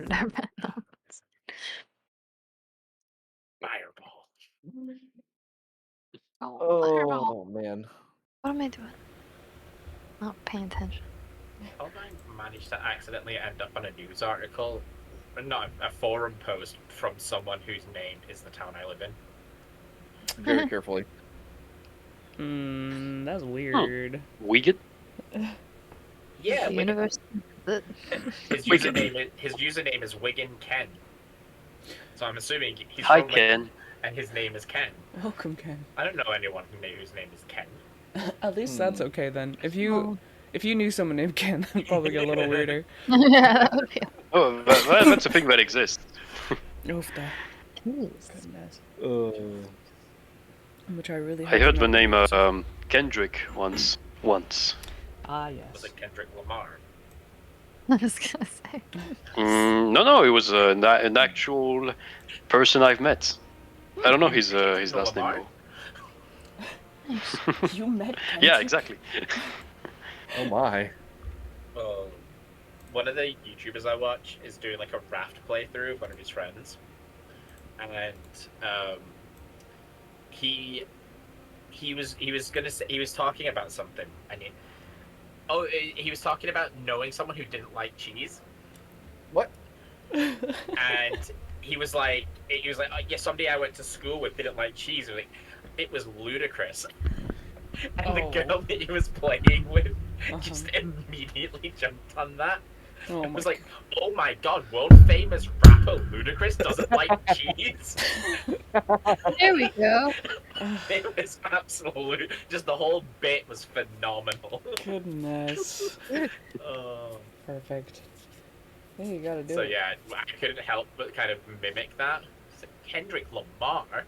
No. Fireball. Oh, fireball. Oh man. What am I doing? Not paying attention. How did I manage to accidentally end up on a news article? Not a forum post from someone whose name is the town I live in. Very carefully. That's weird. Wigan? Yeah, The Wigan. universe. His username is Wigan Ken. So I'm assuming he's Hi, from Wigan, Ken. and his name is Ken. Welcome, Ken. I don't know anyone whose name is Ken. At least that's okay then. If you knew someone named Ken, that'd probably get a little weirder. Yeah, that would be. Oh, that's a thing that exists. Oof, that. Jeez. Goodness. I'm gonna try really I hard. heard to the not- name Kendrick once. Ah, Was yes. it Kendrick Lamar? I was gonna say. No, it was an actual person I've met. I don't know his last name Lamar? though. You met Kendrick? Yeah, exactly. Oh my. Well, one of the YouTubers I watch is doing like a raft playthrough with one of his friends, and he was talking about something, and he was talking about knowing someone who didn't like cheese, What? and he was like, oh, yeah, somebody I went to school with didn't like cheese. It was ludicrous. And the girl that he was playing with just immediately jumped on that. Oh It was my like, oh my god, world famous rapper Ludacris doesn't like cheese. There we go. It was absolute. Just the whole bit was phenomenal. Goodness. Oh. Perfect. Yeah, you gotta do So it. yeah, I couldn't help but kind of mimic that. It's like Kendrick Lamar.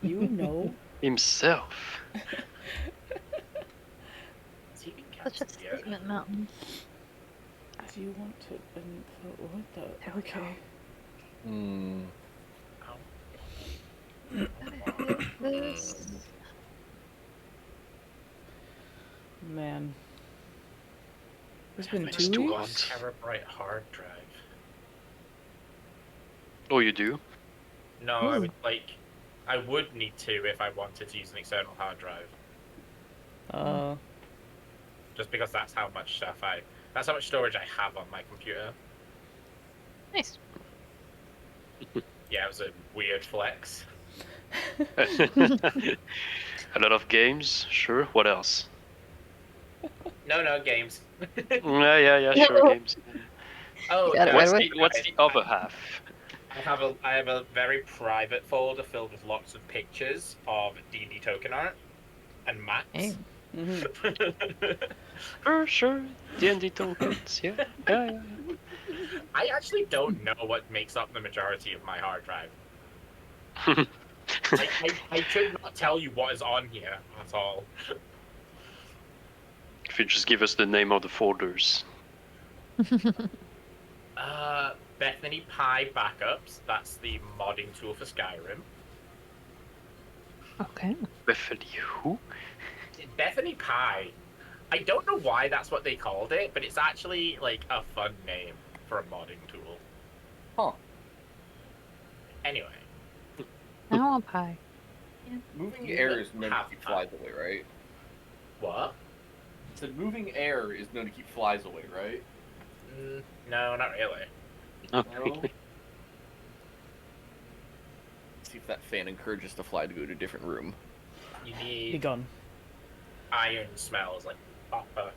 You know. Himself. Is he being Such a cancelled yet? statement, Mountain. Do you want to input what the? There we go. Okay. Hmm. This. Man. It's I been have 2 too weeks? hot. Terabyte hard drive. Oh, you do? No, I would I would need to if I wanted to use an external hard drive. Just because that's how much storage I have on my computer. Nice. Yeah, it was a weird flex. A lot of games, sure. What else? No games. Yeah, sure, games. Oh, Yeah, no, What's right the other half? I have a very private folder filled with lots of pictures of D&D token art and maps. Hey. Sure. D&D tokens, yeah. I actually don't know what makes up the majority of my hard drive. I could not tell you what is on here at all. If you just give us the name of the folders. Bethany Pie Backups. That's the modding tool for Skyrim. Okay. Bethany who? Bethany Pie. I don't know why that's what they called it, but it's actually like a fun name for a modding tool. Huh. Anyway. I want pie. Moving air is known to keep flies away, right? What? So moving air is known to keep flies away, right? No, not really. No. See if that fan encourages the fly to go to a different room. You Be need gone. iron smells like copper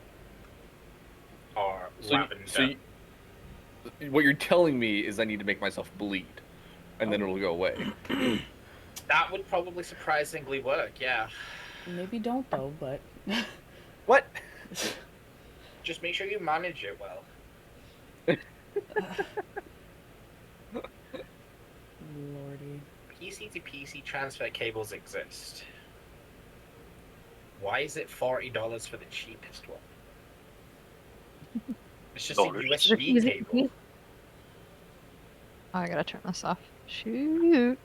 or So, lavender. What you're telling me is I need to make myself bleed, and then it'll go away. That would probably surprisingly work, yeah. Maybe don't though, but. What? Just make sure you manage it well. Lordy. PC to PC transfer cables exist. Why is it $40 for the cheapest one? It's just a Dollars. USB cable. Oh, I gotta turn this off. Shoot.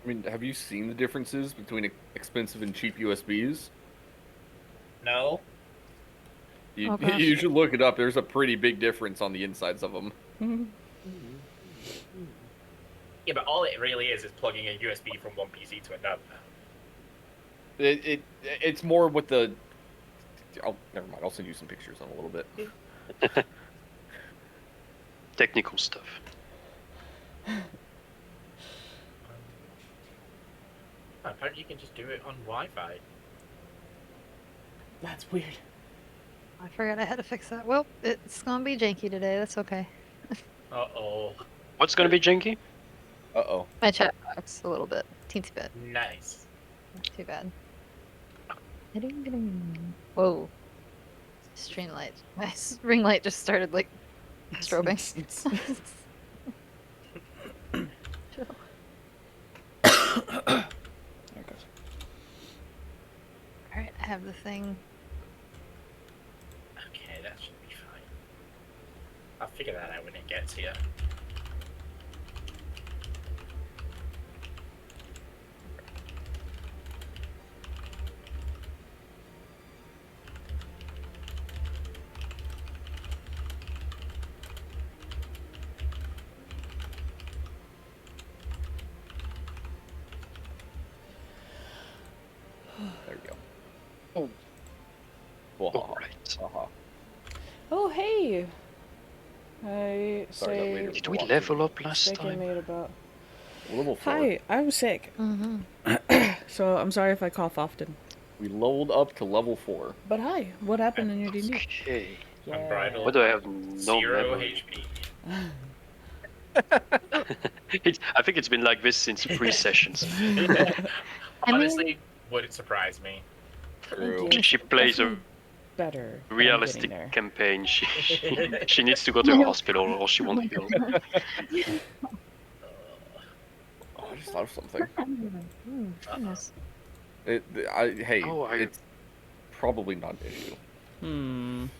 I mean, have you seen the differences between expensive and cheap USBs? No? Oh, gosh. You should look it up. There's a pretty big difference on the insides of them. Yeah, but all it really is plugging a USB from one PC to another. It's more with the. Never mind. I'll send you some pictures in a little bit. Technical stuff. Apparently, you can just do it on Wi-Fi. That's weird. I forgot I had to fix that. Well, it's gonna be janky today. That's okay. Uh-oh. What's gonna be janky? Uh-oh. My chat box a little bit, teensy bit. Nice. Not too bad. Whoa. Stream light. My ring light just started like strobing. Chill. There it goes. Alright, I have the thing. Okay, that should be fine. I'll figure that out when it gets here. There you go. Oh. Well, Alright. haha. Oh, hey! I Sorry, that say... later. Did we level up last Sick and time? made about... Level 4. Hi, I'm sick. Mm-hmm. So I'm sorry if I cough often. We leveled up to level 4. But hi, what happened in your D&D? Okay. Unbridled. Why do I have no 0 memory? HP. I think it's been like this since pre-sessions. Honestly, wouldn't surprise me. True. you. She plays a Better. but I'm getting realistic there. campaign. She needs to go to a hospital or she won't heal. Oh, I just thought of something. Goodness. Hey, Oh, it's probably not an issue.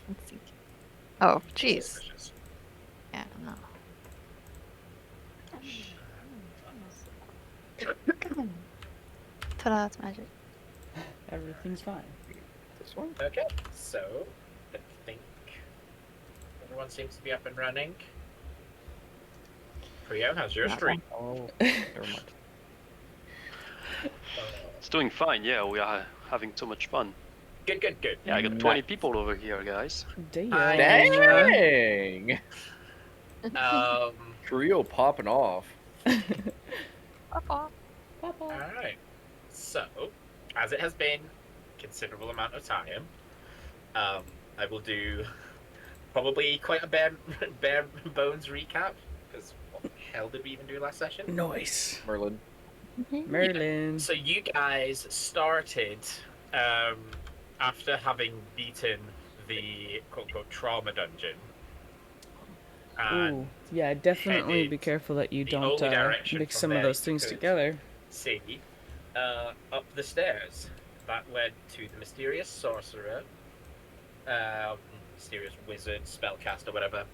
Let's see. Oh, jeez. Suspicious. Yeah, no. Ta-da, it's magic. Everything's fine. This one? Okay, so I think everyone seems to be up and running. Priyo, how's your Not stream? Oh, never mind. It's doing fine, yeah, we are having so much fun. Good, good, good. Yeah, I got 20 people over here, guys. Damn. Dang! Um, Trio popping off. Papa. alright. So, as it has been considerable amount of time, I will do probably quite a bare bones recap, because what the hell did we even do last session? Nice. Merlin. Merlin. So you guys started after having beaten the quote-unquote trauma dungeon. And Ooh, yeah, definitely headed be careful that you the don't only direction mix from some of there those you things could together. see up the stairs. That led to the mysterious sorcerer, mysterious wizard, spellcaster, whatever,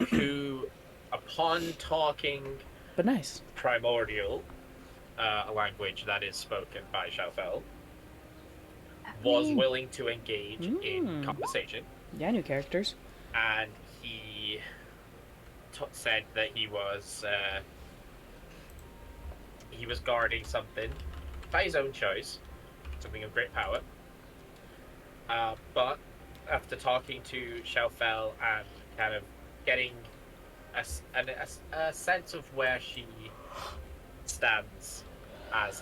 who, upon talking But nice. primordial, a language that is spoken by Shalfel, was willing to engage in conversation, Yeah, new characters. and he said that he was guarding something by his own choice, something of great power. But after talking to Shalfel and kind of getting a sense of where she stands as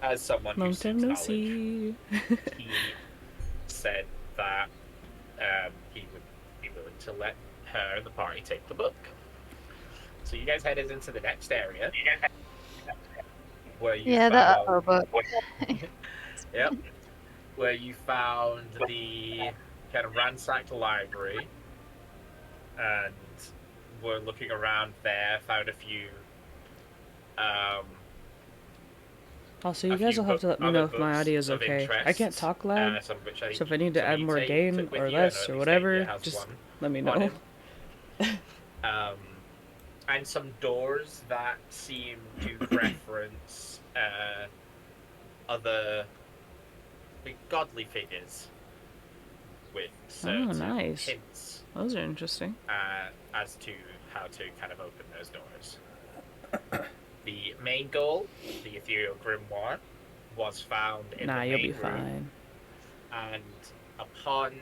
as someone who Long seeks time no knowledge, see. he said that he would be willing to let her and the party take the book. So you guys headed into the next area, where you Yeah, found, the book. yep, where you found the kind of ransacked library, and were looking around there, found a few. Also, you a guys few will have to let me other know if my books audio is of okay. I interest, can't talk loud, some of which I think so if I need to add more took gain with or you, I know less at or least whatever, Nadia has just one let me on know. him. And some doors that seem to reference other godly figures with certain nice. hints Those are interesting. as to how to kind of open those doors. The main goal, the ethereal grimoire, was found in Nah, the you'll main be room, fine. and upon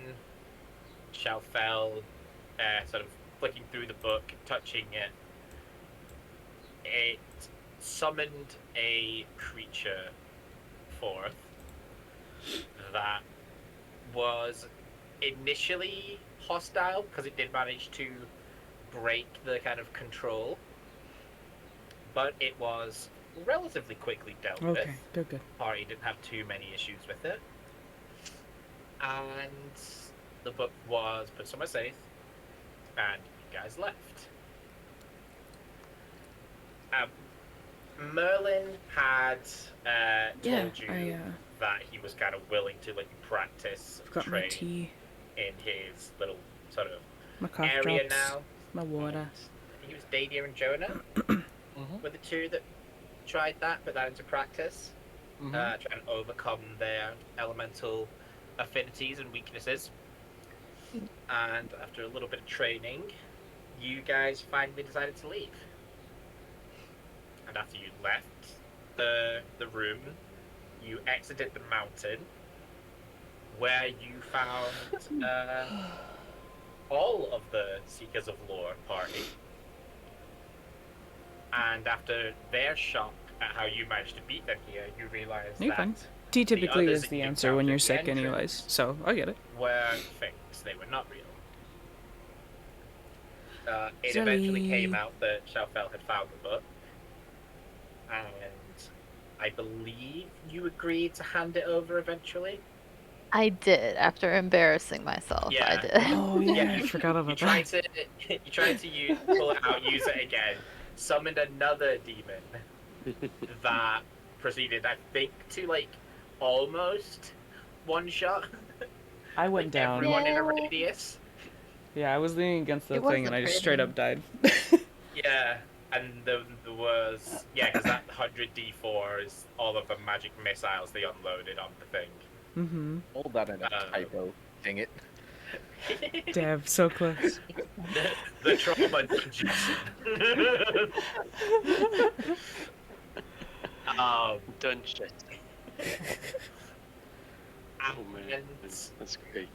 Shalfel sort of flicking through the book, touching it, it summoned a creature forth that was initially hostile because it did manage to break the kind of control, but it was relatively quickly dealt with. Okay, good. The party didn't have too many issues with it, and the book was put somewhere safe, and you guys left. Merlin had told you that he was kind of willing to let you practice I've got my train tea, in his little sort of my cough area drops, now. my water. I think it was Dadia and Jonah were the two that tried that, put that into practice, try and overcome their elemental affinities and weaknesses. And after a little bit of training, you guys finally decided to leave. And after you left the room, you exited the mountain, where you found all of the Seekers of Lore party. And after their shock at how you managed to beat them here, you realize You're that fine. Tea typically others is that the you answer when found you're at the sick entrance anyways, so I get it. were fakes. They were not real. It Silly. eventually came out that Shalfel had found the book, and I believe you agreed to hand it over eventually. I did after embarrassing myself. I Yeah. did. Oh yeah, Yeah, I forgot You about tried that. to pull it out, use it again, summoned another demon that proceeded, I think, to like almost one shot I went down. everyone in a Yeah. radius. Yeah, I was leaning against the It thing and wasn't I just pretty. straight up died. Yeah, and there was because that 100d4 is all of the magic missiles they unloaded on the thing. Mm-hmm. Hold that in a typo. Dang it. Damn, so close. The trauma dungeon. Dungeon. Oh man, And that's great.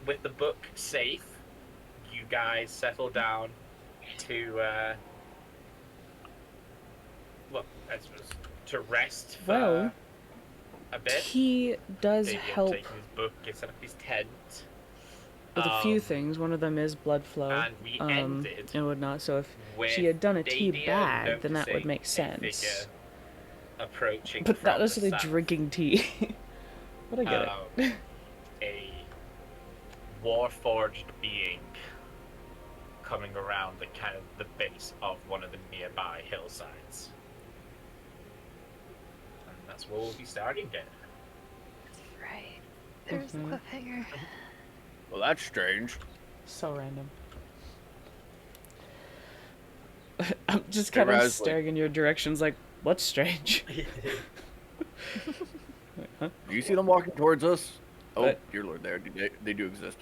with the book safe, you guys settle down to I suppose to rest for Well, a bit. Tea does Davey help taking his book, gets up his tent. with a few things. One of them is blood flow, And we ended and whatnot. So if with she had done a tea Davia bag, then that would noticing make a sense. figure approaching But from not the necessarily south. drinking tea. But I get it. A warforged being coming around the kind of the base of one of the nearby hillsides. And that's where we'll be starting it. Right. There's the cliffhanger. Well, that's strange. So random. I'm just kind of Whereas, staring in your directions like, what's strange? Wait, huh? Do you see them walking towards us? Oh, What? dear lord, they do exist.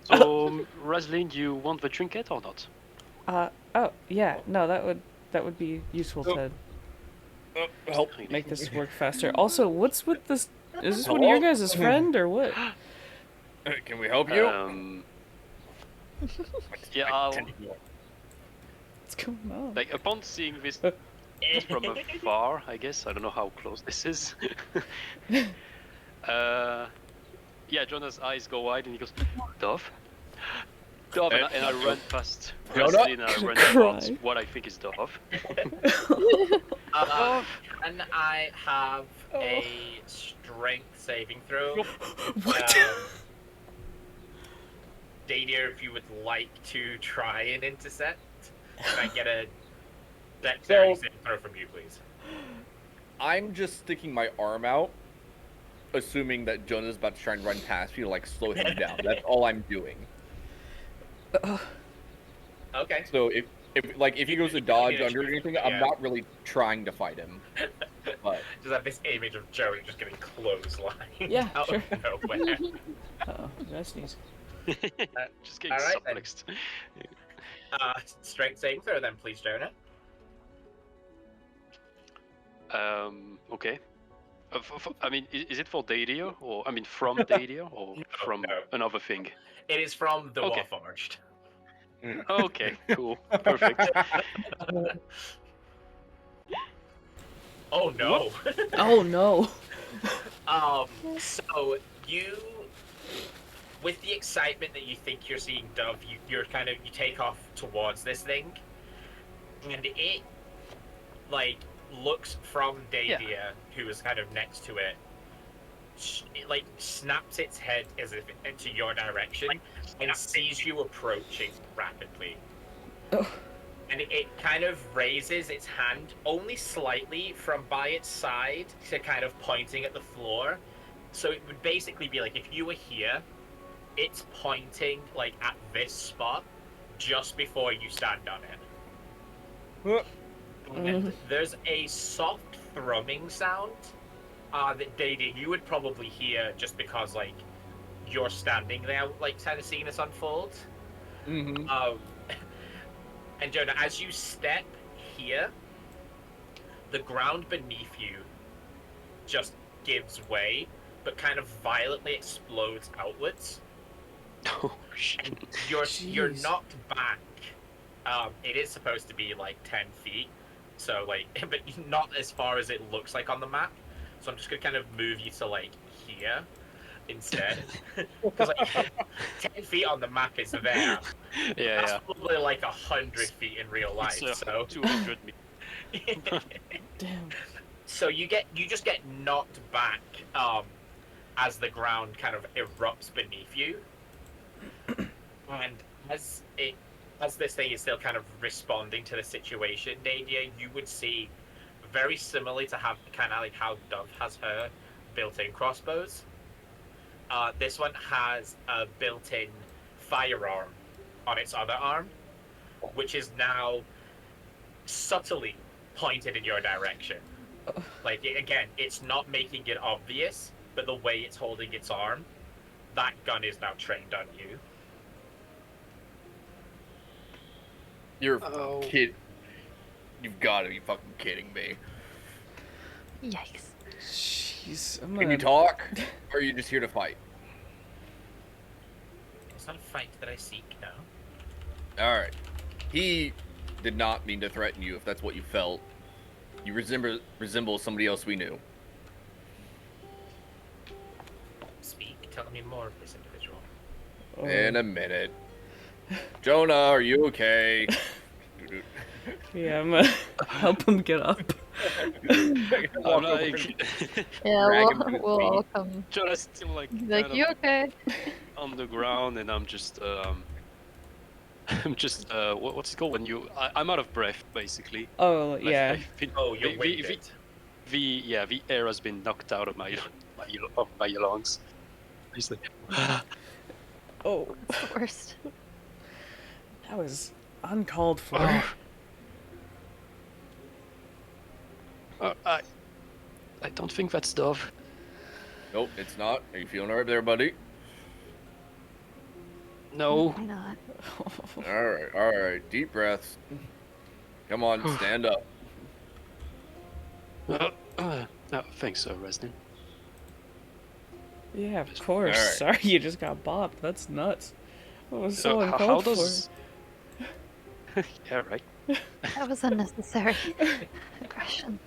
So, Raslin, do you want the trinket or not? Oh, yeah, no, that would be useful to Help. make this work faster. Also, what's with this? Is this one of your guys' friend or what? Can we help you? Yeah, My I'll, tentacle. What's going on? like upon seeing this from afar, I guess I don't know how close this is. Yeah, Jonah's eyes go wide and he goes, "Dove, Dove," and I run past Jonah? Raslin and I run towards what I think is Dove. And I have a strength saving throw. What? Dadia, if you would like to try and intercept, can I get a dexterity So- saving throw from you, please? I'm just sticking my arm out, assuming that Jonah's about to try and run past me to like slow him down. That's all I'm doing. Okay. So if he goes to dodge under or anything, I'm Yeah. not really trying to fight him. But Just have this image of Joey just getting clotheslined Yeah, out sure. of nowhere. Uh-oh, did I sneeze? Just getting Alright, then. suplexed. Strength saving throw then, please, Jonah. Okay. I mean, is it for Dadio, or I mean from Dadio, or from no. another thing? It is from the Okay. Warforged. Okay, cool, perfect. Oh no. Oh no. So you, with the excitement that you think you're seeing Dove, you take off towards this thing, and it like looks from Dadia, who is kind of next to it. It like snaps its head as if into your direction and sees you approaching rapidly. Oh. And it kind of raises its hand only slightly from by its side to kind of pointing at the floor. So it would basically be like if you were here, it's pointing like at this spot just before you stand on it. And there's a soft thrumming sound that Dady you would probably hear just because like you're standing there like kind of seeing this unfold. And Jonah, as you step here, the ground beneath you just gives way, but kind of violently explodes outwards. Oh shit! And you're Jeez. knocked back. It is supposed to be like 10 feet, so like, but not as far as it looks like on the map. So I'm just gonna kind of move you to like here instead, because like 10 feet on the map is there. Yeah, That's yeah. probably like 100 feet in real life. It's So 200 meters. Damn. so you just get knocked back as the ground kind of erupts beneath you, and as this thing is still kind of responding to the situation, Nadia, you would see very similarly to kind of like how Dove has her built-in crossbows. This one has a built-in firearm on its other arm, which is now subtly pointed in your direction. Like, again, it's not making it obvious, but the way it's holding its arm, that gun is now trained on you. You're Oh. kid. You've got to be fucking kidding me. Yikes. Jeez. Can you talk, or are you just here to fight? It's not a fight that I seek, no. All right. He did not mean to threaten you. If that's what you felt, you resemble somebody else we knew. Speak. Tell me more of this individual. In a minute. Jonah, are you okay? Yeah, I'm gonna help him get up. I'm like, Yeah, Drag him to his we'll all feet. come. just still like, Like, kind you of okay? on the ground, and I'm just I'm just what's it called when I'm out of breath basically. Oh, Like, yeah. I've been- Oh, you're the- winded. the air has been knocked out of my lungs. He's like, Oh, It's the worst. that was uncalled for. I don't think that's Dove. Nope, it's not. Are you feeling alright there, buddy? No. Why not? All right. Deep breaths. Come on, stand up. No, thanks, Resden. Yeah, of course. Alright. Sorry, you just got bopped. That's nuts. That was so how uncalled does? Yeah, right. That was unnecessary aggression.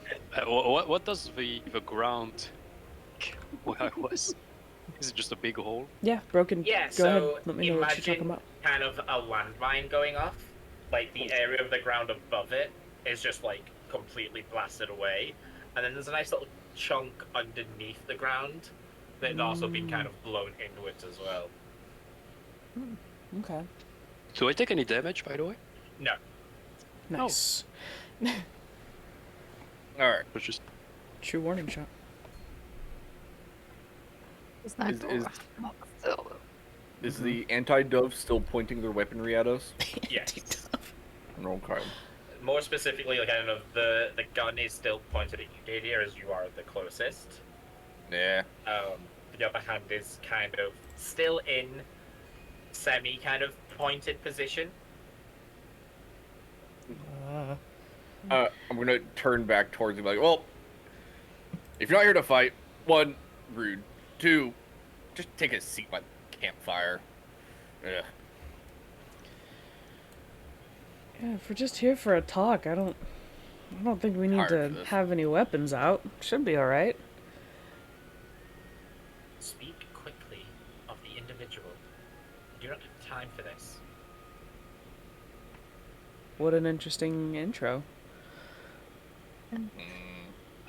What does the ground where I was? Is it just a big hole? for. Yeah, broken. Yeah, Go so ahead. Let me know what you're talking imagine about. kind of a landmine going off. Like the area of the ground above it is just like completely blasted away. And then there's a nice little chunk underneath the ground that had also been kind of blown inwards as well. Okay. Do I take any damage, by the way? No. Nice. All right. Or just True warning shot. It's not Is- still. Is the anti-dove still pointing their weaponry at us? Yes. Okay. More specifically, like, I don't know, the gun is still pointed at you, Dadia, as you are the closest. Yeah. The other hand is kind of still in semi kind of pointed position. I'm gonna turn back towards him like, well, if you're not here to fight, one, rude. Two, just take a seat by the campfire. Ugh. Yeah, if we're just here for a talk, I don't think we need Tired to of this. have any weapons out. Should be all right. Speak quickly of the individual. You do not have time for this. What an interesting intro.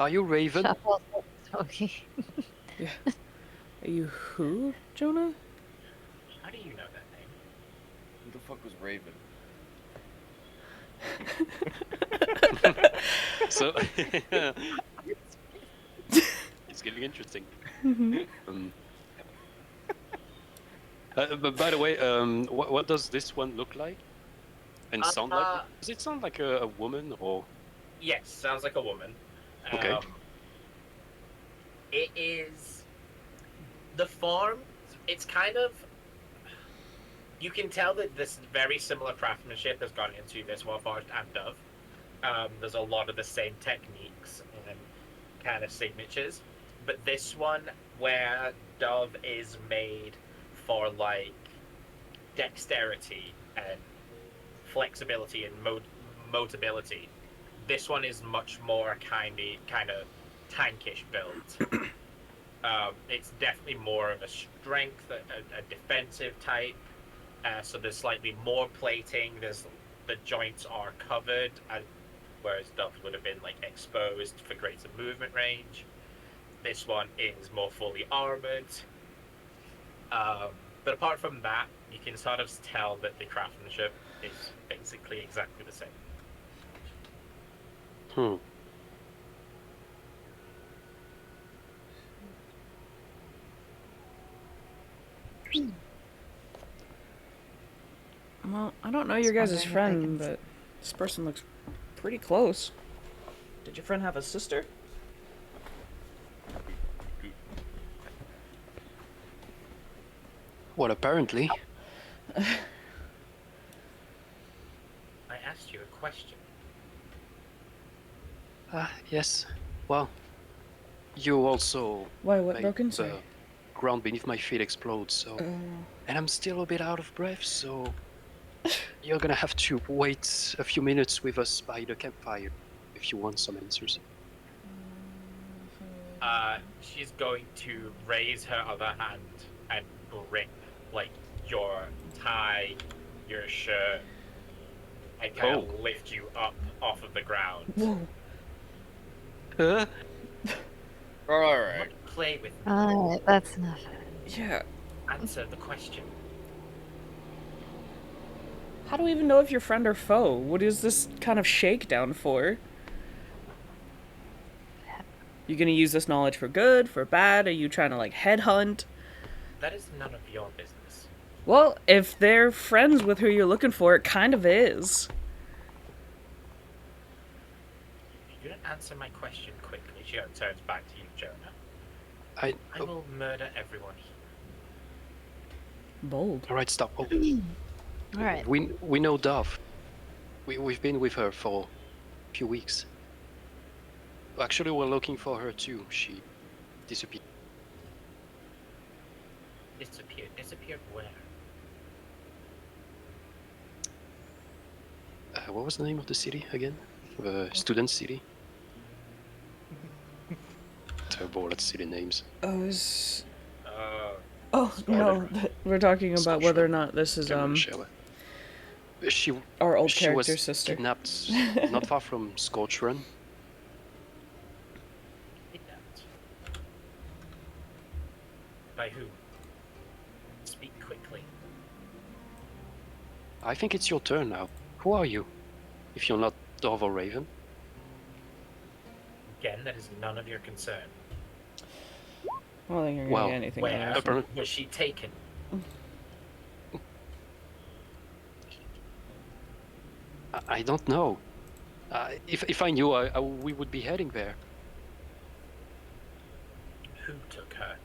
Are you Raven? Shuffle Togi. Are you who, Jonah? How do you know that name? Who the fuck was Raven? So it's getting interesting. Um, but by the way, what does this one look like and sound like? Does it sound like a woman or? Yes, sounds like a woman. Okay. It is the form. It's kind of. You can tell that this very similar craftsmanship has gone into this Warforged and Dove. There's a lot of the same techniques and kind of signatures, but this one, where Dove is made for like dexterity and flexibility and motability, this one is much more kind of tankish build. It's definitely more of a strength, a defensive type. So there's slightly more plating. The joints are covered, whereas Dove would have been like exposed for greater movement range. This one is more fully armored. But apart from that, you can sort of tell that the craftsmanship is basically exactly the same. Hmm. Well, I don't know your guys' Wondering if they friend, can- but this person looks pretty close. Did your friend have a sister? Well, apparently. I asked you a question. Yes. Well, you also Why, what made broken? the Sorry. ground beneath my feet explode, so. And I'm still a bit out of breath, so. You're gonna have to wait a few minutes with us by the campfire if you want some answers. She's going to raise her other hand and grip like your tie, your shirt, and kind of lift you up off of the ground. Whoa. All right. Don't play with me. Alright, that's enough. Yeah. Answer the question. How do we even know if you're friend or foe? What is this kind of shakedown for? You gonna use this knowledge for good, for bad? Are you trying to like headhunt? That is none of your business. Well, if they're friends with who you're looking for, it kind of is. You don't answer my question quickly. She turns back to you, Jonah. I will murder everyone here. Bold. All right, stop. Oh, Alright. we know Dove. We've been with her for a few weeks. Actually, we're looking for her too. She disappeared. Disappeared. Disappeared where? What was the name of the city again? The student city. Terrible at city names. Oh, is... Uh, Oh, no. We're talking about whether or not this is, She our old she was character's sister. kidnapped not far from Scorch Run. kidnapped. By who? Speak quickly. I think it's your turn now. Who are you? If you're not Dove or Raven. Again, that is none of your concern. I don't think you're gonna Well, get anything Where out of it. was she taken? I don't know. If I knew, we would be heading there. Who took her?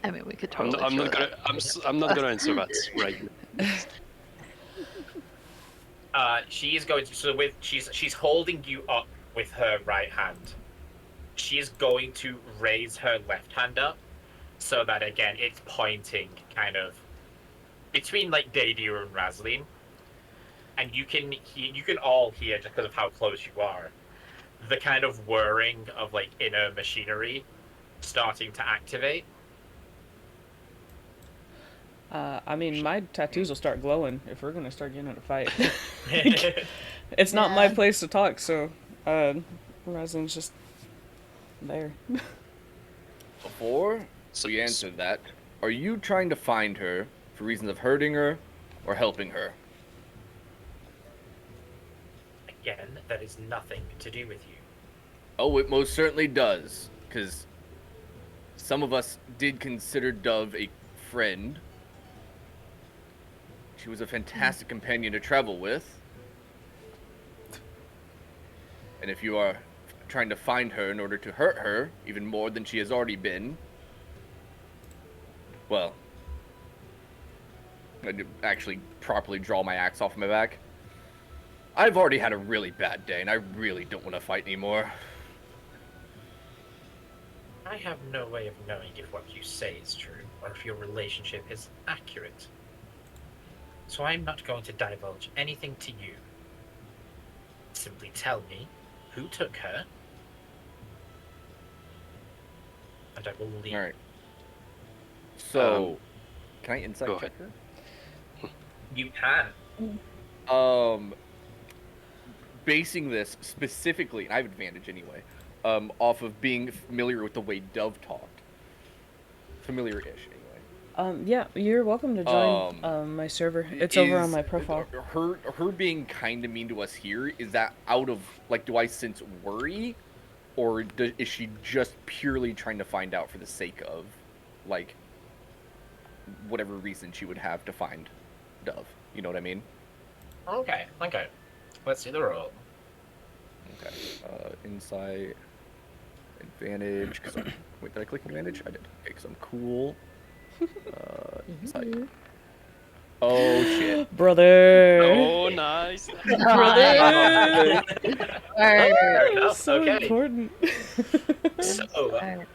I mean, we could I'm, totally. I'm show not that. gonna. I'm not gonna answer that right now. She is going to. So with she's holding you up with her right hand. She is going to raise her left hand up, so that again it's pointing kind of between like Daydeer and Razlin, and you can all hear just because of how close you are, the kind of whirring of like inner machinery starting to activate. I mean, my tattoos will start glowing if we're gonna start getting in a fight. It's not my Yeah. place to talk, so Razin's just there. Before So we answer that, are you trying to find her for reasons of hurting her or helping her? Again, that is nothing to do with you. Oh, it most certainly does, because some of us did consider Dove a friend. She was a fantastic companion to travel with. And if you are trying to find her in order to hurt her, even more than she has already been, well, I did actually properly draw my axe off my back. I've already had a really bad day, and I really don't want to fight anymore. I have no way of knowing if what you say is true or if your relationship is accurate. So I'm not going to divulge anything to you. Simply tell me who took her, and I will leave. Alright. So, can I insight go check her? You can. Basing this specifically, and I have advantage anyway, off of being familiar with the way Dove talked. Familiar-ish, anyway. Yeah, you're welcome to join my server. It's over on my profile. Her being kind of mean to us here, is that out of, like, do I sense worry? Or is she just purely trying to find out for the sake of, like, whatever reason she would have to find Dove? You know what I mean? Okay. Let's see the roll. Okay. Insight, advantage. Wait, did I click advantage? I did. Okay, because I'm cool. Insight. Oh shit. Brother! Oh, nice. Alright. Fair enough. So Okay. important. So, Alright.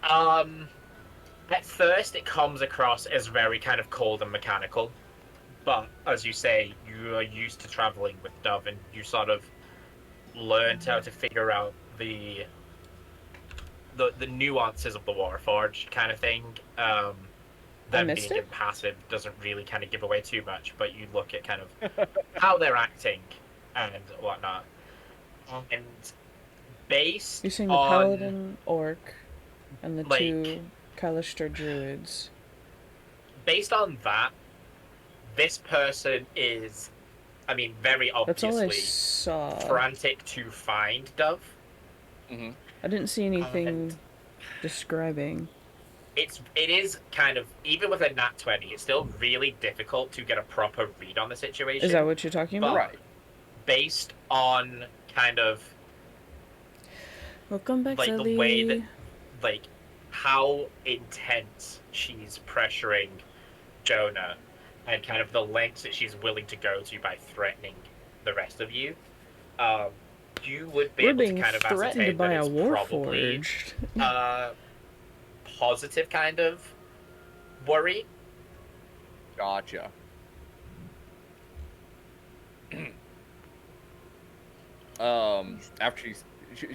at first it comes across as very kind of cold and mechanical, but as you say, you are used to traveling with Dove, and you sort of learned how to figure out the nuances of the Warforged kind of thing. Them missed being it? impassive doesn't really kind of give away too much, but you look at kind of how they're acting and whatnot. And based You're seeing the on paladin, orc, and the like- two Kalishtar druids. based on that, this person is, I mean, very That's all I obviously saw. frantic to find Dove. Mm-hmm. I didn't see anything And- describing. It is kind of, even with a nat 20, it's still really difficult to get a proper read on the situation. Is that what you're talking But- about? Right. based on kind of Welcome back, like Zelly. the way that, like, how intense she's pressuring Jonah, and kind of the lengths that she's willing to go to by threatening the rest of you, you would be We're able being to kind of threatened ascertain by that a it's probably warforged. positive kind of worry. Gotcha.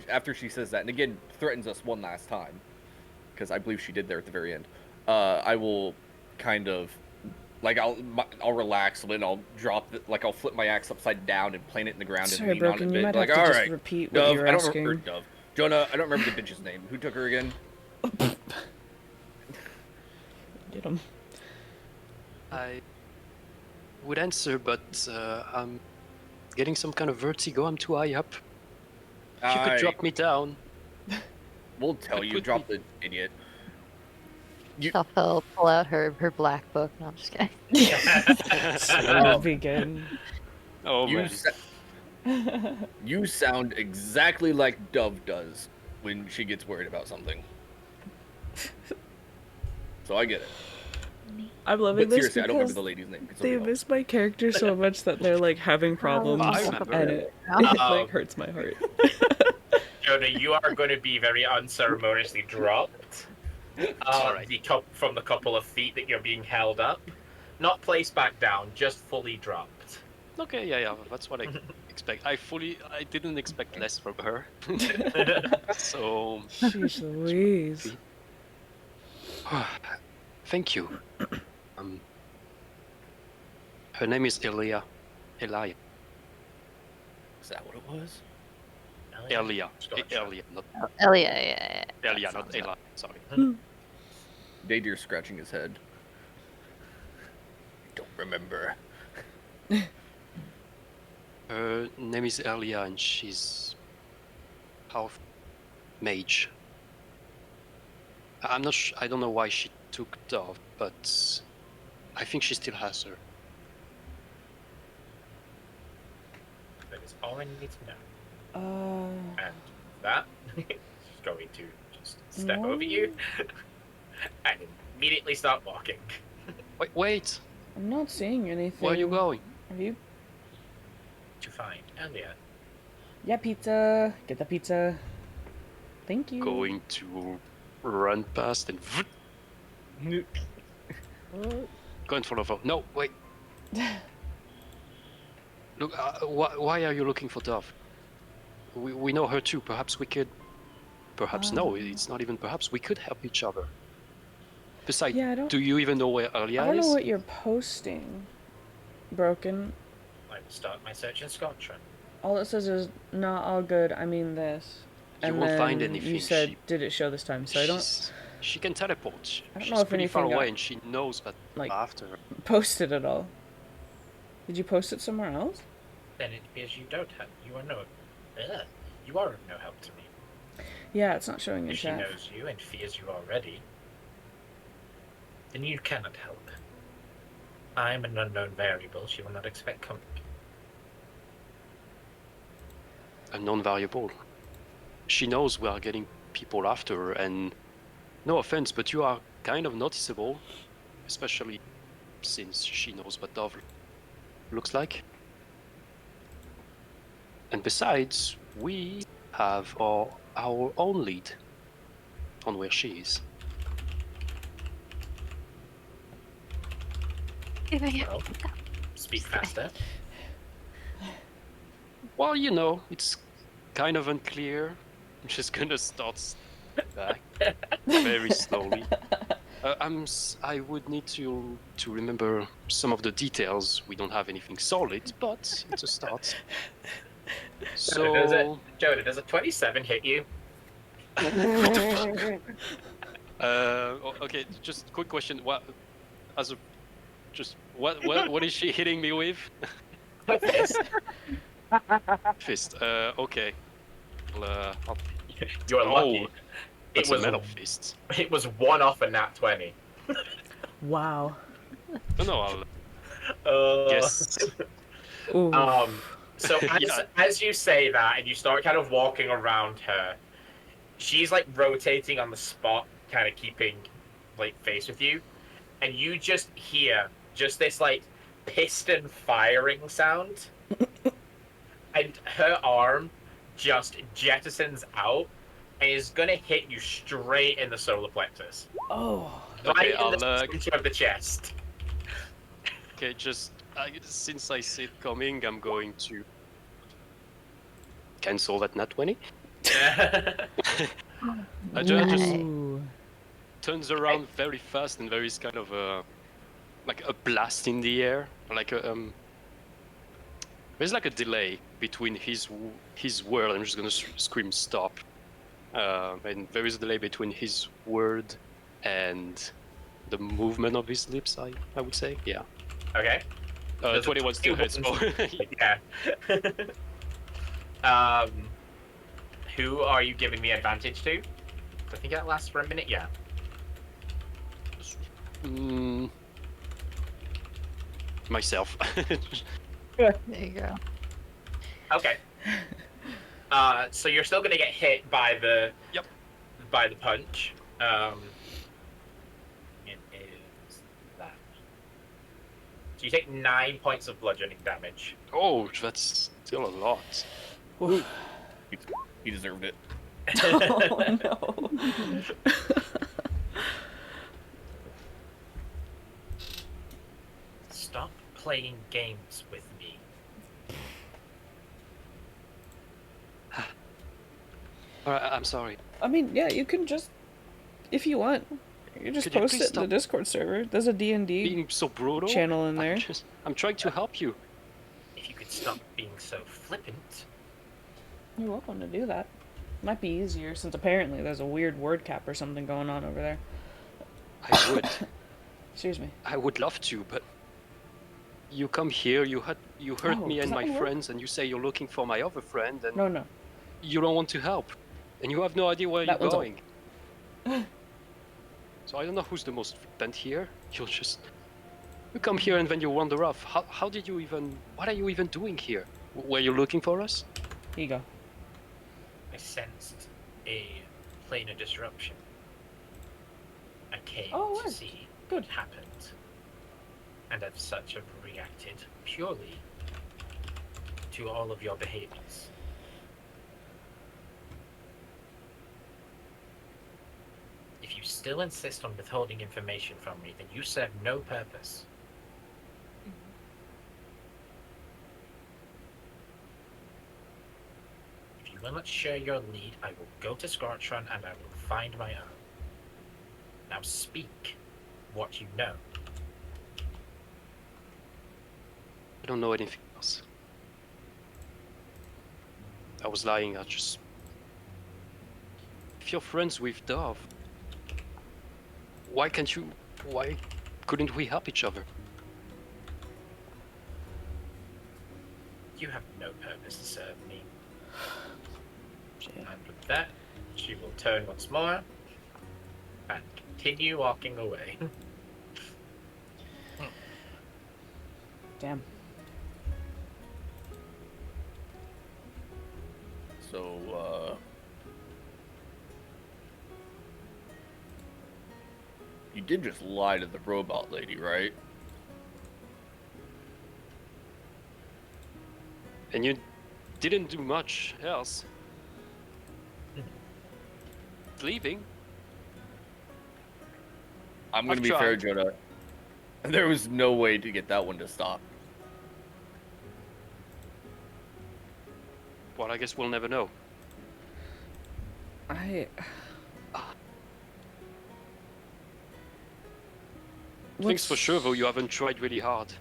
After she says that, and again threatens us one last time, because I believe she did there at the very end. I will kind of, like, I'll relax a bit. And I'll drop it, like I'll flip my axe upside down and plant it in the ground Sorry, and lean on it Broken, a you bit. might Like, have to all just right, repeat what Dove. you were I don't asking. remember Dove. Jonah. I don't remember the bitch's name. Who took her again? Get him. I would answer, but I'm getting some kind of vertigo. I'm too high up. If you could drop me down. We'll tell Could you. put Drop me- the idiot. She'll pull out her black book. No, I'm just kidding. It'll be good. Oh You, man. you sound exactly like Dove does when she gets worried about something. So so I get it. I'm loving But this seriously, I don't remember because the lady's name. Can they somebody miss my character so much that they're like having problems, I remember. and it like hurts my heart. Jonah, you are going to be very unceremoniously dropped Alright. from the couple of feet that you're being held up. Not placed back down, just fully dropped. Okay, yeah, that's what I expect. I didn't expect less from her. So, Sheesh Louise. thank you. Her name is Elia. Elia. Is that what it was? Elia. Scotch. Elia, not Elia, yeah. Elia, not Elia. Sorry. Daydeer's scratching his head. I don't remember. Her name is Elia, and she's half mage. I'm not. I don't know why she took Dove, but I think she still has her. That is all I need to know. Uh, And that, she's going to just step over you and immediately start walking. Wait. I'm not seeing anything. Where are you going? Are you? To find Elia. Yeah, pizza. Get the pizza. Thank you. Going to run past and go in front of her. No, wait. Look, why are you looking for Dove? We know her too. Perhaps we could. Perhaps no. It's not even perhaps. We could help each other. Besides, Yeah, I don't. do you even know where Elia I don't is? know what you're posting. Broken. I will start my search in Scotland. All it says is not all good. I mean this. You And won't find then anything. You said, did it show this time? So I don't She can teleport. I don't She's know if pretty far anything got, away, and she knows that like- after. post it at all. Did you post it somewhere else? Then it appears you don't have. You are no. You are of no help to me. Yeah, it's not showing in If she chat. knows you and fears you already, then you cannot help. I am an unknown variable. She will not expect company. A non-variable. She knows we are getting people after her, and no offense, but you are kind of noticeable, especially since she knows what Dove looks like. And besides, we have our own lead on where she is. Well, speak faster. Well, you know, it's kind of unclear. I'm just gonna start back very slowly. I would need to remember some of the details. We don't have anything solid, but it's a start. So, Jonah, does a 27 hit you? okay, just quick question. What is she hitting me with? Fist. Fist. Okay. Well, You're lucky. It's It was a metal fist. It was one off a nat 20. Wow. No, I'll guess. Ooh. So Yeah. as you say that and you start kind of walking around her, she's like rotating on the spot, kind of keeping like face with you, and you just hear just this like piston firing sound, and her arm just jettisons out and is gonna hit you straight in the solar plexus, Oh. Okay, right in the I'll center of the chest. okay. Just since I see it coming, I'm going to cancel that nat 20. I just Ooh. turns around very fast, and there is kind of a like a blast in the air, like a there's like a delay between his word. I'm just gonna scream stop, and there is a delay between his word and the movement of his lips. I would say, yeah. Okay. There's a 21 still hits. Yeah. Who are you giving the advantage to? I think that lasts for a minute. Yeah. Myself. There you go. Okay. So you're still gonna get hit by the Yep. by the punch. So you take 9 points of bludgeoning damage. Oh, that's still a lot. Oof. He deserved it. Oh no. Stop playing games with me. Alright, I'm sorry. I mean, yeah, you can just, if you want, you can just Could you post please it in the stop Discord server. There's a D&D Being so brutal. channel in there. I'm trying to help you. If you could stop being so flippant. You're welcome to do that. Might be easier since apparently there's a weird word cap or something going on over there. I would. Excuse me. I would love to, but you come here, you hurt Oh, me does and that my one work? friends, and you say you're looking for my other friend, and No. you don't want to help, and you have no idea where That you're one's going. So I don't know who's the most flippant here. You come here and then you wander off. How did you even? What are you even doing here? Were you looking for us? Here you go. I sensed a planar disruption. I came Oh, to right. see Good. what happened. And as such have reacted purely to all of your behaviors. If you still insist on withholding information from me, then you serve no purpose. If you will not share your lead, I will go to Scorchron and I will find my own. Now speak what you know. I don't know anything else. I was lying. If you're friends with Dove, why couldn't we help each other? You have no purpose to serve me. Shit. And with that, she will turn once more and continue walking away. Damn. So, you did just lie to the robot lady, right? And you didn't do much else. Leaving. I'm gonna I've be fair, tried. Jonah. There was no way to get that one to stop. Well, I guess we'll never know. Things for sure, though, you haven't tried really hard.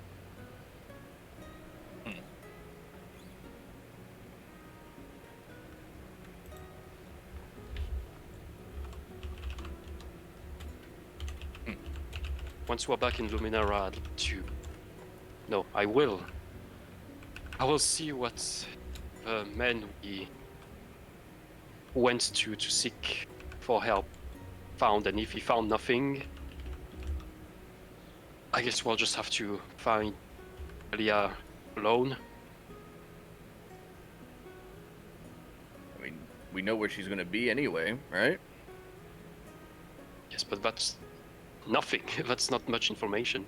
Once we're back in Luminara, No, I will. I will see what men we went to seek for help found, and if he found nothing, I guess we'll just have to find Alia alone. I mean, we know where she's gonna be anyway, right? Yes, but that's nothing. That's not much information.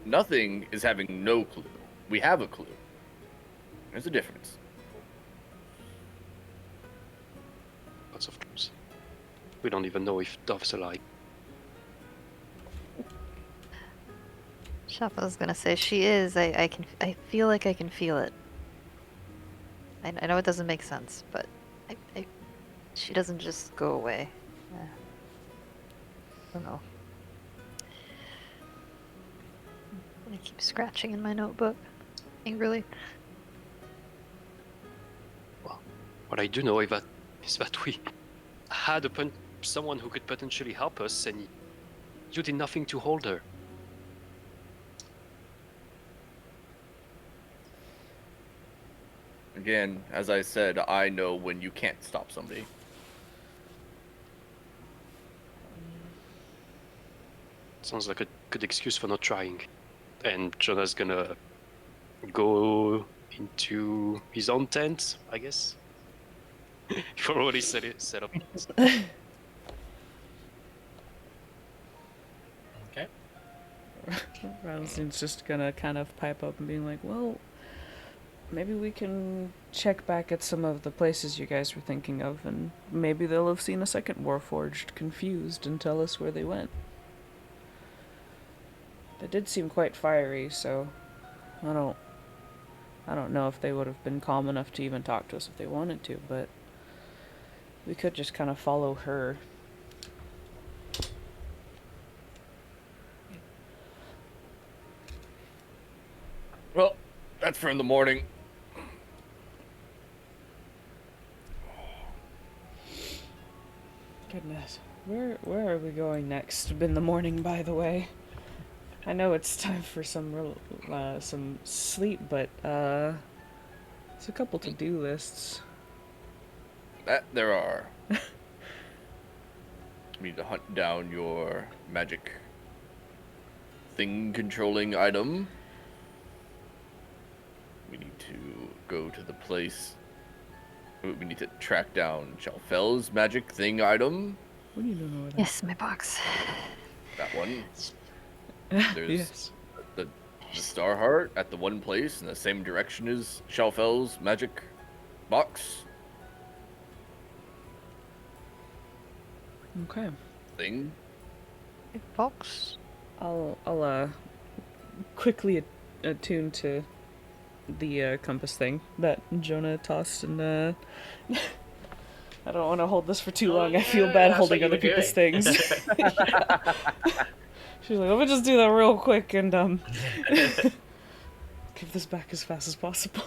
Nothing is having no clue. We have a clue. There's a difference. Lots of clues. We don't even know if Dove's alive. Shapa's gonna say she is. I feel like I can feel it. I know it doesn't make sense, but she doesn't just go away. I don't know. I keep scratching in my notebook angrily. Well, what I do know is that we had someone who could potentially help us, and you did nothing to hold her. Again, as I said, I know when you can't stop somebody. Sounds like a good excuse for not trying. And Jonah's gonna go into his own tent, I guess. You've already set up. Rosaline's just gonna kind of pipe up and being like, well, maybe we can check back at some of the places you guys were thinking of, and maybe they'll have seen a second Warforged confused and tell us where they went. They did seem quite fiery, so I don't know if they would have been calm enough to even talk to us if they wanted to, but we could just kind of follow her. Well, that's for in the morning. Goodness. Where are we going next? In the morning, by the way. I know it's time for some sleep, but it's a couple to-do lists. That there are. We need to hunt down your magic thing controlling item. We need to go to the place. We need to track down Shalfel's magic thing item. What do you know where that? Yes, my box. That one. There's Yes. the star heart at the one place in the same direction as Shalfel's magic box Okay. thing. Box. I'll quickly attune to the compass thing that Jonah tossed, and I don't want to hold this for too long. I feel bad that's holding what you other were people's doing. things. She's like, let me just do that real quick and give this back as fast as possible.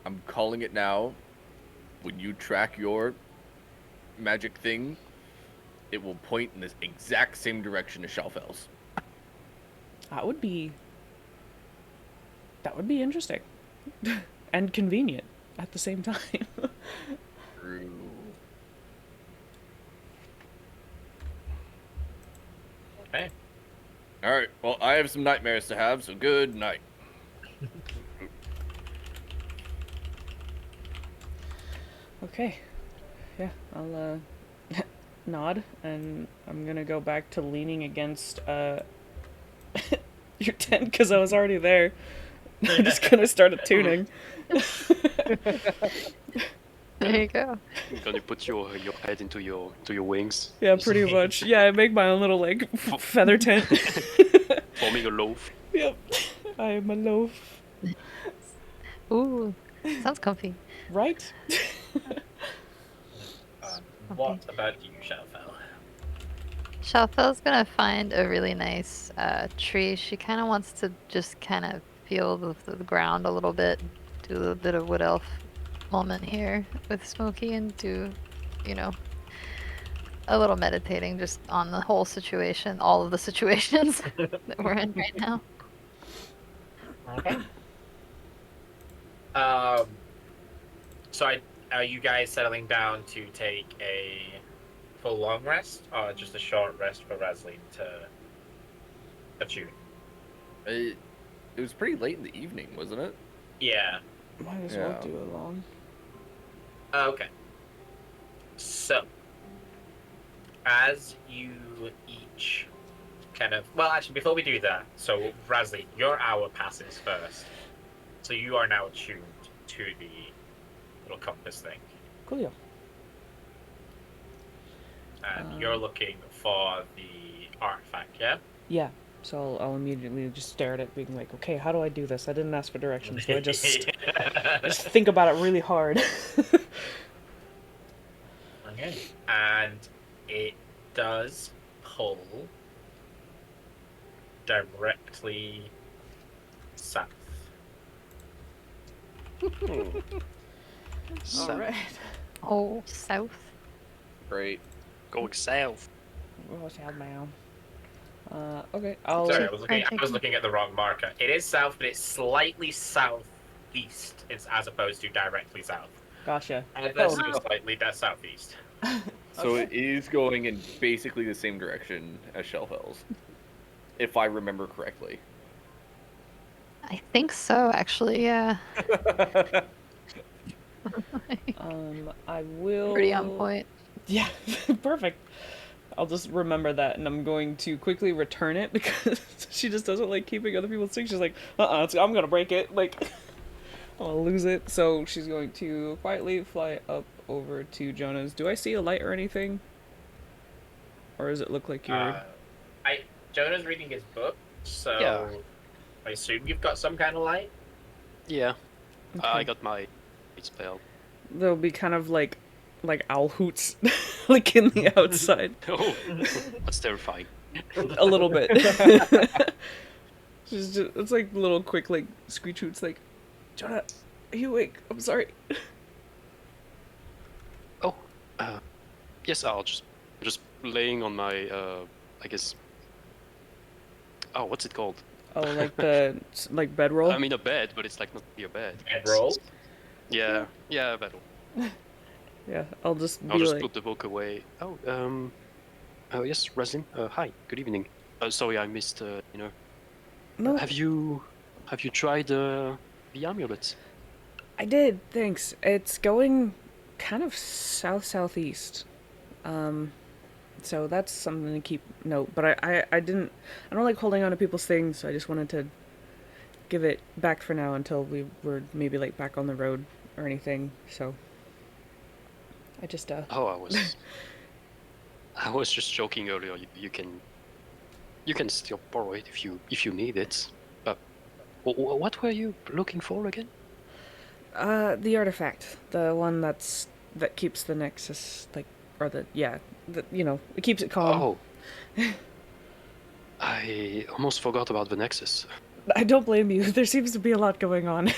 I'm calling it now. When you track your magic thing, it will point in this exact same direction as Shalfel's. That would be interesting and convenient at the same time. True. Okay. All right. Well, I have some nightmares to have, so good night. Okay. Yeah, I'll nod, and I'm gonna go back to leaning against your tent because I was already there. I'm just gonna start attuning. There you go. Gonna put your head into your wings, Yeah, pretty much. Yeah, I make my own little like feather tent. forming a loaf. Yep, I am a loaf. Ooh, sounds comfy. Right? What about you, Shalfel? Shalfel's gonna find a really nice tree. She kind of wants to just kind of feel the ground a little bit, do a little bit of wood elf moment here with Smokey, and do, you know, a little meditating just on the whole situation, all of the situations that we're in right now. Okay. So are you guys settling down to take a full long rest, or just a short rest for Rasley to attune? It was pretty late in the evening, wasn't it? Yeah. Might as well Yeah. do it long. Okay. So, as you each kind of... Well, actually, before we do that, so, Rasley, your hour passes first. So you are now attuned to the little compass thing. Coolio. And you're looking for the artifact, yeah? Yeah. So I'll immediately just stare at it, being like, okay, how do I do this? I didn't ask for directions, so I just think about it really hard. Okay. And it does pull directly south. So, Alright. Oh, south. Great. going south. Oh, sad man. Okay, I'll... Sorry, I Right, was looking at the wrong marker. It is south, but it's slightly southeast, as opposed to directly south. Gotcha. Ever Oh, so no. slightly southeast. So Okay. it is going in basically the same direction as Shalfel's, if I remember correctly. I think so, actually, yeah. I will... Pretty on point. Yeah, perfect. I'll just remember that, and I'm going to quickly return it because she just doesn't like keeping other people's things. She's like, I'm gonna break it. Like, I'll lose it. So she's going to quietly fly up over to Jonah's. Do I see a light or anything? Or does it look like you're... Jonah's reading his book, so Yeah. I assume you've got some kind of light. Yeah. Okay. I got my spell. There'll be kind of like owl hoots, like in the outside. Oh, that's terrifying. A little bit. It's like little quick like screech hoots like, Jonah, are you awake? I'm sorry. Oh, yes, I'll just laying on my, I guess. Oh, what's it called? Oh, like the like bedroll? I'm in a bed, but it's like not your bed. Bedroll? Yeah, bedroll. Yeah, I'll just be I'll just like... put the book away. Oh, yes, Raslin. Hi, good evening. Sorry, I missed. No, Have you tried the amulet? I did, thanks. It's going kind of southeast. So that's something to keep note. But I don't like holding on to people's things, so I just wanted to give it back for now until we were maybe like back on the road or anything. So I just Oh, I was just joking earlier. You can still borrow it if you need it. What were you looking for again? the artifact, the one that keeps the Nexus, like, or it keeps it calm. Oh, I almost forgot about the Nexus. I don't blame you. There seems to be a lot going on.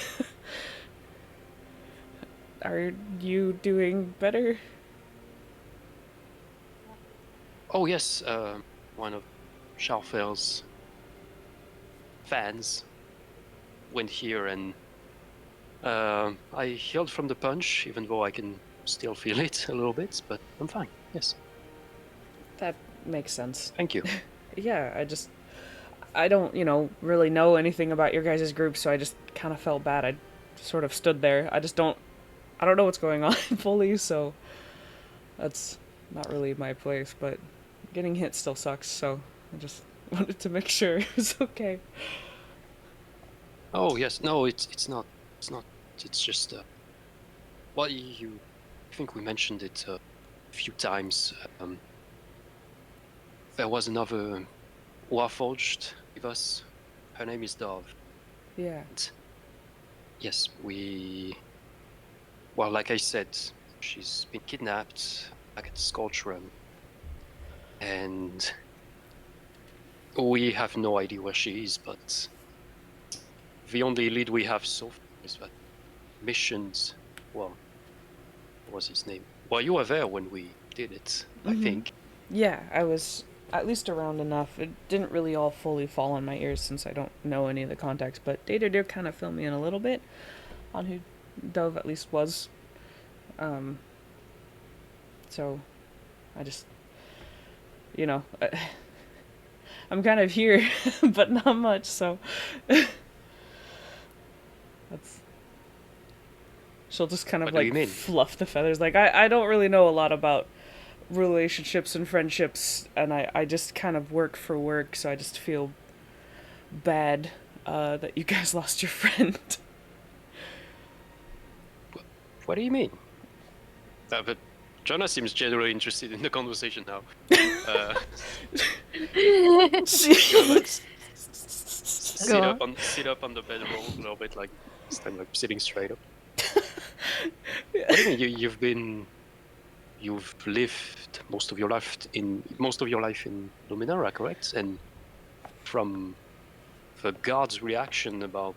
Are you doing better? Oh yes, one of Scharfel's fans went here and I healed from the punch, even though I can still feel it a little bit, but I'm fine, yes. That makes sense. Thank you. Yeah, I don't, really know anything about your guys' group, so I just kind of felt bad. I sort of stood there. I don't know what's going on fully, so that's not really my place, but getting hit still sucks, so I just wanted to make sure it was okay. Oh yes, no, it's not, it's just, well, I think we mentioned it a few times. There was another Warforged with us. Her name is Dove. Yeah. And yes, well, like I said, she's been kidnapped back at the Scorch Run. And we have no idea where she is, but the only lead we have so far is that Missions, well, what was his name? Well, you were there when we did it, I think. Yeah, I was at least around enough. It didn't really all fully fall on my ears since I don't know any of the context, but Data did kind of fill me in a little bit on who Dove at least was. So I just, I'm kind of here, but not much, so she'll just kind of What do you like mean? fluff the feathers. Like, I don't really know a lot about relationships and friendships, and I just kind of work for work, so I just feel bad that you guys lost your friend. What do you mean? But Jonah seems generally interested in the conversation now. Sit up on the bedroll a little bit, like stand like sitting straight up. What do you mean? You've lived most of your life in Luminara, correct? And from the guards' reaction about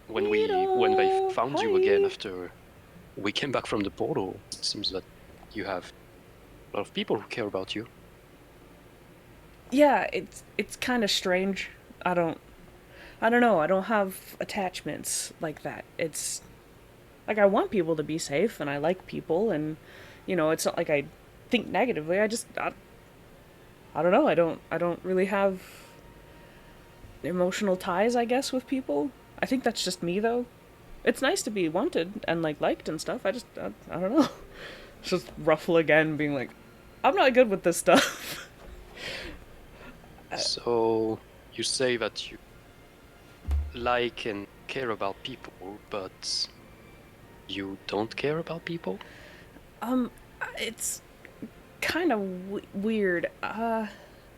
when they found you again after we came back from the portal, it seems that you have a lot of people who care about you. Yeah, it's kind of strange. I don't know. I don't have attachments like that. It's like I want people to be safe, and I like people, and it's not like I think negatively. I don't know. I don't really have emotional ties, I guess, with people. I think that's just me, though. It's nice to be wanted and liked and stuff. I don't know. It's just Ruffle again, being like, I'm not good with this stuff. So you say that you like and care about people, but you don't care about people? It's kind of weird. I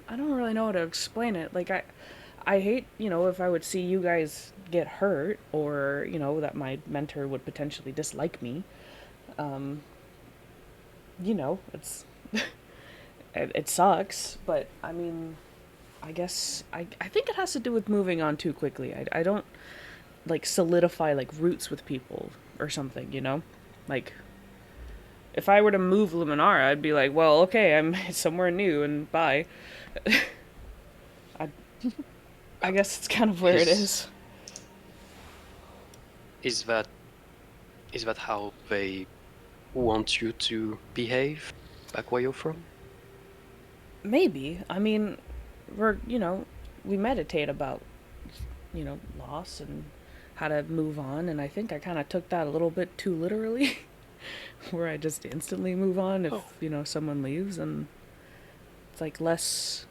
don't really know how to explain it. Like I hate, if I would see you guys get hurt, or that my mentor would potentially dislike me. It's it sucks, but I mean, I guess I think it has to do with moving on too quickly. I don't like solidify like roots with people or something. Like if I were to move Luminara, I'd be like, well, okay, I'm somewhere new and bye. I I guess it's kind of where it is. Is that how they want you to behave back where you're from? Maybe. I mean, we meditate about, loss and how to move on, and I think I kind of took that a little bit too literally, where I just instantly move on if, someone leaves, and it's like less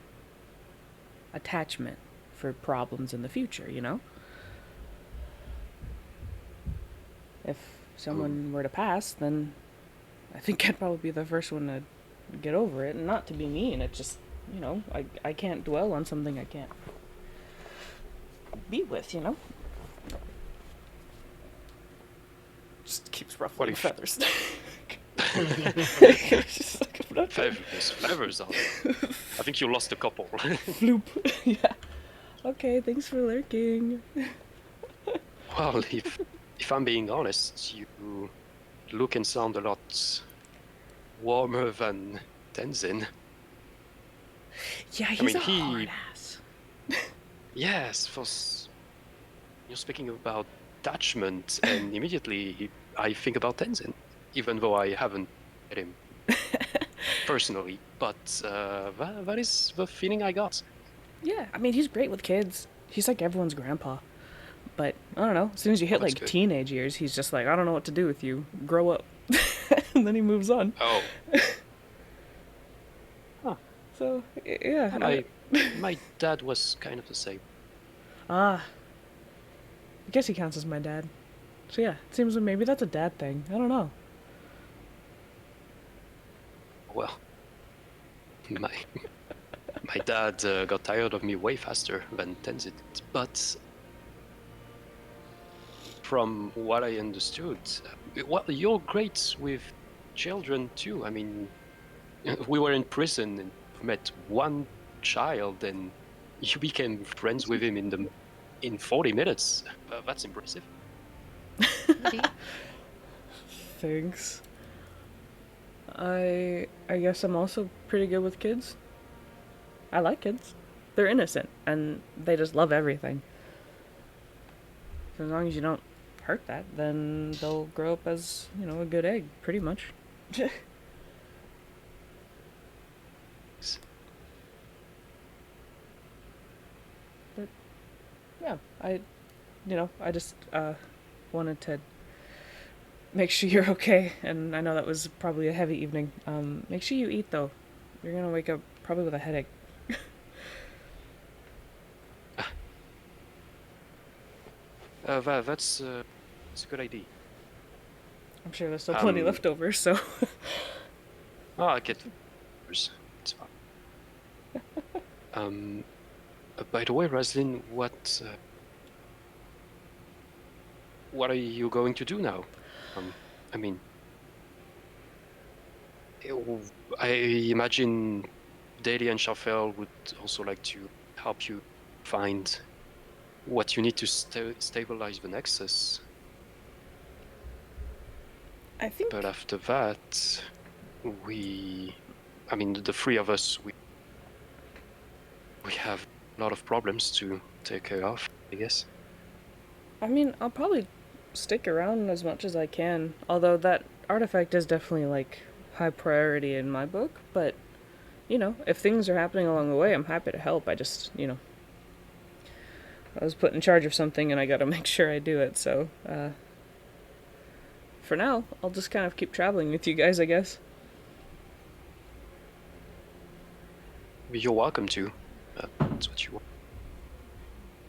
attachment for problems in the future. If someone were to pass, then I think I'd probably be the first one to get over it, and not to be mean. It just, I can't dwell on something I can't be with. Just keeps ruffling feathers. Feathers are. I think you lost a couple. Floop. Yeah. Okay, thanks for lurking. Well, if I'm being honest, you look and sound a lot warmer than Tenzin. Yeah, he's a hard ass. Yes, you're speaking about attachment, and immediately I think about Tenzin, even though I haven't met him personally. But that is the feeling I got. Yeah, I mean, he's great with kids. He's like everyone's grandpa. But, I don't know, as soon as you hit like good. Teenage years, he's just like, I don't know what to do with you. Grow up. And then he moves on. Oh. Huh. So, yeah. My dad was kind of the same. Ah. I guess he counts as my dad. So yeah, it seems like maybe that's a dad thing. I don't know. Well, my dad got tired of me way faster than Tenzin did, but from what I understood, well, you're great with children too. I mean, we were in prison and met one child, and you became friends with him in 40 minutes. That's impressive. Thanks. I guess I'm also pretty good with kids. I like kids. They're innocent, and they just love everything. So as long as you don't hurt that, then they'll grow up as, a good egg, pretty much. But, yeah, I just, wanted to make sure you're okay, and I know that was probably a heavy evening. Make sure you eat, though. You're gonna wake up probably with a headache. That's a good idea. I'm sure there's still plenty leftovers, so... Oh, I get it's fine. By the way, Raslin, what are you going to do now? I mean, I imagine Daly and Shafel would also like to help you find what you need to stabilize the Nexus. I think... But after that, the three of us, we have a lot of problems to take care of, I guess. I mean, I'll probably stick around as much as I can, although that artifact is definitely, like, high priority in my book, but, if things are happening along the way, I'm happy to help. I just, I was put in charge of something and I gotta make sure I do it, so, for now, I'll just kind of keep traveling with you guys, I guess. you're welcome to. That's what you want.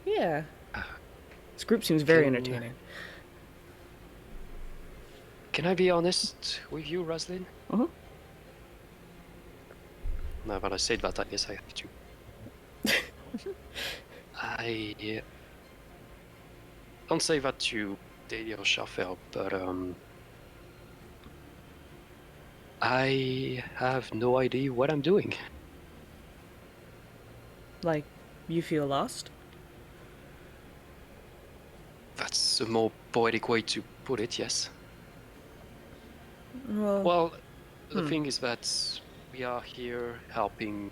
Yeah. This group seems very Can- entertaining. Can I be honest with you, Roslyn? Uh-huh. Now that I said that, I guess I have to. I don't say that to Daily or Schaffer, but I have no idea what I'm doing. Like, you feel lost? That's a more poetic way to put it, yes. Well, The thing is that we are here helping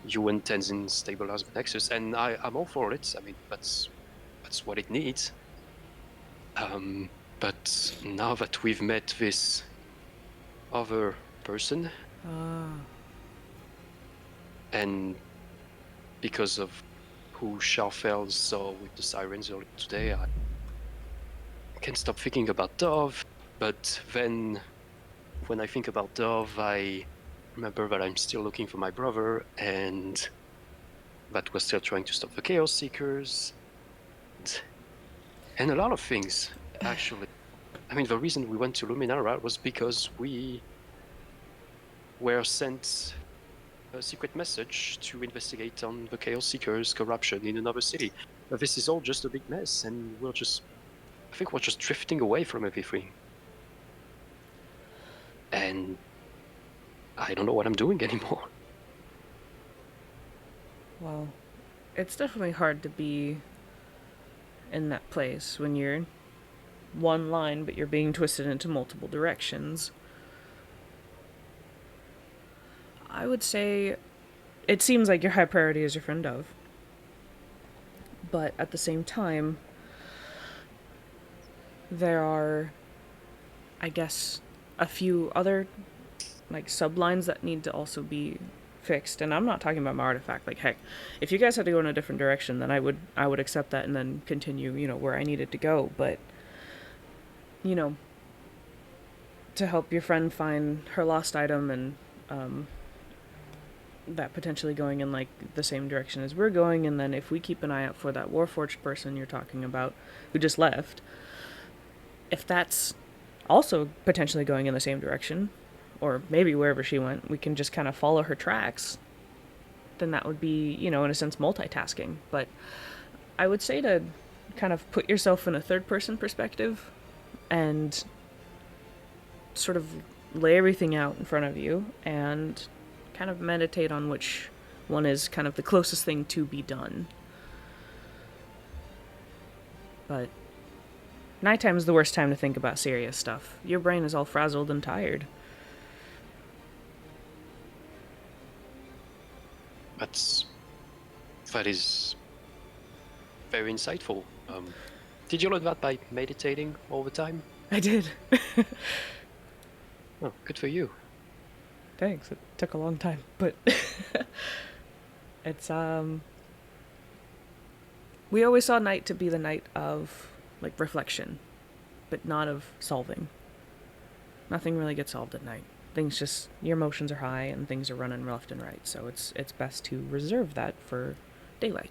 you and Tenzin stabilize the Nexus, and I'm all for it. I mean, that's what it needs. But now that we've met this other person, and because of who Scharfeld saw with the sirens earlier today, I can't stop thinking about Dove. But then, when I think about Dove, I remember that I'm still looking for my brother, and that we're still trying to stop the Chaos Seekers, and a lot of things, actually. I mean, the reason we went to Luminara was because we were sent a secret message to investigate on the Chaos Seekers' corruption in another city. But this is all just a big mess, and I think we're just drifting away from everything. And I don't know what I'm doing anymore. well, it's definitely hard to be in that place when you're one line, but you're being twisted into multiple directions. I would say it seems like your high priority is your friend Dove. But at the same time, there are, I guess, a few other like sublines that need to also be fixed. And I'm not talking about my artifact. Like, heck, if you guys had to go in a different direction, then I would accept that and then continue, where I needed to go. But to help your friend find her lost item and that potentially going in like the same direction as we're going, and then if we keep an eye out for that Warforged person you're talking about who just left, if that's also potentially going in the same direction, or maybe wherever she went, we can just kind of follow her tracks, then that would be, in a sense, multitasking. But I would say to kind of put yourself in a third person perspective and sort of lay everything out in front of you and kind of meditate on which one is kind of the closest thing to be done. But nighttime is the worst time to think about serious stuff. Your brain is all frazzled and tired. That is very insightful. Did you learn that by meditating all the time? I did. Oh, good for you. Thanks. It took a long time, but it's we always saw night to be the night of like reflection, but not of solving. Nothing really gets solved at night. Things just, your emotions are high and things are running left and right, so it's best to reserve that for daylight.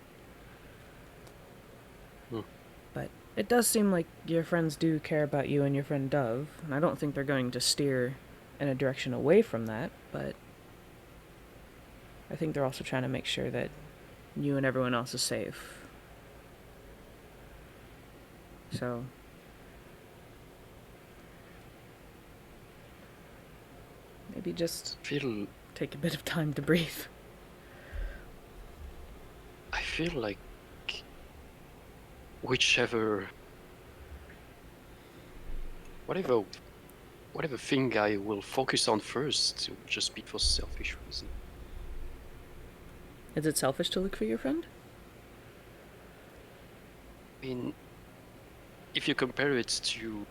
But it does seem like your friends do care about you and your friend Dove, and I don't think they're going to steer in a direction away from that, but I think they're also trying to make sure that you and everyone else is safe. So maybe just take a bit of time to breathe. I feel like whatever thing I will focus on first will just be for selfish reasons. Is it selfish to look for your friend? I mean, if you compare it to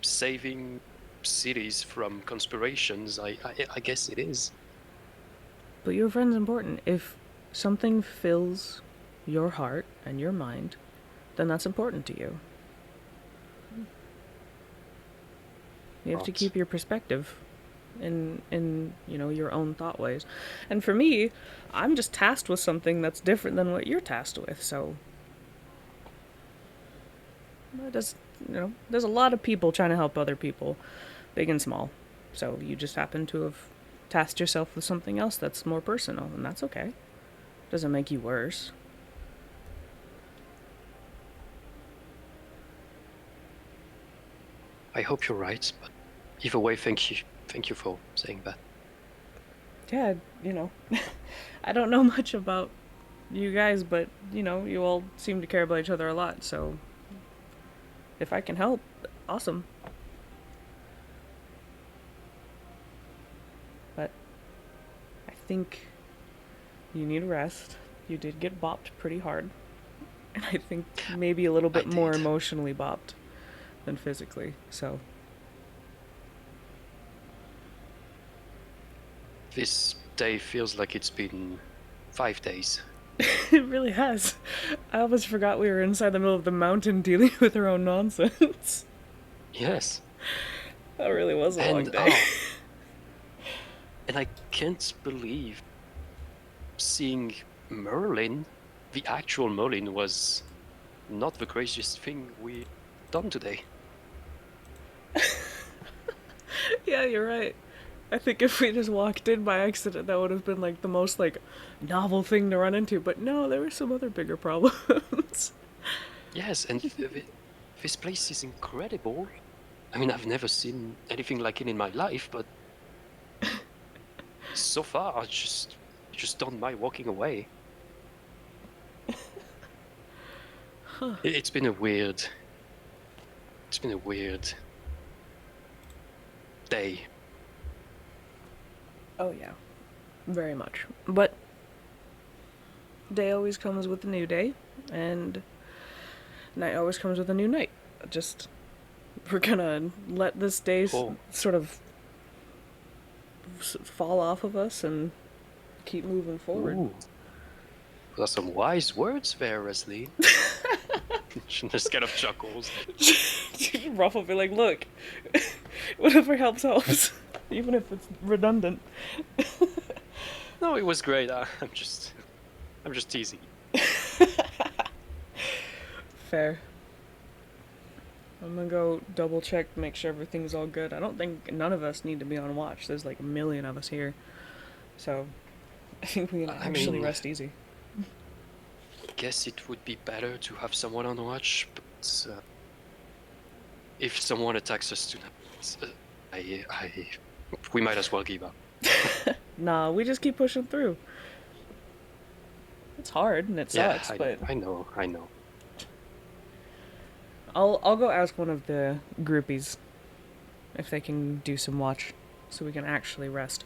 saving cities from conspirations, I guess it is. But your friend's important. If something fills your heart and your mind, then that's important to you. You have to keep your perspective in your own thought ways. And for me, I'm just tasked with something that's different than what you're tasked with. So there's there's a lot of people trying to help other people, big and small. So you just happen to have tasked yourself with something else that's more personal, and that's okay. Doesn't make you worse. I hope you're right, but either way, thank you for saying that. Yeah, I don't know much about you guys, but you all seem to care about each other a lot, so if I can help, awesome. But I think you need a rest. You did get bopped pretty hard, and I think maybe a little bit more emotionally bopped than physically, so This day feels like it's been 5 days. it really has. I almost forgot we were inside the middle of the mountain dealing with our own nonsense. Yes. That really was a long day. And I can't believe seeing Merlin, the actual Merlin, was not the craziest thing we've done today. Yeah, you're right. I think if we just walked in by accident, that would have been like the most like novel thing to run into. But no, there were some other bigger problems. Yes, and this place is incredible. I mean, I've never seen anything like it in my life, but so far, I just don't mind walking away. Huh. It's been a weird day. Oh yeah, very much. But day always comes with a new day, and night always comes with a new night. Just we're gonna let this day sort of fall off of us and keep moving forward. Ooh. That's some wise words there, Wesley. Just kind of chuckles. Ruff will be like, look, whatever helps. Even if it's redundant. No, it was great. I'm just teasing. Fair. I'm gonna go double check, make sure everything's all good. I don't think none of us need to be on watch. There's like a million of us here. So I think we can actually rest easy. I guess it would be better to have someone on watch, but if someone attacks us tonight, we might as well give up. Nah, we just keep pushing through. It's hard and it sucks, but I know. I'll go ask one of the groupies if they can do some watch so we can actually rest.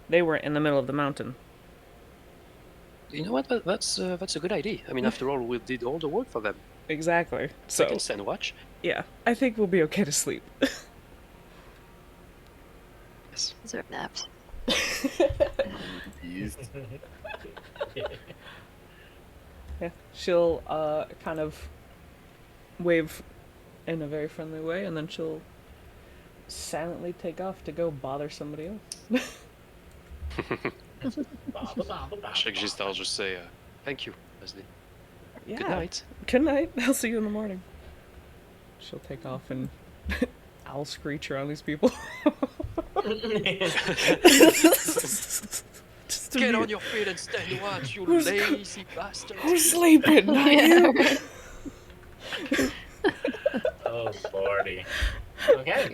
They were in the middle of the mountain. You know what? That's a good idea. I mean, after all, we did all the work for them. Exactly. So I can stand watch. Yeah, I think we'll be okay to sleep. Yes. Deserve naps. Yeah, she'll kind of wave in a very friendly way, and then she'll silently take off to go bother somebody else. I'll just say thank you, Leslie. Yeah. Good night. Good night. I'll see you in the morning. She'll take off and owl screech around these people. Get on your feet and stand watch, you lazy bastard. Who's sleeping? Not you. Oh, lordy. Okay.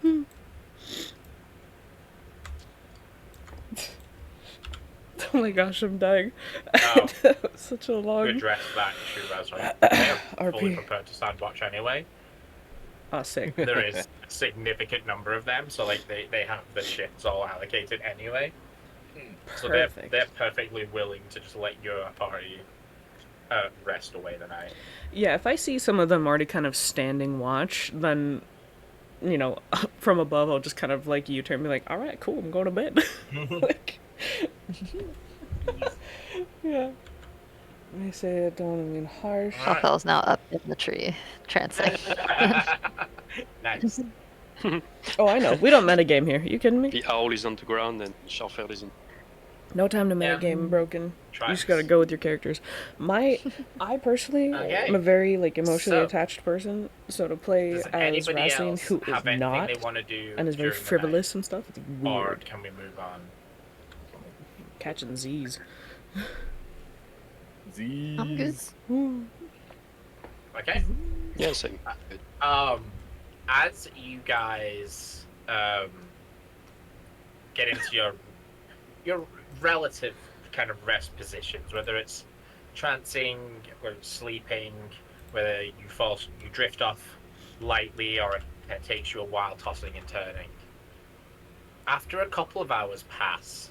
Good. Oh my gosh, I'm dying. Oh. That was such a To long... address that issue, that's right. They are fully RP. prepared to stand watch anyway. Oh, sick. There is a significant number of them, so like they have the shifts all allocated anyway. So Perfect. they're perfectly willing to just let your party rest away the night. Yeah, if I see some of them already kind of standing watch, then, from above, I'll just kind of like U-turn and be like, alright, cool, I'm going to bed. Like, yeah. They say I don't want to mean harsh. Raphael's now up in the tree, trancing. Nice. Oh, I know. We don't metagame here. You kidding me? The owl is on the ground and Scharfer is in. No time to Yeah. metagame, broken. Try You just gotta go with your characters. I personally Okay. am a very like emotionally So, attached person, so to play Does as anybody Rasleen, else who is have anything not they want to do and is very during the frivolous and stuff, it's night? Or weird. can we move on? Catching Z's. Z's. I'm good. Okay. Yeah, same. As you guys get into your relative kind of rest positions, whether it's trancing or sleeping, whether you drift off lightly, or it takes you a while tossing and turning. After a couple of hours pass,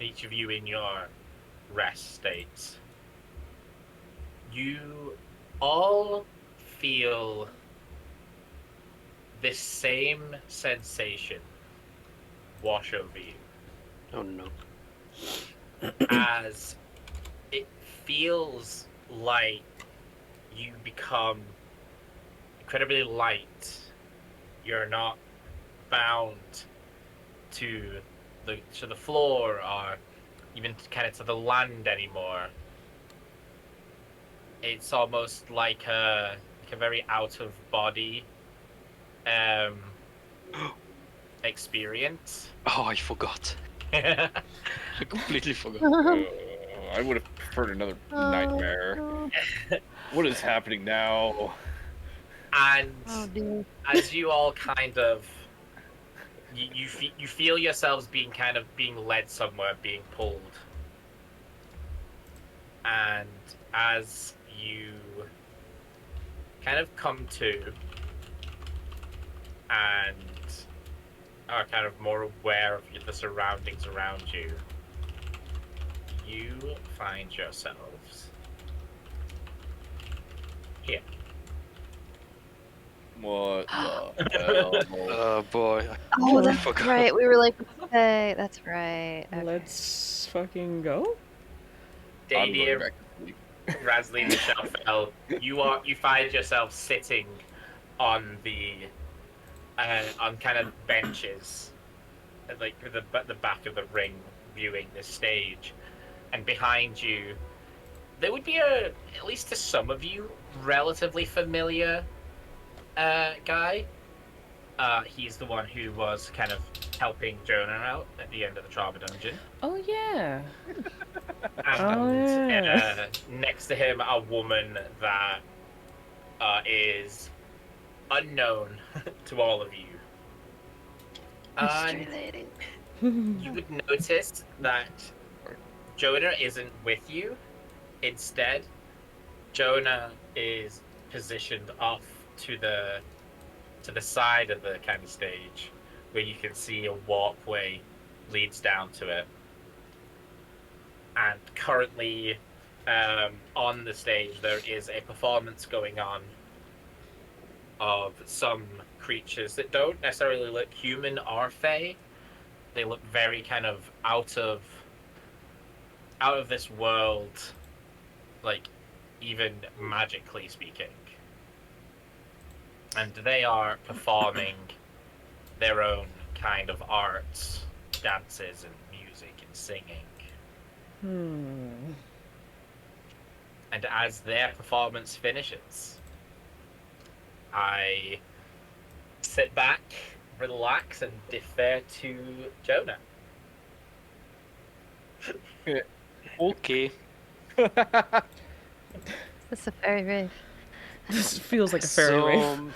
each of you in your rest states, you all feel this same sensation wash over you Oh no. as it feels like you become incredibly light. You're not bound to the floor or even kind of to the land anymore. It's almost like a very out of body experience. Oh, I forgot. And I completely forgot. I would have preferred another nightmare. What is happening now? Oh dear. as you all kind of you feel yourselves being led somewhere, being pulled, and as you kind of come to and are kind of more aware of the surroundings around you, you find yourselves here. What the hell? Oh boy. Oh, I that's forgot. right. We were like, hey, that's right. Okay. Let's fucking go. I'm going Dadier, back to sleep. Rasley, and Shelfel, you find yourself sitting on the on kind of benches, like the back of the ring, viewing this stage, and behind you, there would be at least to some of you, relatively familiar guy. He's the one who was kind of helping Jonah out at the end of the Trauma Dungeon. Oh yeah. And yeah. next to him, a woman that is unknown to all of you. Mystery And lady. you would notice that Jonah isn't with you. Instead, Jonah is positioned off to the side of the kind of stage, where you can see a walkway leads down to it. And currently, on the stage, there is a performance going on of some creatures that don't necessarily look human or fey. They look very kind of out of this world, like even magically speaking. And they are performing their own kind of arts, dances and music and singing. And as their performance finishes, I sit back, relax, and defer to Jonah. Okay. That's a fairy rave. This feels like a fairy rave.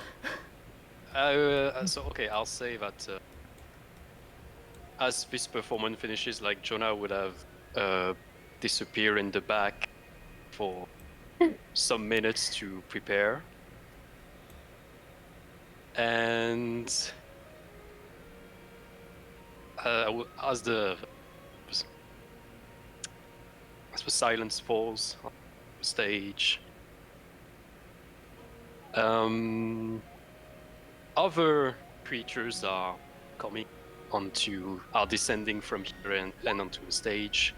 So okay, I'll say that as this performance finishes, like Jonah would have disappear in the back for some minutes to prepare, and as the silence falls on the stage, other creatures are descending from here and onto the stage.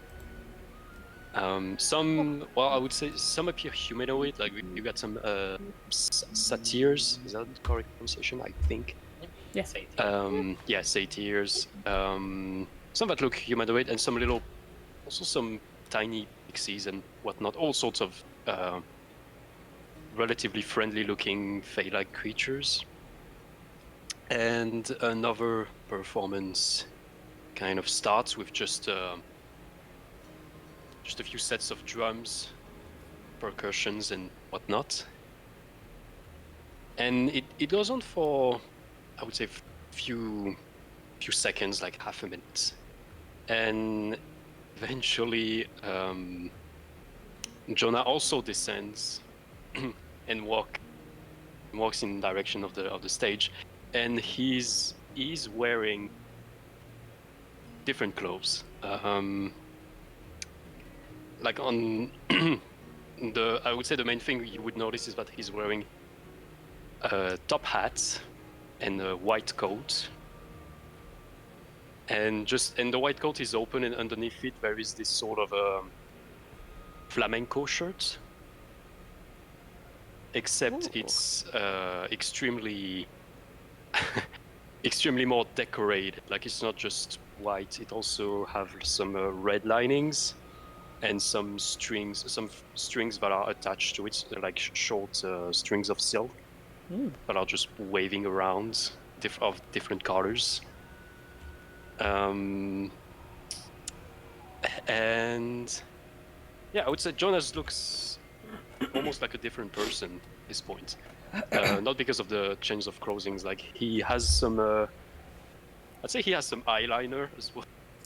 Some, well, I would say some appear humanoid, like you got some satyrs, is that the correct pronunciation? I think. Yeah. Yeah, satyrs. Some that look humanoid, and some little, also some tiny pixies and whatnot. All sorts of relatively friendly-looking fey-like creatures. And another performance kind of starts with just a few sets of drums, percussions, and whatnot. And it goes on for, I would say, few seconds, like half a minute, and eventually Jonah also descends and walks in the direction of the stage, and he's wearing different clothes. Like on I would say the main thing you would notice is that he's wearing a top hat and a white coat. And the white coat is open, and underneath it there is this sort of flamenco shirt. Except Ooh. it's extremely extremely more decorated. Like, it's not just white, it also have some red linings and some strings that are attached to it, like short strings of silk that are just waving around of different colors. And yeah, I would say Jonas looks almost like a different person at this point. Not because of the change of clothing, like he has some I'd say he has some eyeliner as well.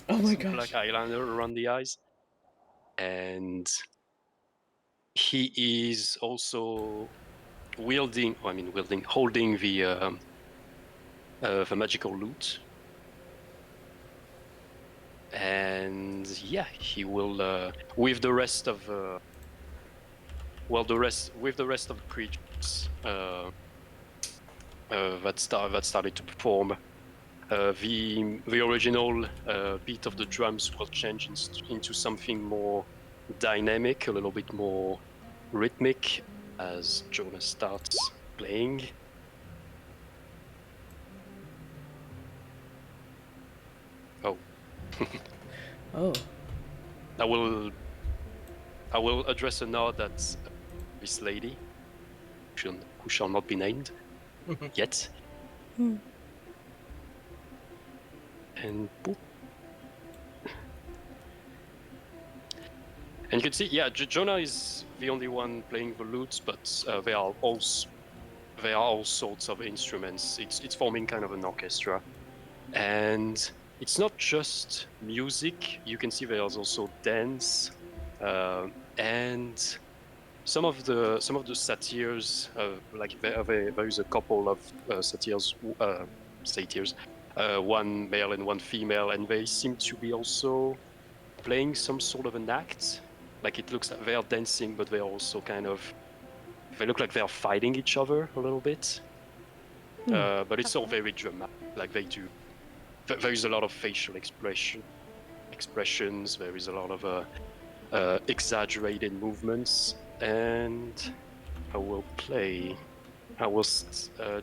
Oh my Some gosh. black eyeliner around the eyes. And he is also holding the magical lute. And yeah, he will with the rest of the creatures that started to perform. The original beat of the drums will change into something more dynamic, a little bit more rhythmic, as Jonas starts playing. Oh, Oh. I will address a nod at this lady, who shall not be named yet. And boop. And you can see, yeah, Jonah is the only one playing the lute, but there are all sorts of instruments. It's forming kind of an orchestra, and it's not just music. You can see there's also dance, and some of the satyrs. Like there is a couple of satyrs, one male and one female, and they seem to be also playing some sort of an act. Like, it looks like they are dancing, but they are also they look like they are fighting each other a little bit. But it's all very dramatic. Like, there is a lot of facial expressions. There is a lot of exaggerated movements, and I will play.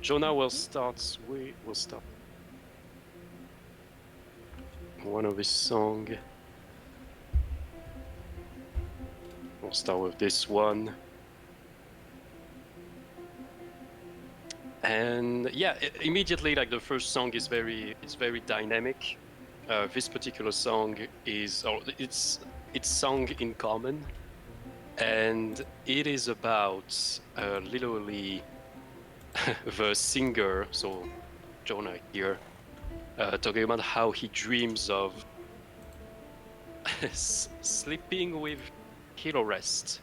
Jonah will start. We will start one of his song. We'll start with this one. And yeah, immediately, like, the first song is very dynamic. This particular song it's sung in common, and it is about literally the singer, so Jonah here, talking about how he dreams of sleeping with Hilorest,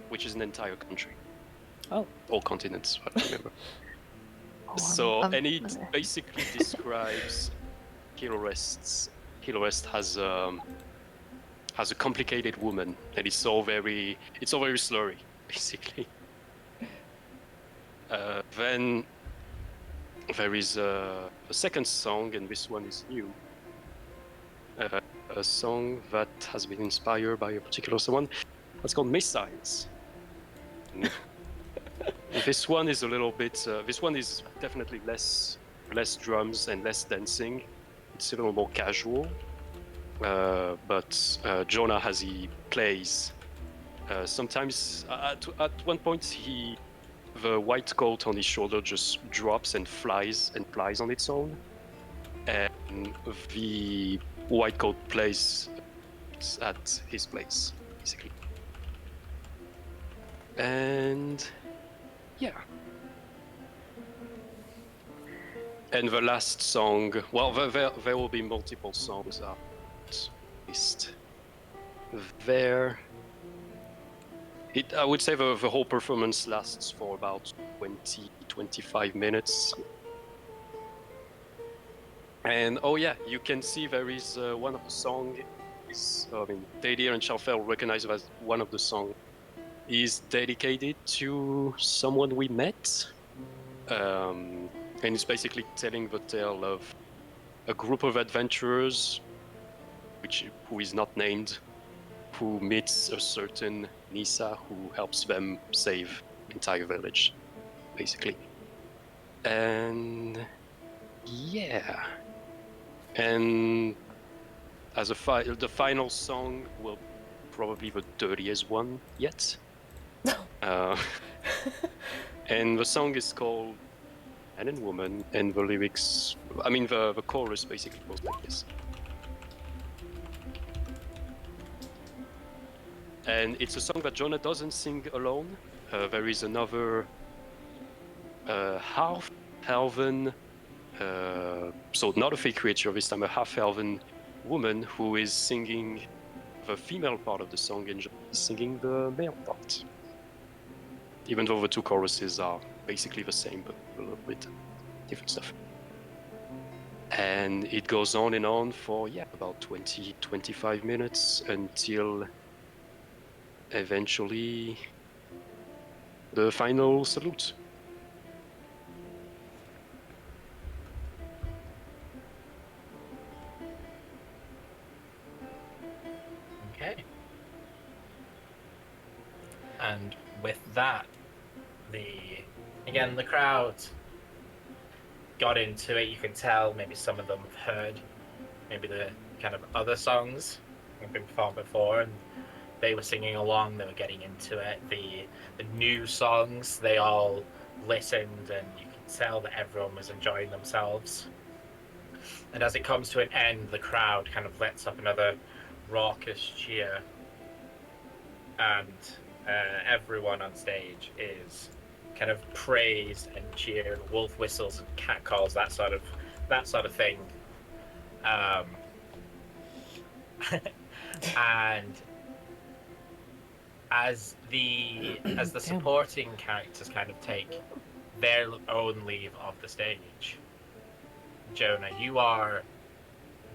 which is an entire country. Oh. Or continents, I don't remember. Oh, So, and it basically describes Hilorest has a complicated woman, and it's all very slurry, basically. Then there is a second song, and this one is new. A song that has been inspired by a particular someone. It's called Missiles. This one is a little bit. This one is definitely less less drums and less dancing. It's a little more casual. But Jonah, as he plays, sometimes at one point the white coat on his shoulder just drops and flies on its own, and the white coat plays at his place basically. And yeah. And the last song, well, there will be multiple songs at least there. I would say the whole performance lasts for about 20-25 minutes. And oh yeah, you can see there is one of the songs is, Dadier and Shalfel recognize it as one of the songs is dedicated to someone we met. And it's basically telling the tale of a group of adventurers, who is not named, who meets a certain Nisa who helps them save the entire village, basically. And yeah, and as the final song will probably the dirtiest one yet. And the song is called Man and Woman, and the lyrics, the chorus basically goes like this. And it's a song that Jonah doesn't sing alone. There is another half-elven, so not a fake creature this time, a half-elven woman who is singing the female part of the song and singing the male part. Even though the two choruses are basically the same, but a little bit different stuff. And it goes on and on for, about 20-25 minutes until eventually the final salute. Okay. And with that, the crowd got into it. You can tell maybe some of them have heard maybe the kind of other songs have been performed before, and they were singing along. They were getting into it. The new songs, they all listened, and you can tell that everyone was enjoying themselves. And as it comes to an end, the crowd kind of lets up another raucous cheer, and everyone on stage is kind of praised and cheered, wolf whistles and cat calls, that sort of thing. And as the supporting characters kind of take their own leave of the stage, Jonah, you are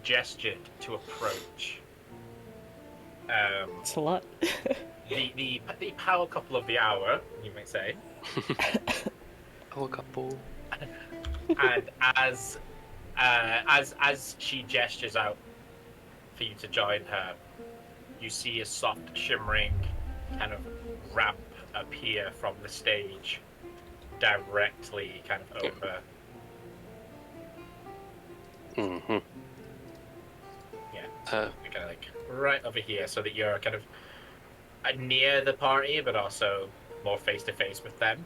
gestured to approach. It's a lot. the power couple of the hour, you might say. Power couple. And as she gestures out for you to join her, you see a soft shimmering kind of ramp appear from the stage directly kind of over. Mm-hmm. Yeah, so kind of like right over here, so that you're kind of near the party, but also more face to face with them.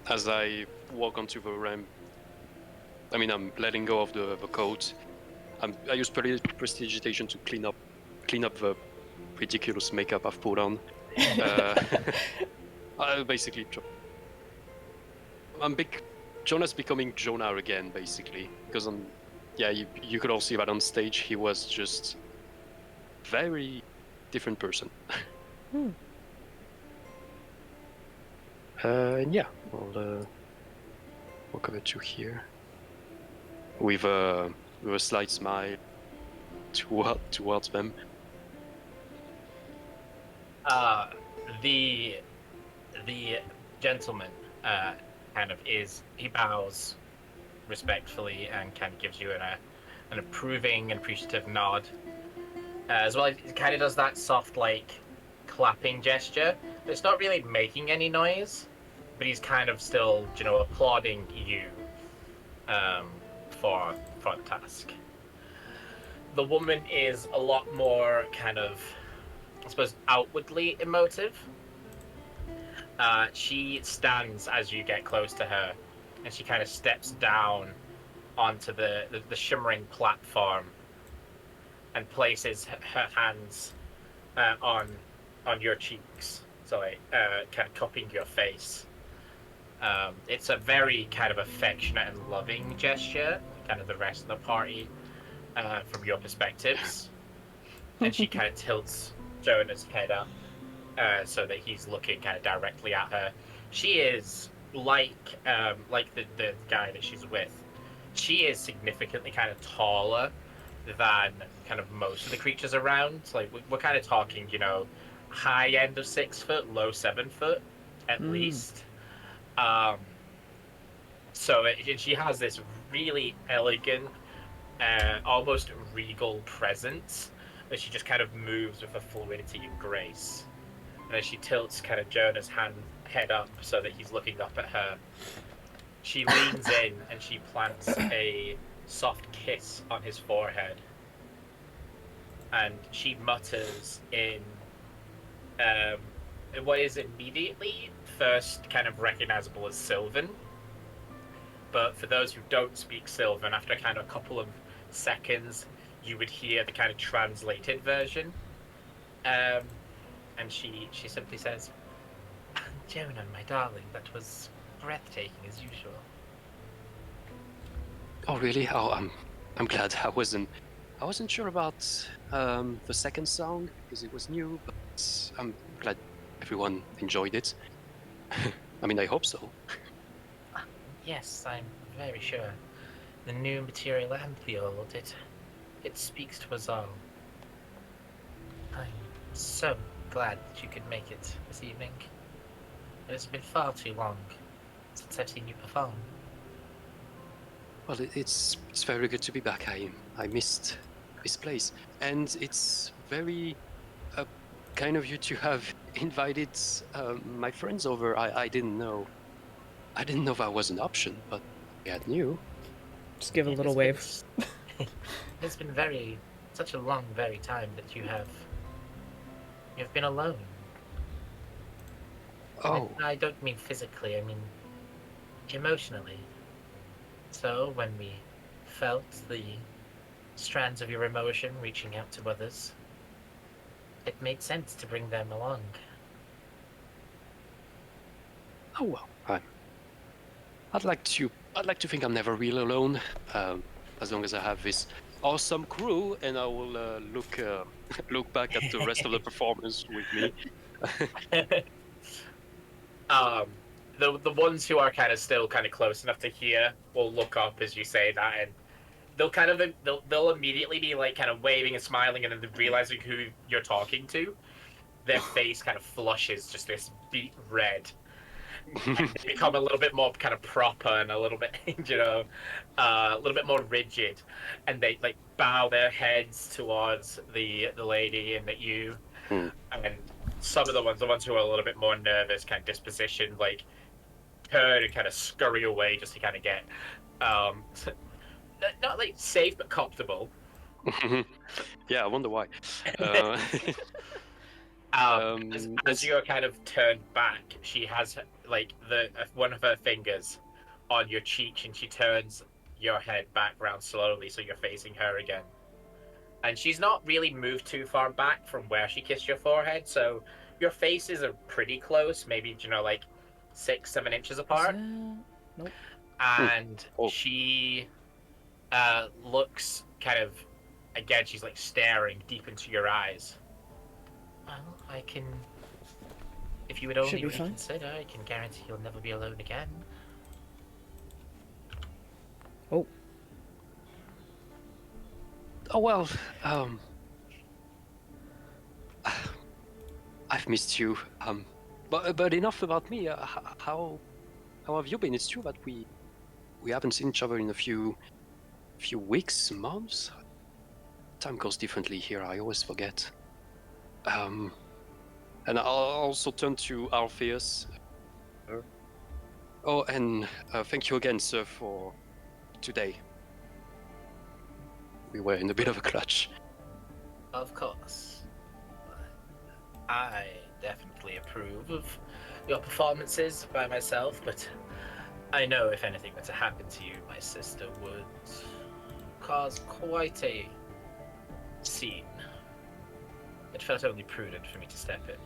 As I walk onto the ramp, I'm letting go of the coat. I use prestidigitation to clean up the ridiculous makeup I've put on. I basically, Jonah's becoming Jonah again, basically, because you could all see that on stage. He was just very different person. And we'll walk over to here with a slight smile towards them. The gentleman he bows respectfully and kind of gives you an approving and appreciative nod. As well, he kind of does that soft, clapping gesture. It's not really making any noise, but he's kind of still, applauding you. um, for the task. The woman is a lot more kind of, I suppose, outwardly emotive. She stands as you get close to her, and she kind of steps down onto the shimmering platform and places her hands on your cheeks, so like kind of cupping your face. It's a very kind of affectionate and loving gesture, kind of the rest of the party from your perspectives. And she kind of tilts Jonah's head up so that he's looking kind of directly at her. She is like the guy that she's with. She is significantly kind of taller than kind of most of the creatures around. Like we're kind of talking, high end of 6 foot, low 7 foot at least. Um, she has this really elegant, almost regal presence that she just kind of moves with a fluidity and grace. And as she tilts kind of Jonah's head up so that he's looking up at her, she leans in and she plants a soft kiss on his forehead. And she mutters in what is immediately first kind of recognizable as Sylvan. But for those who don't speak Sylvan, after kind of a couple of seconds, you would hear the kind of translated version. And she simply says, Jonah, my darling, that was breathtaking as usual. Oh really? Oh, I'm glad. I wasn't sure about the second song because it was new, but I'm glad everyone enjoyed it. I mean, I hope so. Yes, I'm very sure. The new material and the old, it speaks to us all. I'm so glad that you could make it this evening. It has been far too long since I've seen you perform. Well, it's very good to be back. I missed this place, and it's very kind of you to have invited my friends over. I didn't know. I didn't know that was an option, but I knew. Just give a It little has wave. been- It's been such a long, very time that you've been alone. Oh, I don't mean physically, I mean emotionally. So when we felt the strands of your emotion reaching out to others, it made sense to bring them along. oh well. I'd like to think I'm never really alone, as long as I have this awesome crew, and I will look back at the rest of the performance with me. The ones who are kind of still kind of close enough to hear will look up as you say that, and they'll immediately be like kind of waving and smiling, and then realizing who you're talking to, their face kind of flushes just this beet red. And they become a little bit more kind of proper and a little bit, a little bit more rigid, and they like bow their heads towards the lady and at you, Hmm. and some of the ones who are a little bit more nervous, kind of disposition, like turn and kind of scurry away just to kind of get, um, not like safe but comfortable. Yeah, I wonder why. As you're kind of turned back, she has like one of her fingers on your cheek, and she turns your head back round slowly, so you're facing her again. And she's not really moved too far back from where she kissed your forehead, so your faces are pretty close, maybe like 6-7 inches apart. Nope. And Oh. she looks kind of again. She's like staring deep into your eyes. Well, I can. If you would only Should be fine. reconsider, I can guarantee you'll never be alone again. Oh, Oh well, I've missed you. But enough about me. How have you been? It's true that we haven't seen each other in a few weeks, months. Time goes differently here. I always forget. And I'll also turn to Alpheus. Oh, and thank you again, sir, for today. We were in a bit of a clutch. Of course. I definitely approve of your performances by myself, but I know if anything were to happen to you, my sister would cause quite a scene. It felt only prudent for me to step in.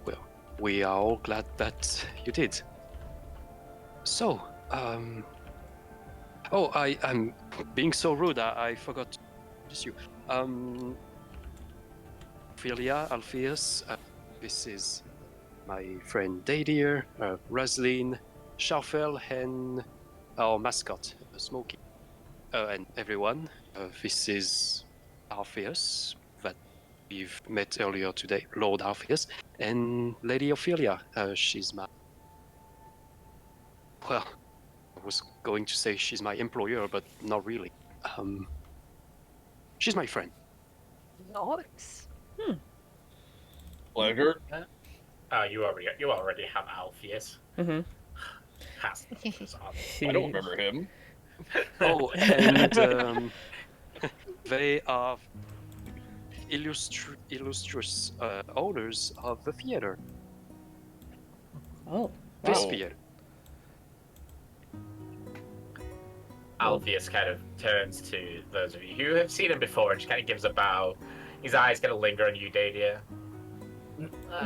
Well, we are all glad that you did. So, oh, I'm being so rude. I forgot to introduce you. Ophelia, Alpheus, this is my friend Dadier, Raslin, Sharfel, and our mascot, Smokey. And everyone, this is Alpheus, that we've met earlier today, Lord Alpheus, and Lady Ophelia. She's my... Well, I was going to say she's my employer, but not really. She's my friend. Nice. Pleasure. You already have Alpheus. Mm-hmm. Has I don't remember him. Oh, and they are illustrious owners of the theater. Oh, This Wow. theater. Alpheus kind of turns to those of you who have seen him before and just kind of gives a bow. His eyes kind of linger on you, Dadia.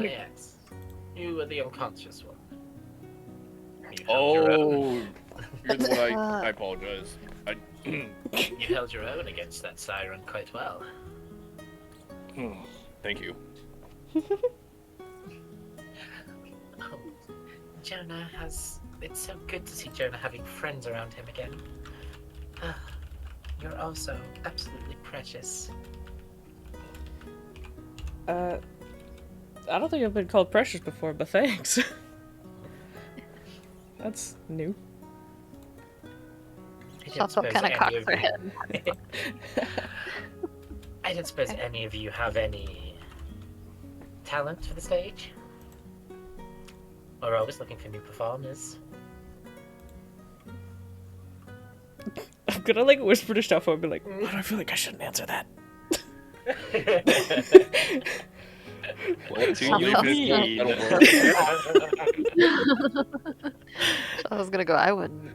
Yes. You were the unconscious one. You held your own. Oh, you're the one I apologize. You held your own against that siren quite well. Thank you. Oh, Jonah has... It's so good to see Jonah having friends around him again. You're also absolutely precious. I don't think I've been called precious before, but thanks. That's new. I felt kind of cocked for him. I don't suppose any of you have any talent for the stage? Or always looking for new performers? I'm gonna like whisper to Shuffle and be like, "Why do I feel like I shouldn't answer that?" What do Well, you that's mean? I was gonna go, I wouldn't.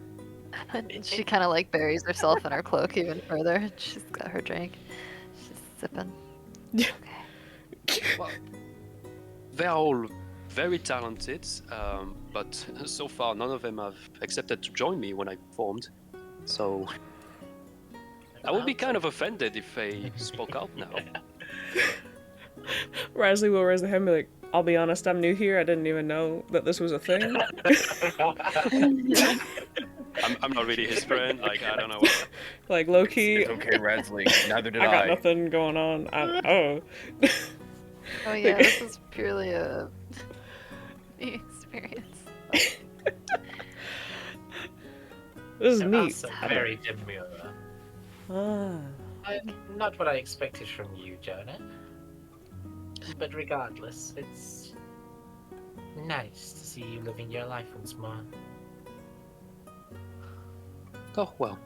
And she kind of like buries herself in her cloak even further. She's got her drink. She's sipping. Well, they're all very talented, but so far none of them have accepted to join me when I performed. So I would be kind of offended if they spoke out now. Rasley will raise the hand and be like, "I'll be honest, I'm new here. I didn't even know that this was a thing." I'm not really his friend. Like I don't know. What... Like low key, It's okay, Radsling. Neither did I I. got nothing going on. Oh. Oh yeah, this is purely a experience. This is They're neat. also very demure. Ah. Not what I expected from you, Jonah. But regardless, it's nice to see you living your life once more. Oh well,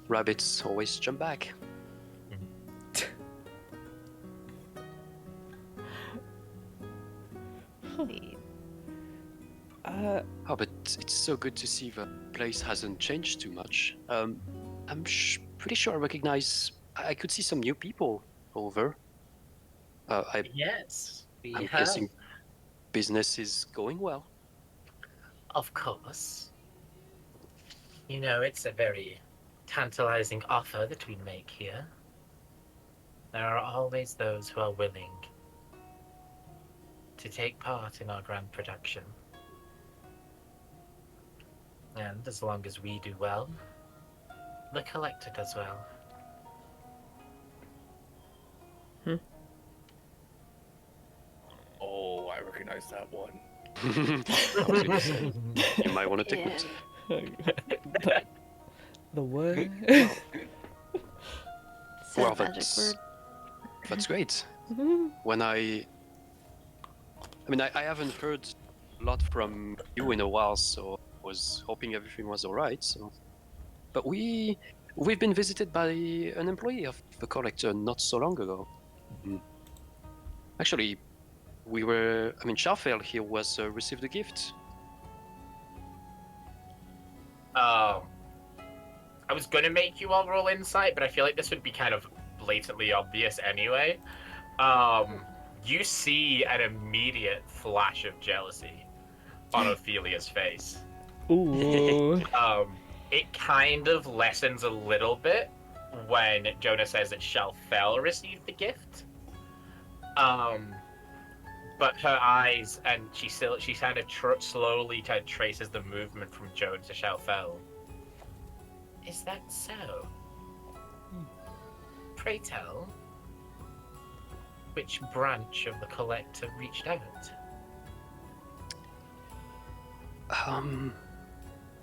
rabbits always jump back. Oh, but it's so good to see the place hasn't changed too much. I'm pretty sure I recognize. I could see some new people over. Yes, we I'm have. guessing business is going well. Of course. You know, it's a very tantalizing offer that we make here. There are always those who are willing to take part in our grand production. And as long as we do well, the collector does well. Oh, I recognize that one. I was gonna say, you might want to take notes. The what? Say Well, the magic word. that's great. When I mean, I haven't heard a lot from you in a while, so I was hoping everything was alright. So, but we've been visited by an employee of the collector not so long ago. Actually, Sharfell here was received a gift. I was gonna make you all roll insight, but I feel like this would be kind of blatantly obvious anyway. You see an immediate flash of jealousy on Ophelia's face. Ooh. It kind of lessens a little bit when Jonah says that Shalfel received the gift. But her eyes, and she kind of slowly kind of traces the movement from Jonah to Shalfel. Is that so? Pray tell, which branch of the collector reached out?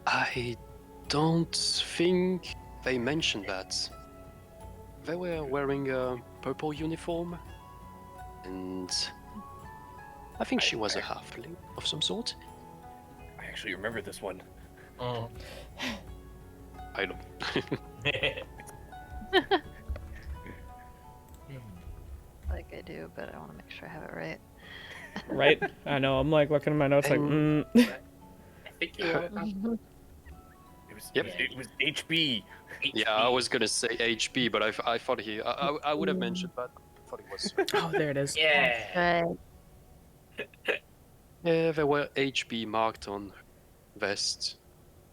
I don't think they mentioned that. They were wearing a purple uniform, and I think she was a halfling of some sort. I actually remember this one. Oh. I don't. Like I do, but I want to make sure I have it right. Right? I know. I'm like looking at my notes, like, I think you were. Yep. It was HB. Yeah, I was gonna say HB, but I thought I would have mentioned, but I thought it was. Oh, there it is. Yeah. Right. Yeah, there were HB marked on vest,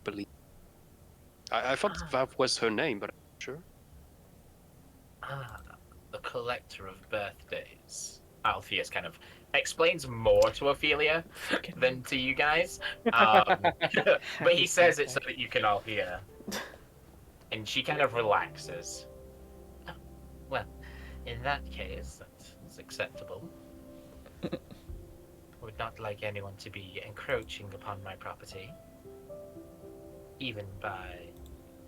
believe. I thought that was her name, but I'm not sure. Ah, the collector of birthdays. Alpheus kind of explains more to Ophelia than to you guys. But he says it so that you can all hear. And she kind of relaxes. Oh, well, in that case, that's acceptable. Would not like anyone to be encroaching upon my property, even by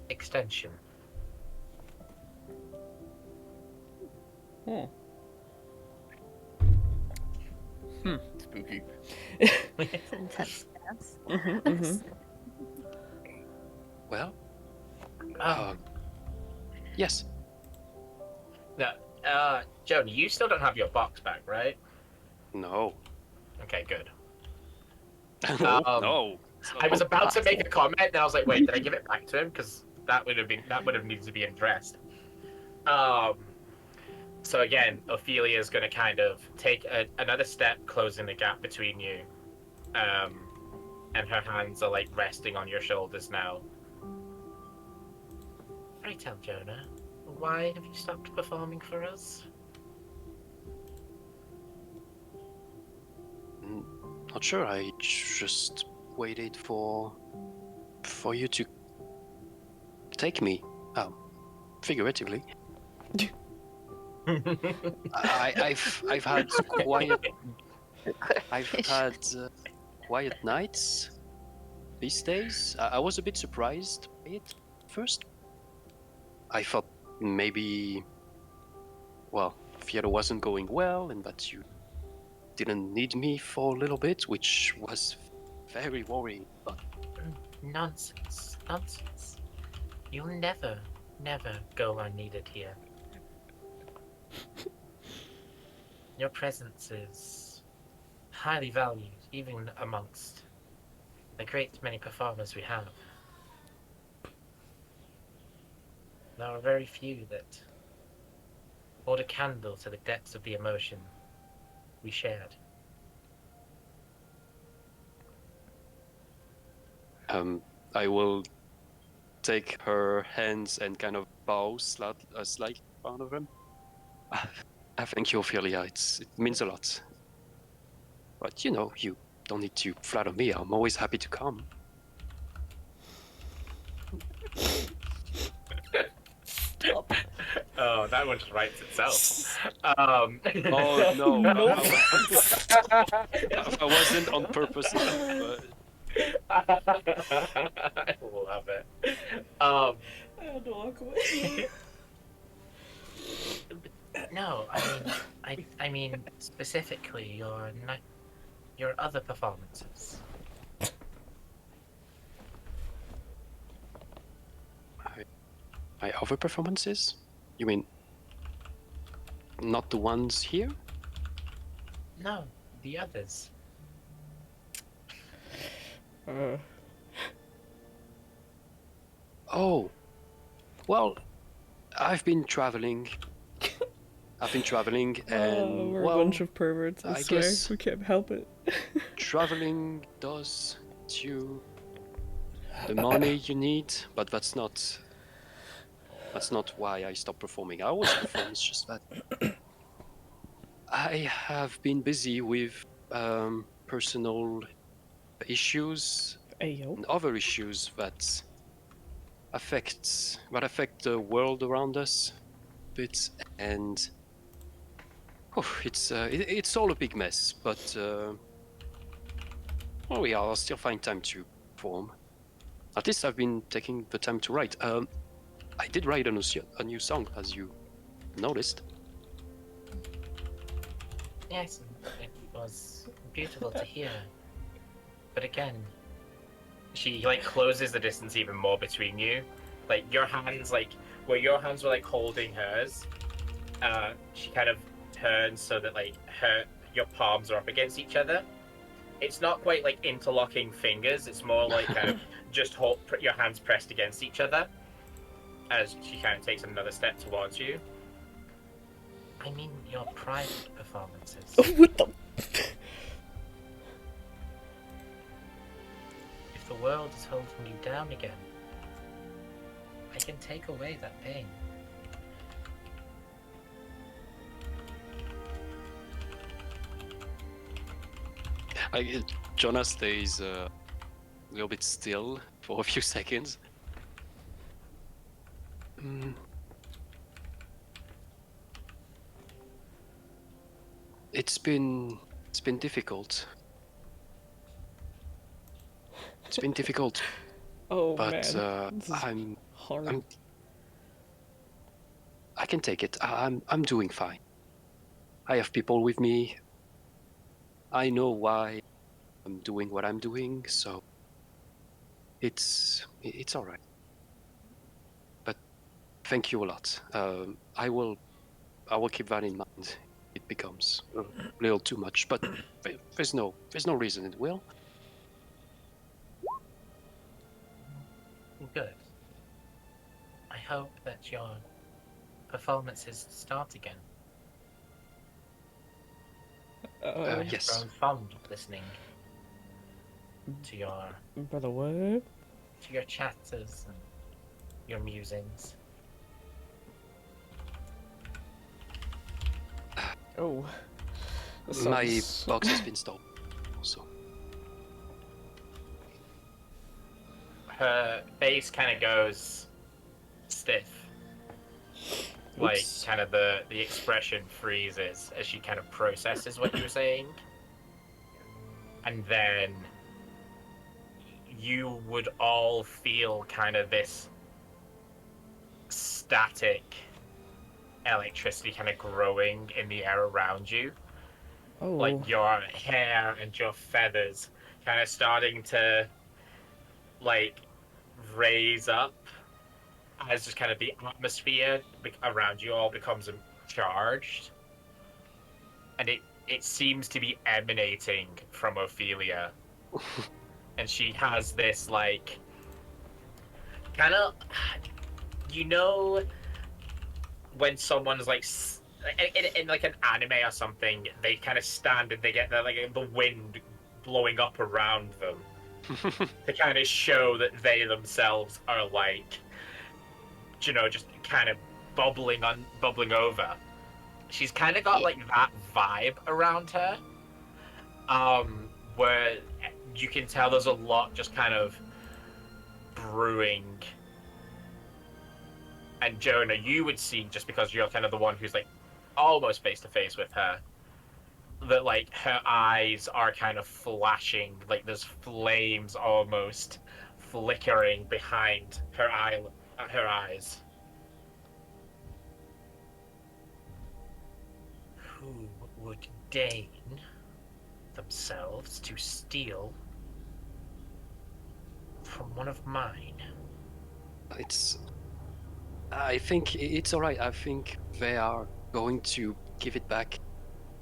extension. Spooky. It's intense. Yes. Well, Oh, yes. no, Joan, you still don't have your box back, right? No. Okay, good. No. Um, No. I was about to make a comment, and I was like, wait, did I give it back to him? Because that would have needed to be addressed. So again, Ophelia is going to kind of take another step, closing the gap between you, and her hands are like resting on your shoulders now. Pray tell, Jonah, why have you stopped performing for us? Not sure. I just waited for you to take me. Figuratively. I've had quiet nights these days. I was a bit surprised by it first. I thought maybe, well, theater wasn't going well and that you didn't need me for a little bit, which was very worrying. But Nonsense. Nonsense. You'll never go unneeded here. Your presence is highly valued, even amongst the great many performers we have. There are very few that hold a candle to the depths of the emotion we shared. I will take her hands and kind of bow slightly in front of him. I thank you, Ophelia. It means a lot. But you don't need to flatter me. I'm always happy to come. Oh, that one just writes itself. Oh no! Nope. I wasn't on purpose. But... I love it. I had to walk away. No, I mean specifically your other performances. my other performances? You mean not the ones here? No, the others. Oh, well, I've been traveling. And we're well, a bunch of perverts, I swear. guess We can't help it. traveling does get you the money you need, but that's not why I stopped performing. I always perform. It's just that I have been busy with personal issues Ayo. and other issues that affect the world around us a bit, and it's all a big mess. But oh yeah, I'll still find time to perform. At least I've been taking the time to write. I did write a new song, as you noticed. Yes, it was beautiful to hear. But again, she like closes the distance even more between you. Like your hands, like where your hands were like holding hers, she kind of turns so that like your palms are up against each other. It's not quite like interlocking fingers. It's more like kind of just hold your hands pressed against each other as she kind of takes another step towards you. I mean your private performances. What the? If the world is holding you down again, I can take away that pain. Jonah stays a little bit still for a few seconds. It's been difficult. It's been difficult, Oh but man. This is I'm hard. I can take it. I'm doing fine. I have people with me. I know why I'm doing what I'm doing, so it's all right. But thank you a lot. I will keep that in mind. It becomes a little too much, but there's no reason it will. Good. I hope that your performances start again. I have Yes. grown fond of listening to your Brother, what? chatters and your musings. Oh. This My sounds- box has been stolen. Also, Her face kind of goes stiff. Like, Oops. kind of the expression freezes as she kind of processes what you were saying. And then you would all feel kind of this static electricity kind of growing in the air around you. Oh. Like your hair and your feathers kind of starting to like raise up as just kind of the atmosphere around you all becomes charged, and it seems to be emanating from Ophelia, and she has this like kind of, you know, when someone's like in like an anime or something, they kind of stand and they get the wind blowing up around them to kind of show that they themselves are like, you know, just kind of bubbling over. She's kind of got like that vibe around her, where you can tell there's a lot just kind of brewing. And Jonah, you would see, just because you're kind of the one who's like almost face to face with her, that like her eyes are kind of flashing, like there's flames almost flickering behind her eyes. Who would deign themselves to steal from one of mine? it's I think it's all right. I think they are going to give it back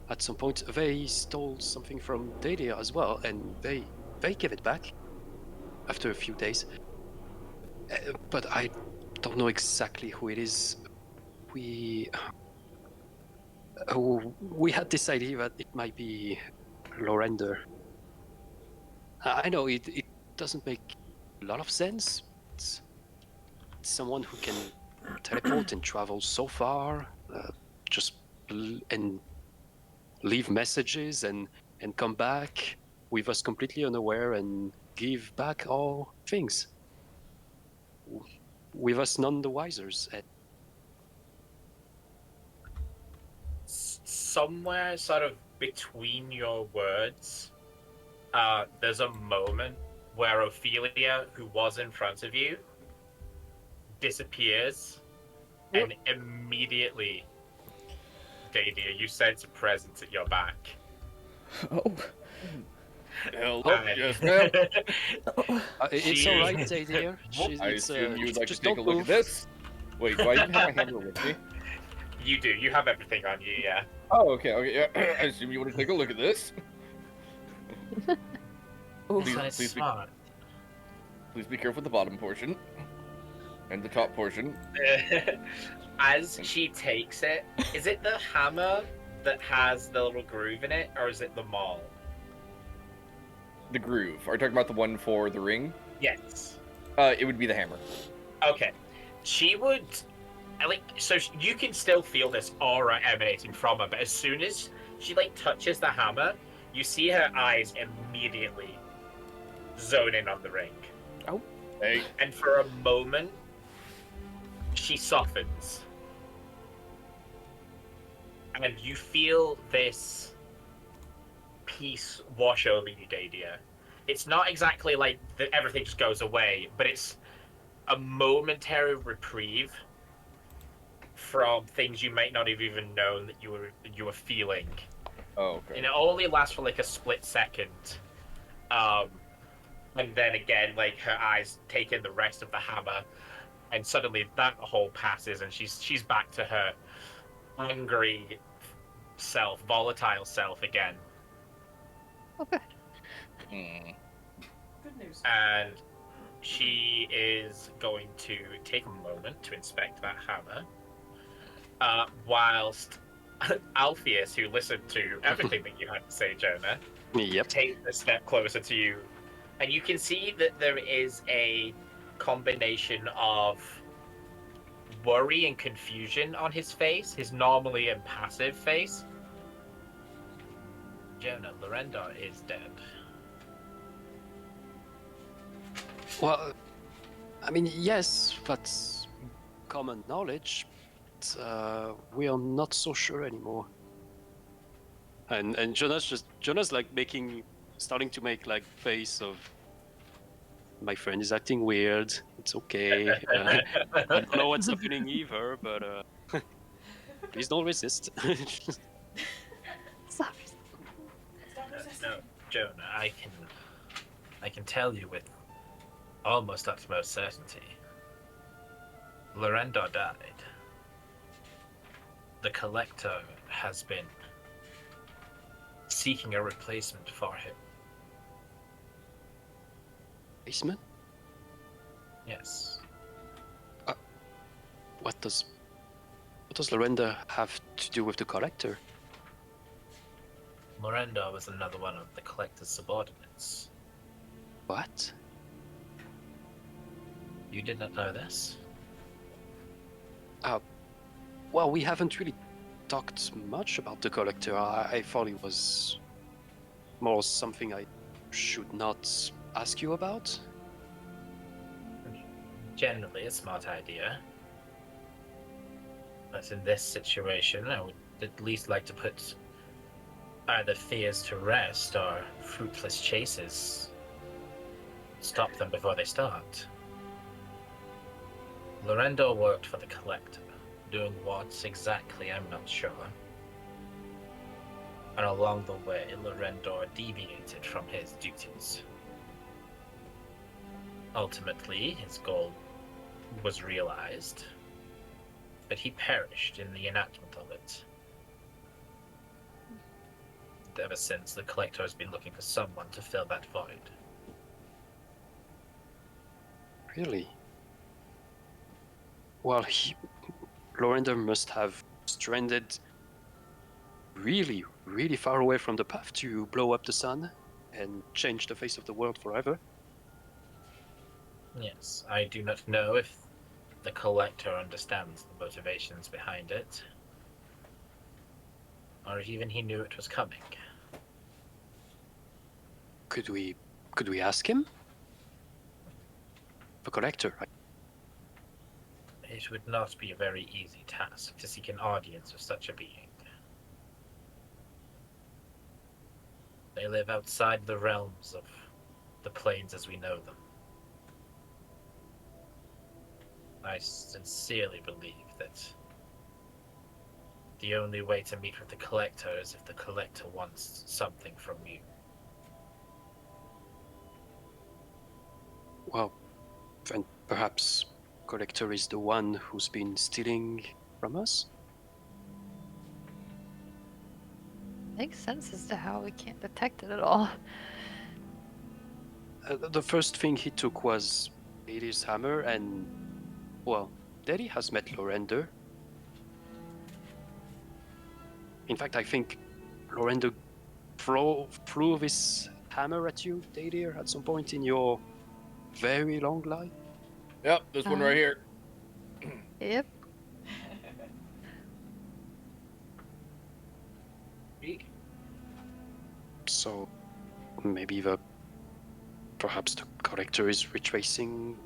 at some point. They stole something from Dadia as well, and they give it back after a few days. But I don't know exactly who it is. We we had this idea that it might be Lorender. I know it doesn't make a lot of sense. It's someone who can teleport and travel so far, just and leave messages and come back with us completely unaware and give back all things with us none the wisers. Somewhere sort of between your words, there's a moment where Ophelia, who was in front of you, disappears, and immediately, Dadia, you sense a presence at your back. Oh. Hello, And- yes, ma'am. It's She- all right, dear. I assume you would like to just take a don't look move. at this. Wait, do I even have my hammer with me? You do. You have everything on you, yeah. Oh, okay, yeah. I assume you want to take a look at this. Please, That's please, smart. please be careful with the bottom portion and the top portion. As she takes it, is it the hammer that has the little groove in it, or is it the maul? The groove. Are you talking about the one for the ring? Yes. It would be the hammer. Okay. She would, so you can still feel this aura emanating from her, but as soon as she touches the hammer, you see her eyes immediately zone in on the ring. Oh. Hey, And for a moment, she softens. And you feel this peace wash over you, Dadia. It's not exactly like everything just goes away, but it's a momentary reprieve from things you might not have even known that you were feeling. oh, okay. And it only lasts for like a split second. And then again, like her eyes take in the rest of the hammer, and suddenly that whole passes, and she's back to her angry self, volatile self again. Okay. Hmm. Good news. And she is going to take a moment to inspect that hammer, whilst Alpheus, who listened to everything that you had to say, Jonah, Yep. takes a step closer to you, and you can see that there is a combination of worry and confusion on his face, his normally impassive face. Jonah, Lorenda is dead. Well, I mean, yes, that's common knowledge. But, we are not so sure anymore. And Jonas like starting to make like face of my friend is acting weird. It's okay. I don't know what's happening either, but please don't resist. Sorry. No, Jonah, I can tell you with almost utmost certainty. Lorenda died. The Collector has been seeking a replacement for him. Basement? Yes. What does Lorenda have to do with the Collector? Lorenda was another one of the Collector's subordinates. What? You did not know this? Well, we haven't really talked much about the Collector. I thought it was more something I should not ask you about. Generally, a smart idea. But in this situation, I would at least like to put either fears to rest or fruitless chases. Stop them before they start. Lorendo worked for the Collector. Doing what exactly, I'm not sure. And along the way, Lorendo deviated from his duties. Ultimately, his goal was realized, but he perished in the enactment of it. Ever since, the Collector has been looking for someone to fill that void. Really? Well, Lorender must have stranded really, really far away from the path to blow up the sun and change the face of the world forever. Yes, I do not know if the Collector understands the motivations behind it, or if even he knew it was coming. Could we ask him? The Collector. It would not be a very easy task to seek an audience with such a being. They live outside the realms of the planes as we know them. I sincerely believe that the only way to meet with the Collector is if the Collector wants something from you. Well, then perhaps Collector is the one who's been stealing from us? Makes sense as to how we can't detect it at all. The first thing he took was Lady's hammer, and, well, Daddy has met Lorender. In fact, I think Lorender threw this hammer at you, Dadir, at some point in your very long life. Yep, this one right here. Yep. So maybe perhaps the Collector is retracing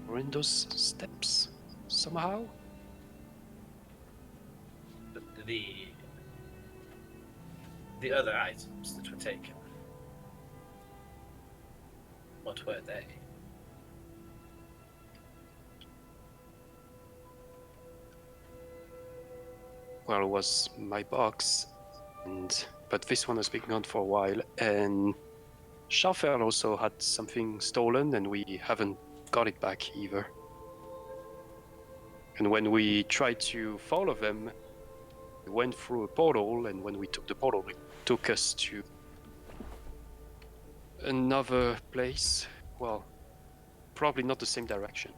Lorendo's steps somehow? The other items that were taken, what were they? Well, it was my box, but this one has been gone for a while, and Schaffer also had something stolen, and we haven't got it back either. And when we tried to follow them, we went through a portal, and when we took the portal, it took us to another place. Well, probably not the same direction.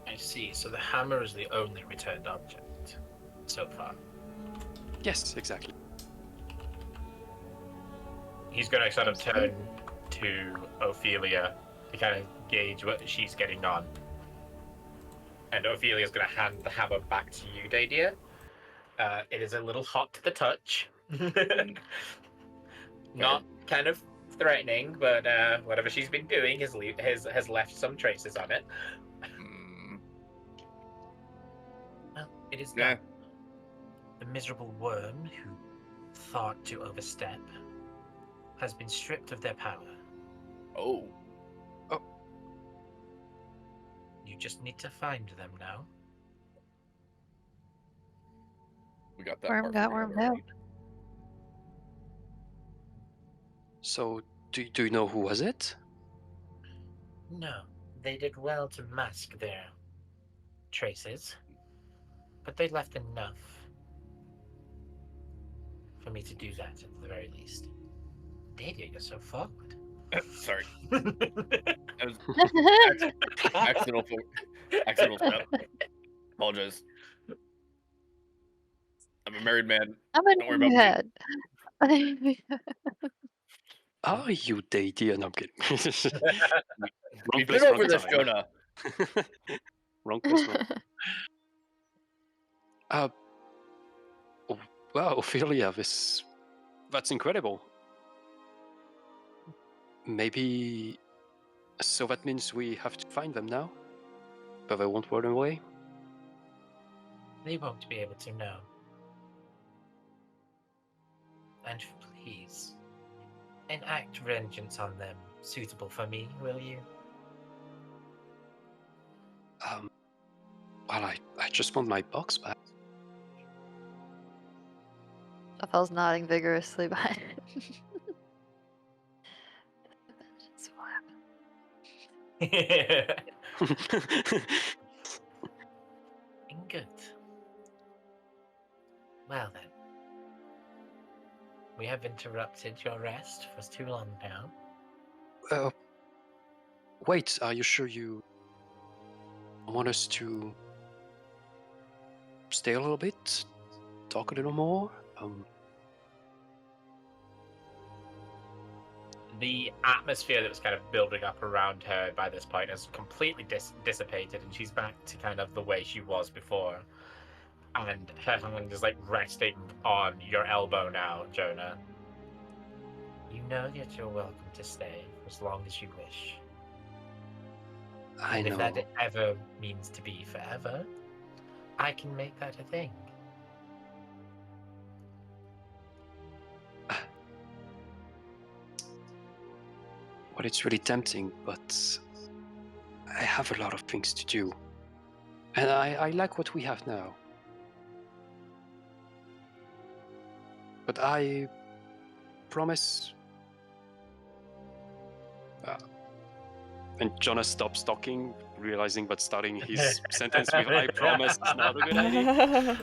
I see, so the hammer is the only returned object so far. Yes, exactly. He's going to sort of turn to Ophelia to kind of gauge what she's getting on. And Ophelia's going to hand the hammer back to you, Dadir. It is a little hot to the touch. Not kind of threatening, but whatever she's been doing has left some traces on it. Well, it is done. The miserable worm who thought to overstep has been stripped of their power. Oh. You just need to find them now. We got that Worm part. got wormed out. So, do you know who was it? No, they did well to mask their traces, but they left enough for me to do that at the very least. Dadia, you're so forward. Sorry. That was accidental step. Apologize. I'm a married man. I'm Don't worry in about your me. head. Are you Dadia? No, I'm kidding. Wrong We've place, been wrong over this, time. Jonah. Wrong place, wrong. Oh, wow, Ophelia, that's incredible. Maybe, so that means we have to find them now? But they won't run away? They won't be able to know. And please, enact vengeance on them suitable for me, will you? Well, I just want my box back. Raphael's nodding vigorously behind him. Vengeance will happen. Good. Well then, we have interrupted your rest for too long now. Wait, are you sure you want us to stay a little bit? Talk a little more? The atmosphere that was kind of building up around her by this point has completely dissipated, and she's back to kind of the way she was before. And her hand is like resting on your elbow now, Jonah. You know that you're welcome to stay for as long as you wish. I And know. if that ever means to be forever, I can make that a thing. Well, it's really tempting, but I have a lot of things to do. And I like what we have now. But I promise... And Jonah stops talking, realizing that starting his sentence with "I promise" is not a good idea.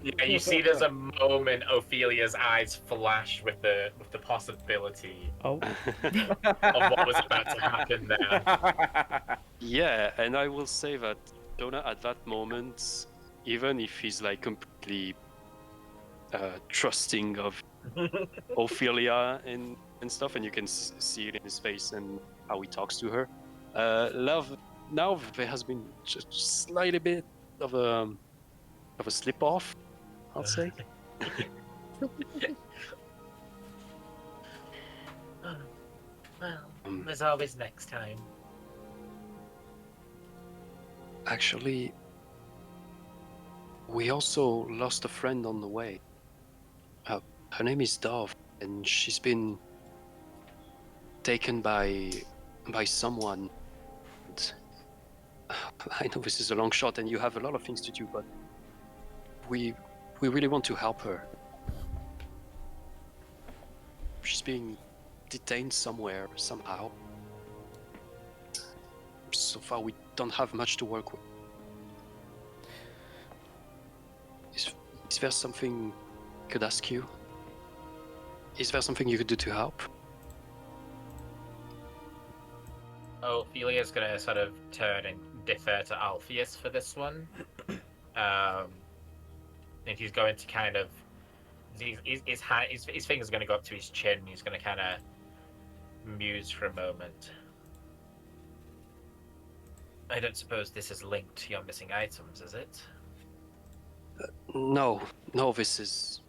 Yeah, you see there's a moment Ophelia's eyes flash with the possibility Oh. of what was about to happen there. Yeah, and I will say that Jonah at that moment, even if he's like completely trusting of Ophelia and stuff, and you can see it in his face and how he talks to her. Love, now there has been just slightly bit of a slip off, I'll say. Well, there's always next time. Actually, we also lost a friend on the way. Her name is Dove, and she's been taken by someone. And, I know this is a long shot, and you have a lot of things to do, but we really want to help her. She's being detained somewhere, somehow. So far, we don't have much to work with. Is there something I could ask you? Is there something you could do to help? Ophelia's gonna sort of turn and defer to Alpheus for this one. And he's going to kind of his finger's going to go up to his chin. He's going to kind of muse for a moment. I don't suppose this is linked to your missing items, is it? No, this is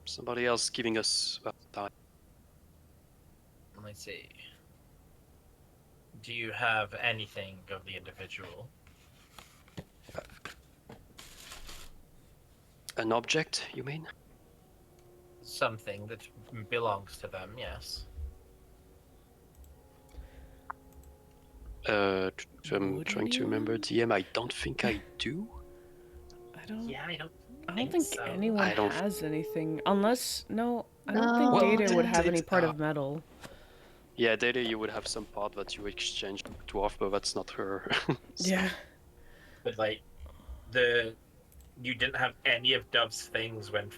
somebody else giving us time. Let's see. Do you have anything of the individual? An object, you mean? Something that belongs to them, yes. I'm Wouldn't trying to you? remember. DM, I don't think I do. I don't. Yeah, I don't think so. anyone I don't- has anything, unless I don't think No. Data would have Well, any part of metal. Yeah, Data, you would have some part that you exchange to off, but that's not her. So- Yeah. But like, you didn't have any of Dove's things when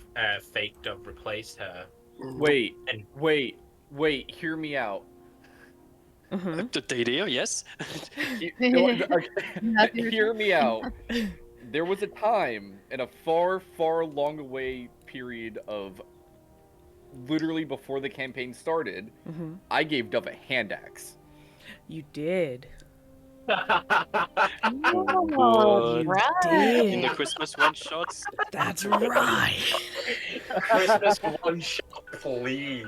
fake Dove replaced her. Wait, And- wait, hear me out. Mm-hmm. The Data, yes. Hear me out. There was a time in a far, far long away period of literally before the campaign started, Mm-hmm. I gave Dove a hand axe. You did. Oh, You right. In the did. Christmas one shots. That's right. Christmas one shot, please.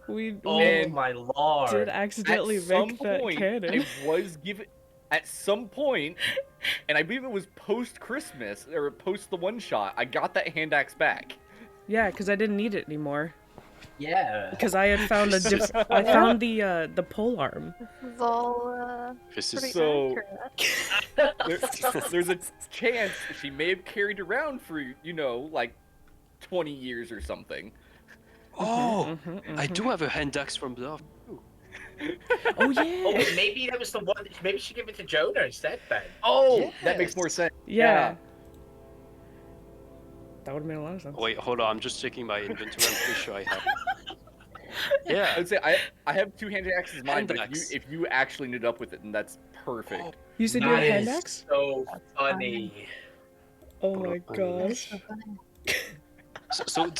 We Oh my lord. did accidentally At some make that point, canon. I was given. At some point, and I believe it was post Christmas or post the one shot, I got that hand axe back. Yeah, because I didn't need it anymore. Yeah. Because I had found I found the pole arm. This is all This pretty is So- accurate. There's a chance she may have carried around for like 20 years or something. Oh, Mhm, I mhm. do have a hand axe from the. Oh Oh, yeah. maybe that was the one. Maybe she gave it to Jonah instead. Then. Oh, that makes more Yes. sense. Yeah. That would have made a lot of sense. Wait, hold on. I'm just checking my inventory. I'm pretty sure I have it. I Yeah. would say I have two-handed axes in mine, Hand but axe. if you actually knit up with it, then that's Oh, perfect. You said you had That a hand is axe? so That's funny. Oh my That is gosh. so funny.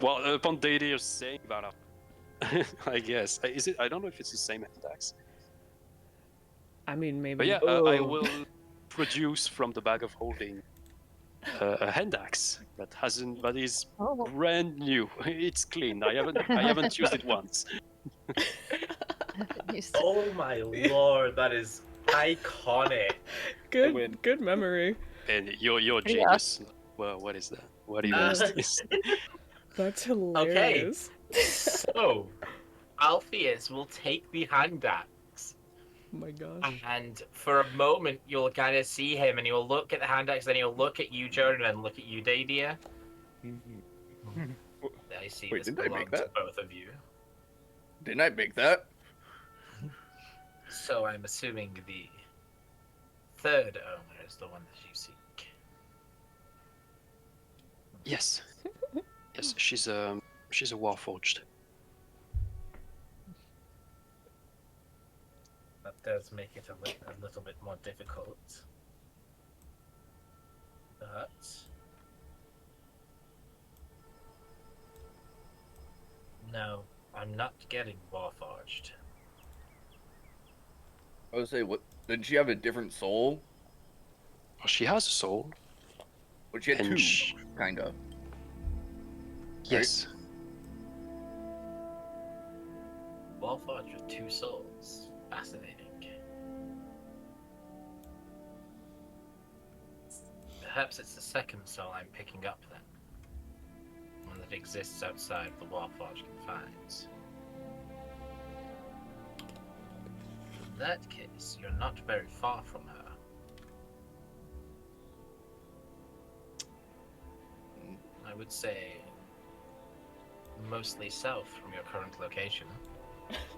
Well, upon Data saying about I guess is it? I don't know if it's the same hand axe. I mean, But maybe. yeah, I Oh. will produce from the bag of holding a hand axe that is Oh. brand new. It's clean. I haven't used it once. Haven't used it. Oh my lord, that is iconic. I win. Good memory. And you're Pretty genius. Well, what is that? What even is this? That's Okay, hilarious. so Alpheus will take the hand axe, Oh my gosh. and for a moment you'll kind of see him, and he'll look at the hand axe, then he'll look at you, Jonah, and look at you, Dadia. I see Wait, this didn't I make belongs to that? both of you. Didn't I make that? So I'm assuming the third owner is the one that you seek. Yes, yes. She's a warforged. That does make it a little bit more difficult. But no, I'm not getting warforged. I would say, what? Didn't she have a different soul? Well, she has a soul. But she had And two, kind of. Yes. Warforged with two souls. Fascinating. Perhaps it's the second soul I'm picking up then. One that exists outside the Warforged confines. In that case, you're not very far from her. I would say mostly south from your current location.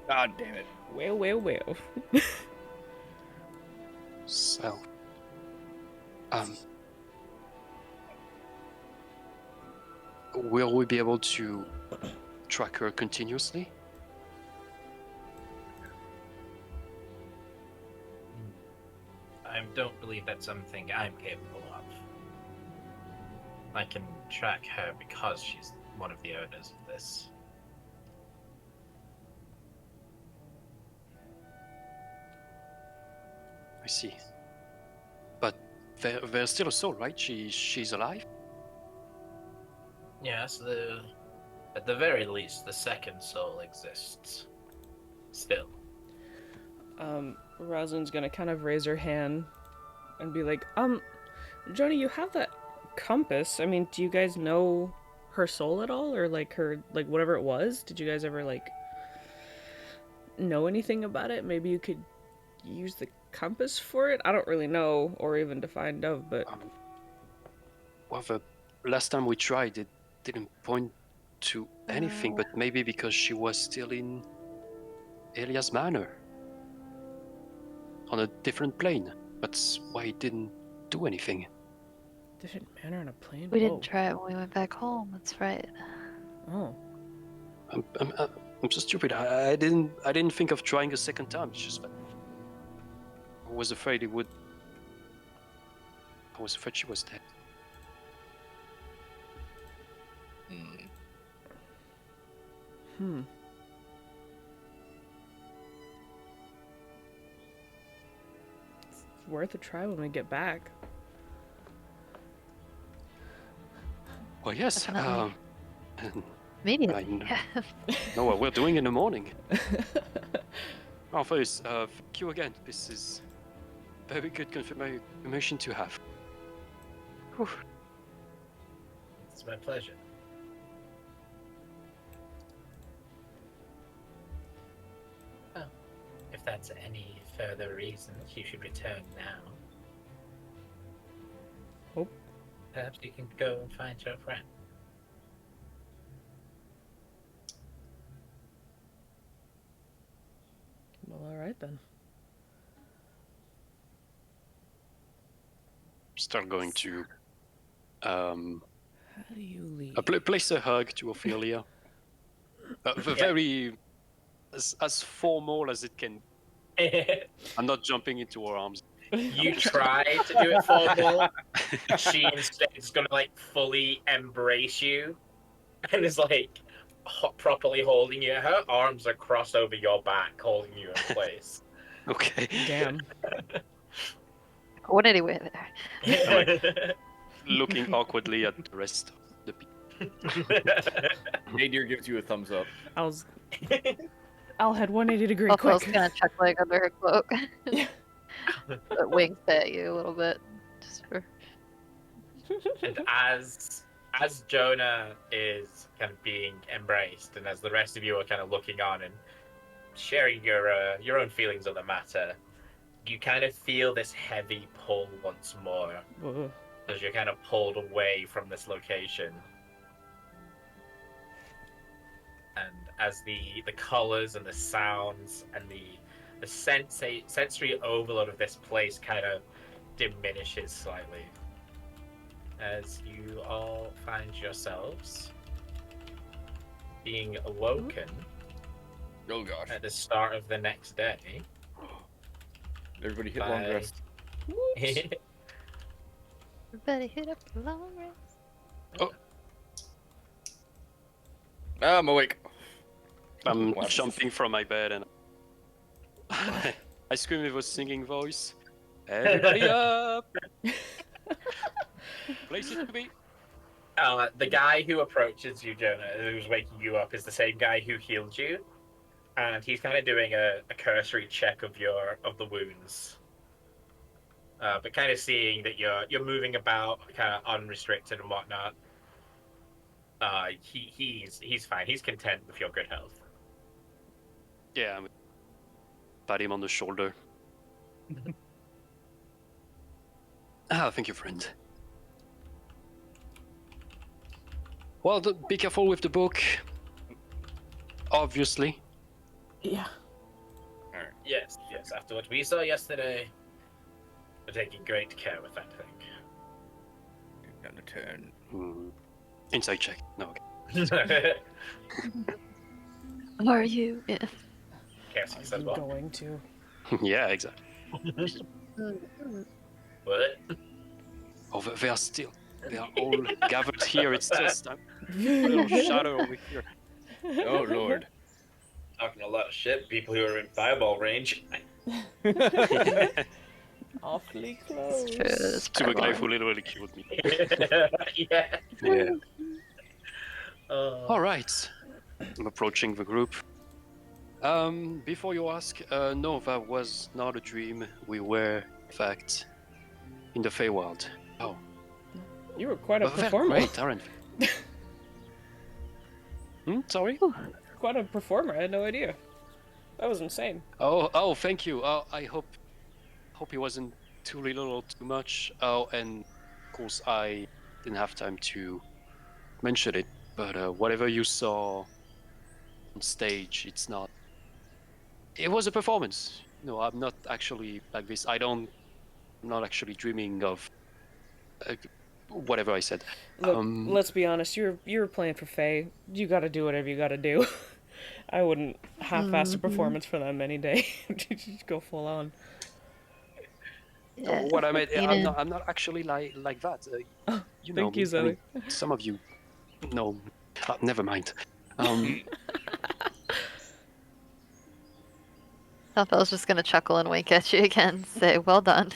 God damn it. Well. So, will we be able to track her continuously? I don't believe that's something I'm capable of. I can track her because she's one of the owners of this. I see. But there's still a soul, right? She's alive? Yes, at the very least, the second soul exists. Still. Rosalind's gonna kind of raise her hand and be like, Joni, you have that compass. I mean, do you guys know her soul at all? Or like her, like whatever it was? Did you guys ever like know anything about it? Maybe you could use the compass for it? I don't really know or even to find of, but Well, the last time we tried, it didn't point to anything, but maybe because she was still in Elias Manor. On a different plane. That's why it didn't do anything. different manner on a plane? We Whoa. didn't try it when we went back home. That's right. Oh. I'm so stupid. I didn't think of trying a second time. It's just that I was afraid it would. I was afraid she was dead. It's worth a try when we get back. Well, yes. Definitely. And Maybe. I know what we're doing in the morning. Oh, first, thank you again. This is very good confirmation to have. Whew. It's my pleasure. Well, if that's any further reason you should return now, Oh. perhaps you can go and find your friend. Well, alright then. Start going to How do you leave? place a hug to Ophelia. Very as formal as it can. I'm not jumping into her arms. You try to do it formal. She instead is gonna like fully embrace you, and is like properly holding you. Her arms are crossed over your back, holding you in place. Okay. Damn. What anyway there? Looking awkwardly at the rest of the people. Nadir gives you a thumbs up. I'll head 180 degree Buffalo's quick. kind of chuckling under her cloak. Yeah. But winks at you a little bit. Just for... And as Jonah is kind of being embraced, and as the rest of you are kind of looking on and sharing your own feelings on the matter, you kind of feel this heavy pull once more Ugh. as you're kind of pulled away from this location. And as the colors and the sounds and the sensory overload of this place kind of diminishes slightly, as you all find yourselves being awoken Oh gosh. at the start of the next day. Everybody hit long by- rest. Everybody hit up a long rest. I'm awake. I'm Wow. jumping from my bed and I scream with a singing voice. Everybody up! Place it to be. The guy who approaches you, Jonah, who's waking you up, is the same guy who healed you, and he's kind of doing a cursory check of the wounds, but kind of seeing that you're moving about, kind of unrestricted and whatnot. He's fine. He's content with your good health. Yeah, pat him on the shoulder. Thank you, friend. Well, be careful with the book. Obviously. Yeah. Yes. After what we saw yesterday, we're taking great care with that thing. Got a turn. Inside check. No. Okay. Are you? Yeah. Cassie says I'm what? going to. Yeah, exactly. What? Oh, they are still. They are all gathered here. It's just a little shadow over here. Oh lord. Talking a lot of shit. People who are in fireball range. Awfully It's close. true. It's To a guy fireball. who literally killed me. Yeah. Yeah. Oh. All right. I'm approaching the group. Before you ask, no, that was not a dream. We were, in fact, in the Feywild. Oh, You were quite a but they're performer. great, aren't they? Sorry? Quite a performer. I had no idea. That was insane. Oh, thank you. I hope it wasn't too little or too much. Oh, and of course I didn't have time to mention it, but whatever you saw on stage, it's not. It was a performance. No, I'm not actually like this. I'm not actually dreaming of whatever I said. Look, let's be honest. You're playing for Faye. You got to do whatever you got to do. I wouldn't half-ass a performance for them any day. Just go full on. Yeah. What I meant, Even- I'm not actually like that. You know Thank you, me. I Zoe. mean, some of you know. Never mind. Thelfel's just gonna chuckle and wink at you again, say, well done.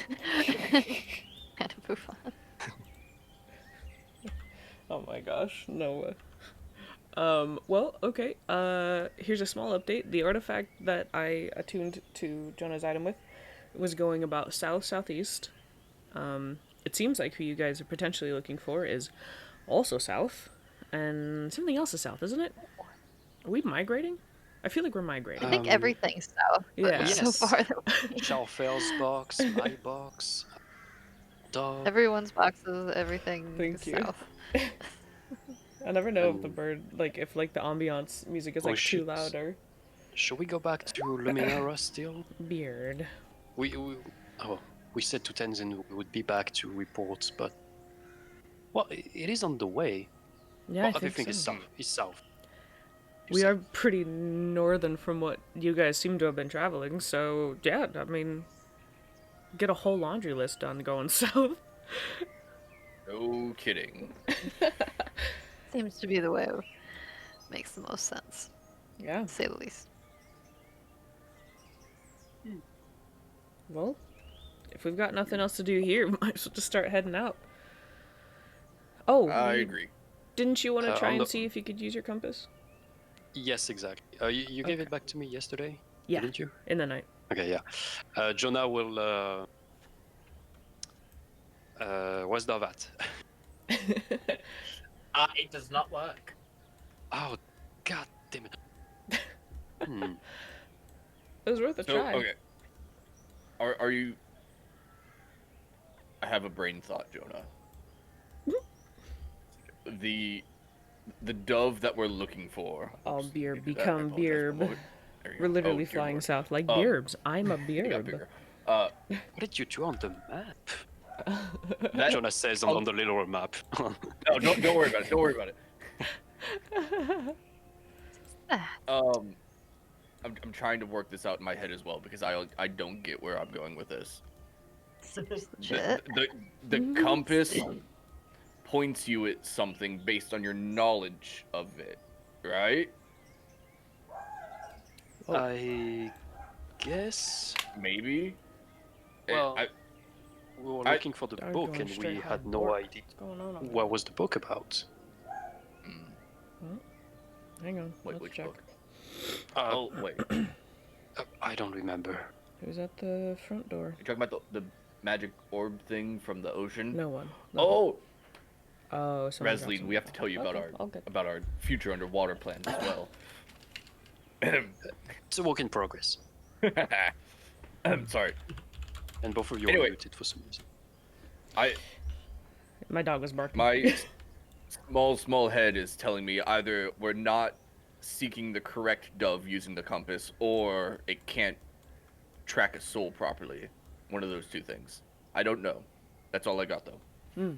And move on. Oh my gosh, no way. Well, okay. Here's a small update. The artifact that I attuned to Jonah's item with was going about south-southeast. It seems like who you guys are potentially looking for is also south, and something else is south, isn't it? Are we migrating? I feel like we're migrating. I think everything's south. but Yeah. So Yes. far, Charfel's box, my box, dog. everyone's boxes, everything Thank is you. south. I never know if the bird, like, if, like, the ambiance music is, Oh, like, too shit. loud or... Should we go back to Luminara still? Beard. We said to Tenzin we would be back to report, but well, it is on the way. Yeah, Well, I think everything so. is south. Is south. We are pretty northern from what you guys seem to have been traveling, so yeah, I mean, get a whole laundry list done going south. No kidding. Seems to be the way it makes the most sense, Yeah. to say the least. Well, if we've got nothing else to do here, might as well just start heading out. Oh, I agree. didn't you want to try on and the- see if you could use your compass? Yes, exactly. You gave it back to me yesterday, Yeah, didn't you? in the night. Okay, yeah. Jonah will. Where's Davat? It does not work. Oh, god damn it. Hmm. It was worth a So, try. okay. Are you... I have a brain thought, Jonah. The dove that we're looking for... Oh, Oops, Beerb, can't do that. I become apologize. Beerb. There you go. We're literally Oh, dear flying Lord. south like Um, Beerbs. I'm a It got Beerb. bigger. What did you do on the map? That, Jonah says on the little map. no, don't worry about it. Don't worry about it. I'm trying to work this out in my head as well because I don't get where I'm going with this. Legit. The compass points you at something based on your knowledge of it, right? Oh. I guess Maybe. Well, I, we were I- looking for the Darn book going and we straight had on no board. idea What's going on? what was the book about. Hang on. wait, Let's which check. book? Uh, Oh, wait. I don't remember. Who's at the front door? You're talking about the magic orb thing from the ocean? No one. Oh, Oh, someone dropped Resleen, some- we have to tell you Okay, all good. about our future underwater plans as well. It's a work in progress. I'm sorry. And both of you Anyway. are muted for some reason. My dog was barking. My small head is telling me either we're not seeking the correct dove using the compass, or it can't track a soul properly. One of those two things. I don't know. That's all I got though.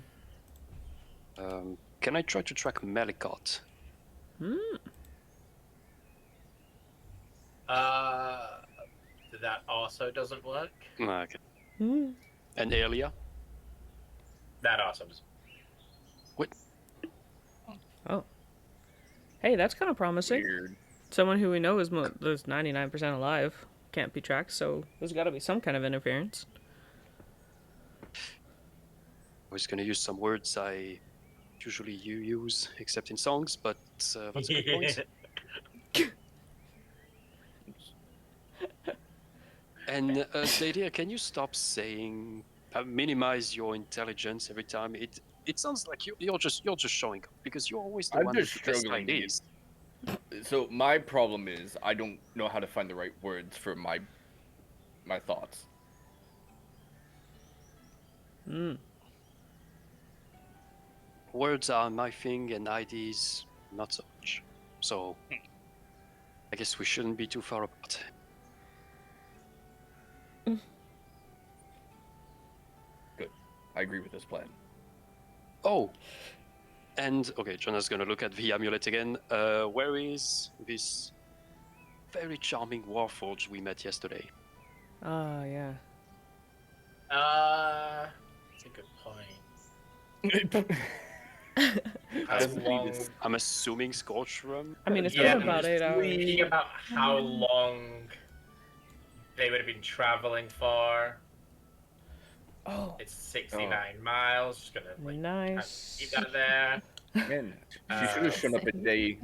Can I try to track Melikot? That also doesn't work. Okay. Hmm. And Elia? That also doesn't. What? Oh. Hey, that's kind of promising. Weird. Someone who we know is 99% alive can't be tracked, so there's got to be some kind of interference. I was gonna use some words I usually use, except in songs, but that's a good point. And Dadia, can you stop saying minimize your intelligence every time? It sounds like you're just showing up because you're always the I'm one just with the best struggling to ideas. So my problem is I don't know how to find the right words for my thoughts. Words are my thing and ideas not so much. So I guess we shouldn't be too far apart. Good. I agree with this plan. Oh, and okay, Jonah's gonna look at the amulet again. Where is this very charming warforged we met yesterday? Ah, yeah. That's a good point. How long? I'm assuming Scorch Rum. I mean, it's Yeah, been I'm about just 8 hours. thinking about how long they would have been traveling for. Oh, It's 69 miles. Just gonna like nice. keep that there. Man, she should have shown up a day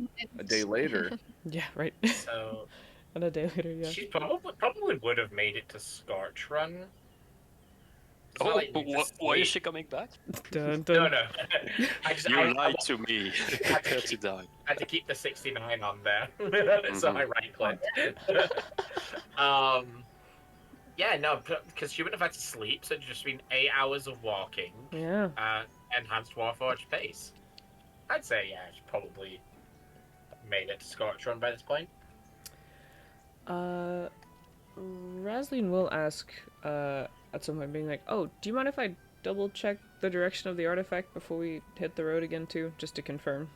later. Yeah, right. So And a day later, yeah. she probably would have made it to Scorch Run. It's not Oh, like but you just why is leave- she coming back? Dun, No, dun. no. I You lied to me. Prepare to die. had to keep the 69 on there, so I right clicked. Yeah, no, because she wouldn't have had to sleep, so it'd just been 8 hours of walking, Yeah. enhanced Warforged pace. I'd say, yeah, she probably made it to Scorch Run by this point. Razleen will ask at some point, being like, "Oh, do you mind if I double check the direction of the artifact before we hit the road again too, just to confirm?"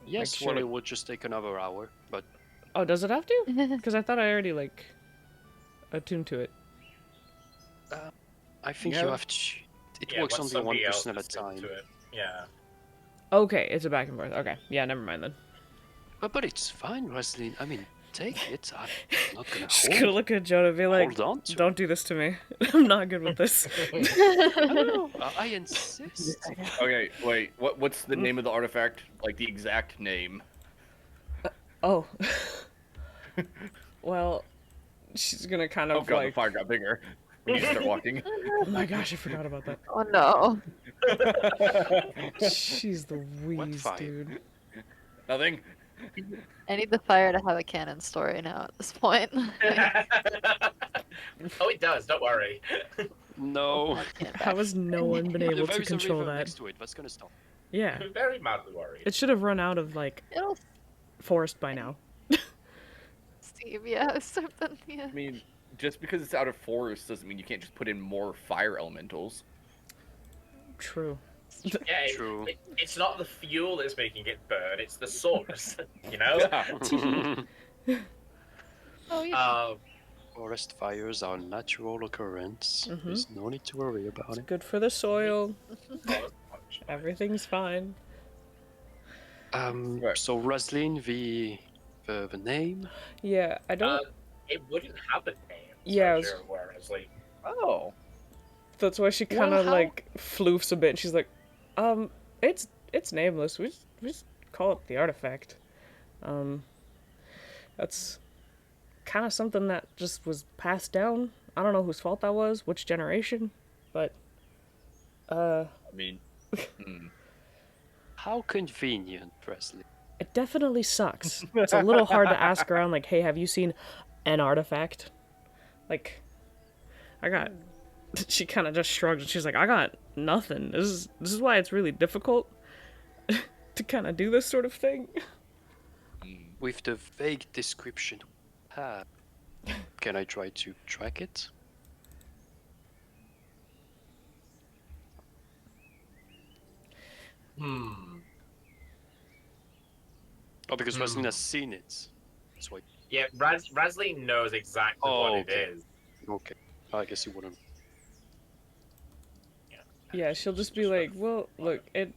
Yes, sure well, to- it would just take another hour, but Oh, does it have to? Because I thought I already like attuned to it. I think Yeah. you have to. It Yeah, works once only one somebody else person at a is into time. it. Yeah. Okay, it's a back and forth. Okay, yeah, never mind then. But it's fine, Rosaline. I mean, take it. I'm not gonna Just hold, gonna look at Jonah and be like, hold on to "Don't do this to me. I'm not good with this." it. No, I insist. Okay, wait. What's the name of the artifact? Like the exact name? Oh. Well, she's gonna kind of Oh god, the like, fire got bigger. We need to start walking. "Oh my gosh, I forgot about that." Oh no. She's the wheeze, fire? dude. Nothing. I need the fire to have a canon story now at this point. Oh, it does. Don't worry. No. How has no one been able There to is a control river that? next to it. That's gonna stop. Yeah, I'm very madly worried. it should have run out of like It'll forest by now. Steve, yeah, something, yeah. I mean, just because it's out of forest doesn't mean you can't just put in more fire elementals. True. Yeah, True. It's not the fuel that's making it burn; it's the source. You know. Yeah. Oh, yeah. Forest fires are a natural occurrence. Mhm. There's no need to worry about It's it. good for the soil. Oh, Everything's fine. Right. So Rosaline, the name. Yeah, I don't. it wouldn't have a name. Yeah, I So was- whereas like Oh. That's why she kind Well, of how- like floofs a bit. And she's like, it's nameless. We just call it the artifact. That's kind of something that just was passed down. I don't know whose fault that was, which generation, but I mean, How convenient, Presley. it definitely sucks. It's a little hard to ask around, like, "Hey, have you seen an artifact?" Like, I got. She kind of just shrugged and she's like, "I got nothing. This is why it's really difficult to kind of do this sort of thing." With the vague description, can I try to track it? Oh, because Rosaline has seen it. That's why. yeah, Razleen knows exactly Oh, what okay. it is. Okay. I guess you wouldn't. Yeah, she'll just be like, "Well, look, it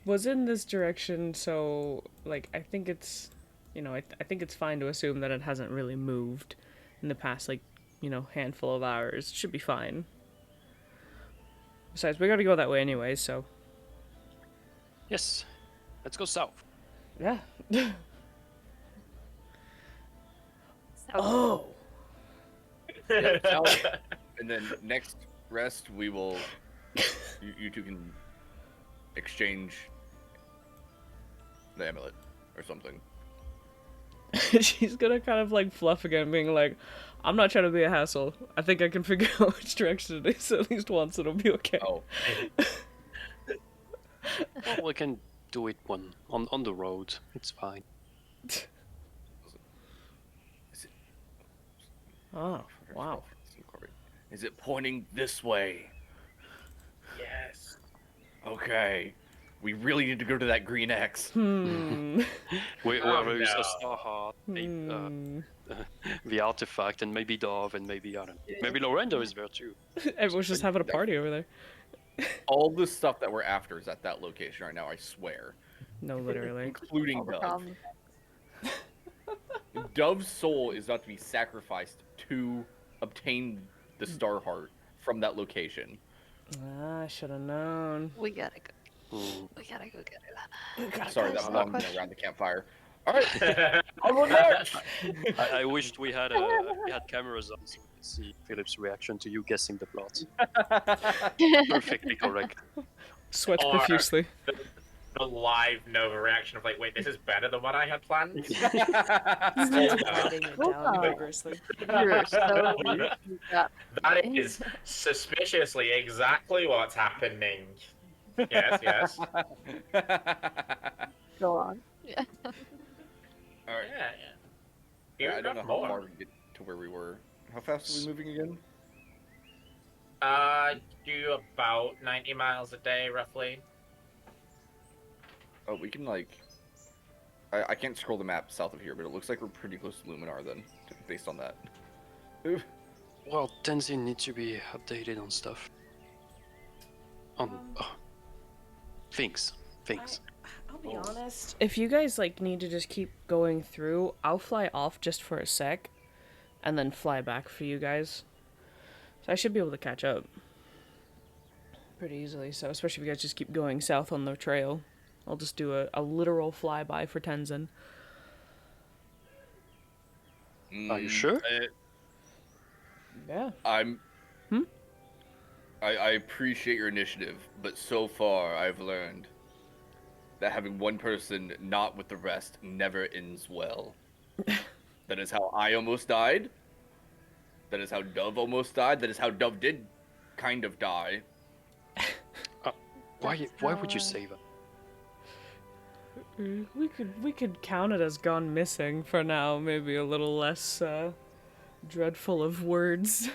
was in this direction, so like I think it's, I think it's fine to assume that it hasn't really moved in the past like, handful of hours. It should be fine. Besides, we got to go that way anyway, so Yes. Let's go south. yeah." Oh. yeah, now- and then next rest we will. You two can exchange the amulet or something. She's gonna kind of like fluff again, being like, "I'm not trying to be a hassle. I think I can figure out which direction it is at least once. It'll be okay." Oh, Well, we can do it on the road. It's fine. Oh, wow. Is it pointing this way? Yes. Okay. We really need to go to that green X. We Oh, will use no. a star heart, the artifact, and maybe Dove, and maybe I don't know. Maybe Lorendo is there too. Everyone's just having a party over there. All the stuff that we're after is at that location right now, I swear. No, literally. Including All the Dove. problems. Dove's soul is about to be sacrificed to obtain the Star Heart from that location. Ah, I should have known. We gotta go. Mm. We gotta go get it. Sorry, that There's was no long question. around the campfire. Alright, onward march! I wished we had cameras on so we could see Philip's reaction to you guessing the plot. Perfectly correct. Sweats Or- profusely. The live Nova reaction of like, wait, this is better than what I had planned. Writing it Hold down on. vigorously. You're so you got That is suspiciously exactly what's happening. Yes, yes. go on. Yeah. Alright, Yeah, You I don't know got how more. far we get to where we were. How fast are we moving again? Do about 90 miles a day, roughly. Oh, we can like. I can't scroll the map south of here, but it looks like we're pretty close to Luminar then, based on that. Well, Tenzin needs to be updated on stuff. On things. I'll be honest. If you guys like need to just keep going through, I'll fly off just for a sec, and then fly back for you guys. So I should be able to catch up pretty easily. So especially if you guys just keep going south on the trail, I'll just do a literal flyby for Tenzin. Are you sure? Yeah. I'm. I appreciate your initiative, but so far I've learned that having one person not with the rest never ends well. That is how I almost died. That is how Dove almost died. That is how Dove did kind of die. Why would you say that? We could count it as gone missing for now. Maybe a little less dreadful of words.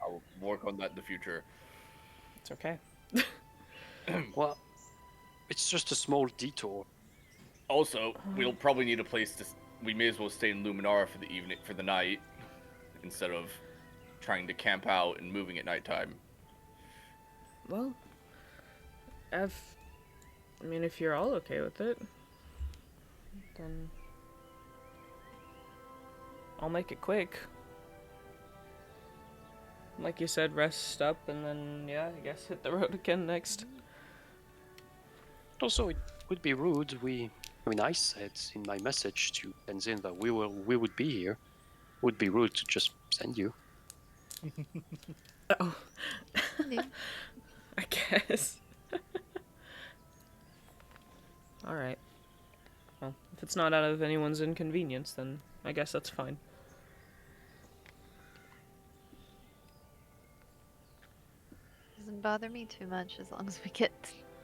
I'll work on that in the future. It's okay. Well, it's just a small detour. Also, we'll probably need a place to. We may as well stay in Luminara for the evening, for the night, instead of trying to camp out and moving at nighttime. Well, if you're all okay with it, then I'll make it quick. Like you said, rest up and then, yeah, I guess hit the road again next. Also, it would be rude. I said in my message to Tenzin that we would be here. Would be rude to just send you. Oh. I guess. Alright. Well, if it's not out of anyone's inconvenience, then I guess that's fine. Doesn't bother me too much as long as we get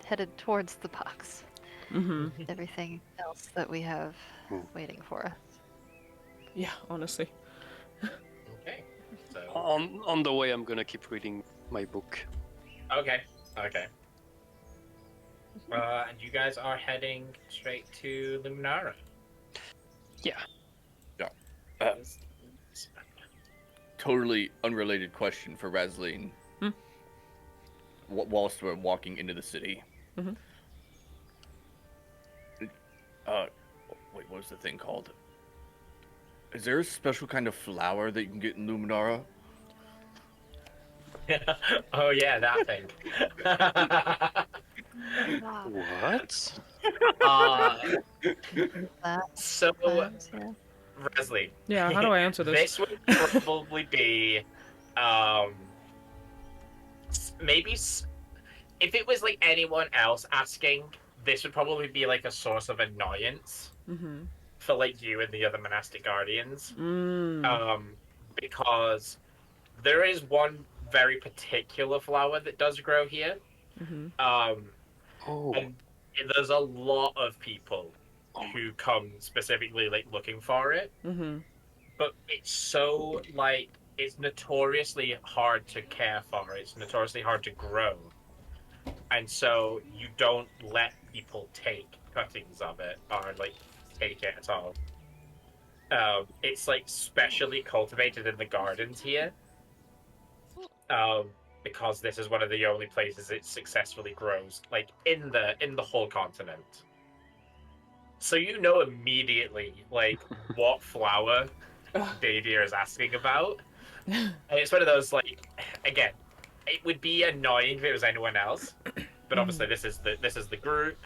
headed towards the box. Mm-hmm. Everything else that we have waiting for us. Yeah, honestly. Okay. So. On the way, I'm gonna keep reading my book. Okay. And you guys are heading straight to Luminara. Yeah. Totally unrelated question for Razleen. Whilst we're walking into the city. Mm-hmm. Wait, what was the thing called? Is there a special kind of flower that you can get in Luminara? Oh yeah, that thing. What? So, Sometimes, yeah. Resley. Yeah, how do I answer this? This would probably be, maybe if it was like anyone else asking, this would probably be like a source of annoyance for like you and the other monastic guardians. Because there is one very particular flower that does grow here. And there's a lot of people who come specifically like looking for it. But it's so like it's notoriously hard to care for. It's notoriously hard to grow. And so you don't let people take cuttings of it or like take it at all. It's like specially cultivated in the gardens here. Because this is one of the only places it successfully grows, like in the whole continent. So you know immediately like what flower Davia is asking about. And it's one of those like, again, it would be annoying if it was anyone else, but obviously this is the group.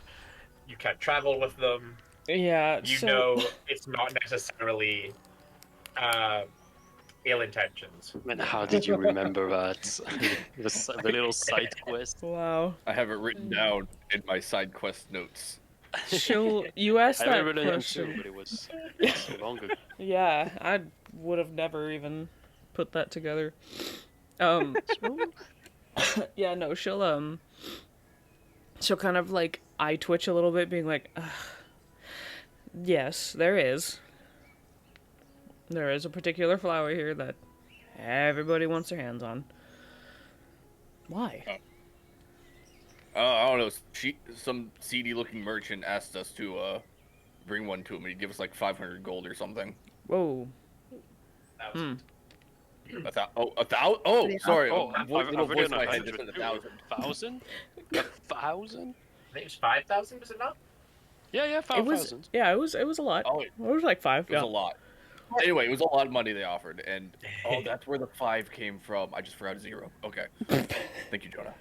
You can't travel with them. Yeah, You know it's not necessarily ill intentions. And how did you remember that? the little side quest. Wow. I have it written down in my side quest notes. You asked I that remember them question. too, but it was so long ago. Yeah, I would have never even put that together. Yeah, no, she'll kind of like eye twitch a little bit, being like, yes, there is. There is a particular flower here that everybody wants their hands on. Why? I don't know. Some seedy-looking merchant asked us to bring one to him, and he'd give us like 500 gold or something. Whoa. That was A thousand? Oh, Pretty sorry. Oh, Little I've voice already in my on head just said 1,000. 1,000? 1,000? I think it was 5,000. Was it not? Yeah, yeah, It was 5,000. it was a lot. Oh, It was like 5. It was a lot. Anyway, it was a lot of money they offered, and that's where the 5 came from. I just forgot a 0. Okay. Thank you, Jonah.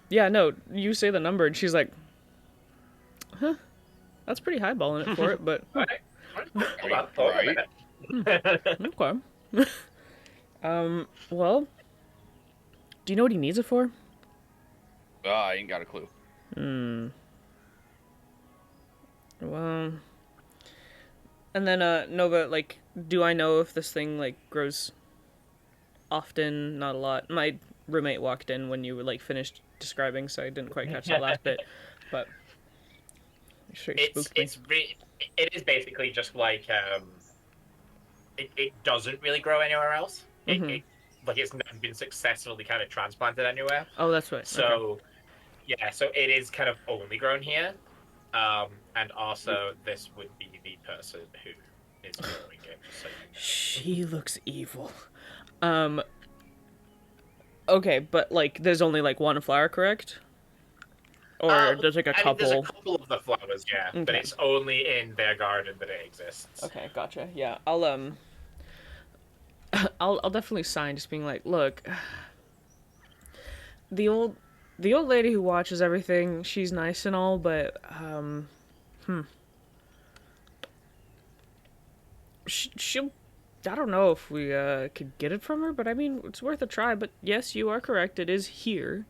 Yeah, no, you say the number and she's like, huh, that's pretty highballing it for it, but Right. Hold on. Hold on a minute. okay. Well, do you know what he needs it for? I ain't got a clue. Well, and then, Nova, like, do I know if this thing, like, grows often? Not a lot. My roommate walked in when you, like, finished describing, so I didn't quite catch that last bit, but it straight spooked me. It is basically just like it doesn't really grow anywhere else. Like it's never been successfully kind of transplanted anywhere. Oh, that's right. So Okay. yeah, so it is kind of only grown here. And also this would be the person who is growing it. So She looks evil. Okay, but, like, there's only, like, one flower, correct? Or there's, like, a I mean, there's a couple? couple of the flowers, yeah, but Okay. it's only in their garden that it exists. Okay, gotcha. Yeah, I'll definitely sign, just being like, look, the old lady who watches everything, she's nice and all, but she'll. I don't know if we could get it from her, but I mean, it's worth a try. But yes, you are correct. It is here.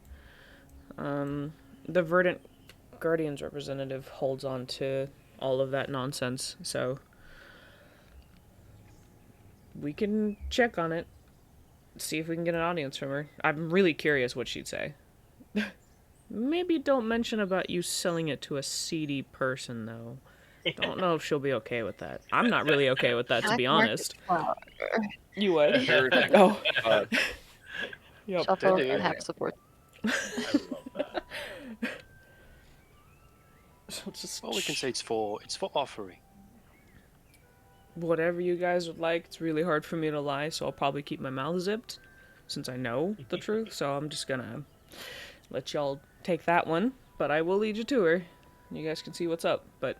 The Verdant Guardians representative holds on to all of that nonsense, so we can check on it, see if we can get an audience from her. I'm really curious what she'd say. Maybe don't mention about you selling it to a seedy person, though. Don't know if she'll be okay with that. I'm not really okay with that, to be honest. You would? Oh. Yep. Shuffle Did and have support. I love that. So just Well, we can say it's for offering. whatever you guys would like. It's really hard for me to lie, so I'll probably keep my mouth zipped, since I know the truth. So I'm just gonna let y'all take that one. But I will lead you to her. You guys can see what's up. But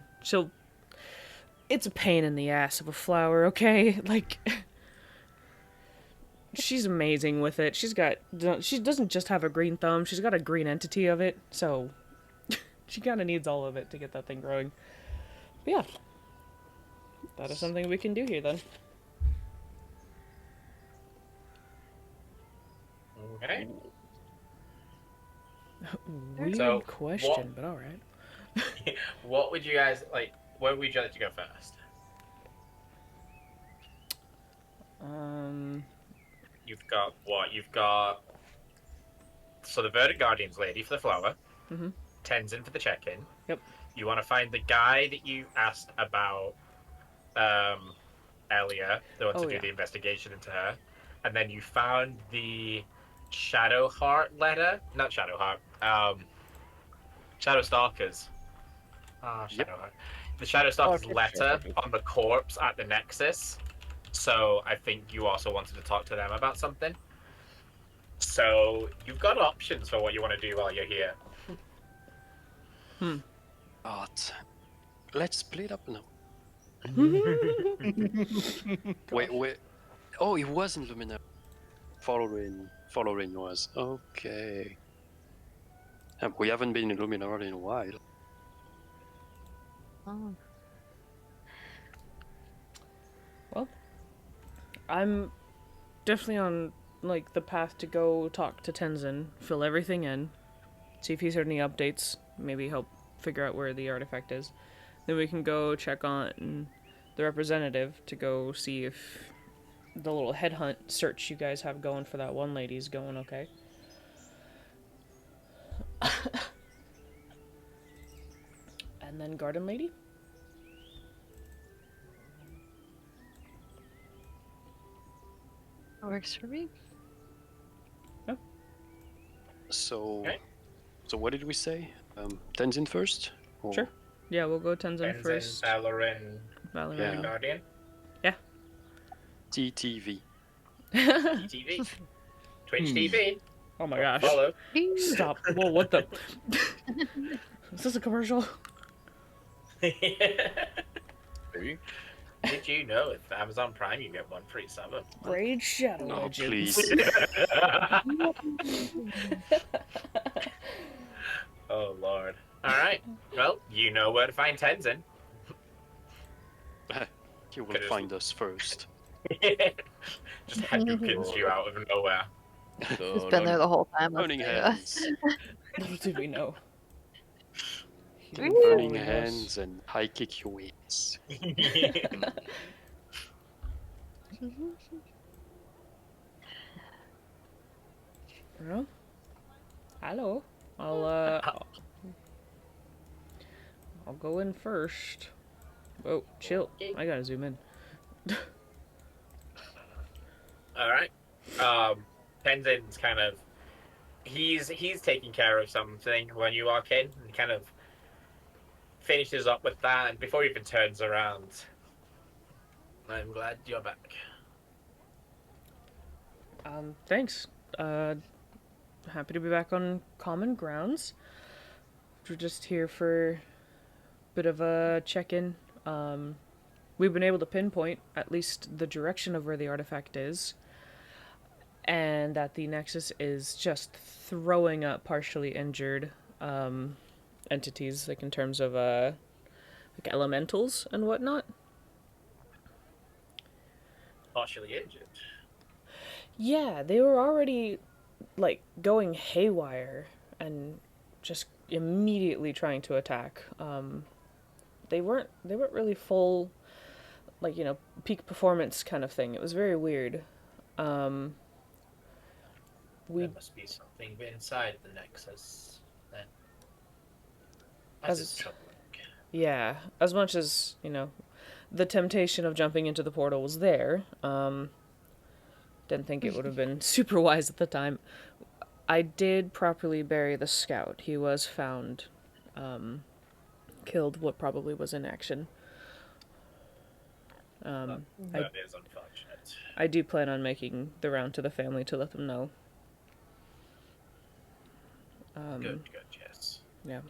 it's a pain in the ass of a flower, okay? Like, she's amazing with it. She doesn't just have a green thumb, she's got a green entity of it, so she kind of needs all of it to get that thing growing. But yeah, that is something we can do here then. Okay. Weird So, question, but alright. What would you guys like? Where would you like to go first? You've got what? You've got so the Verdant Guardians lady for the flower. Tenzin for the check-in. Yep. You want to find the guy that you asked about earlier, the one to do the investigation into her, and then you found the Shadowheart letter. Not Shadowheart. Shadowstalkers. Shadowheart. The Shadowstalkers letter on the corpse at the Nexus. So I think you also wanted to talk to them about something. So you've got options for what you want to do while you're here. But let's split up now. Wait. Oh, it wasn't Luminar. Following was okay. We haven't been in Luminar in a while. Oh. Well, I'm definitely on, like, the path to go talk to Tenzin, fill everything in, see if he's heard any updates, maybe help figure out where the artifact is. Then we can go check on the representative to go see if the little headhunt search you guys have going for that one lady is going okay. And then Garden Lady? works for me. So, Okay. so what did we say? Tenzin first? Or... Sure. Yeah, we'll go Tenzin Tenzin, first. Valorant, Valorant. Yeah. Guardian, TTV. TV, Twitch TV. Oh my Don't gosh. Follow. Stop. Whoa, what the? Is this a commercial? Maybe. Did you know with Amazon Prime you get one free sub? Raid Shadow No, Legends. please. Oh lord. Alright. Well, you know where to find Tenzin. He will Could've- find us first. Just Hadoukens you out of nowhere. He's been there the whole time. let's Burning say. hands. Little did we know. He's been Ooh. Burning following us. hands and high kick your ass. Well, hello. I'll go in first. Oh, chill. I gotta zoom in. Alright. Tenzin's kind of he's taking care of something when you walk in and kind of finishes up with that and before he even turns around. I'm glad you're back. Thanks. Happy to be back on common grounds. We're just here for a bit of a check-in. We've been able to pinpoint at least the direction of where the artifact is, and that the Nexus is just throwing up partially injured entities, like in terms of like elementals and whatnot. Partially injured. Yeah, they were already like going haywire and just immediately trying to attack. They weren't really full, like, you know, peak performance kind of thing. It was very weird. We There must be something inside the Nexus then. As- That's troubling. Yeah, as much as, you know, the temptation of jumping into the portal was there, didn't think it would have been super wise at the time. I did properly bury the scout. He was found killed, what probably was in action. That is unfortunate. I do plan on making the round to the family to let them know. Good, yes. Yeah.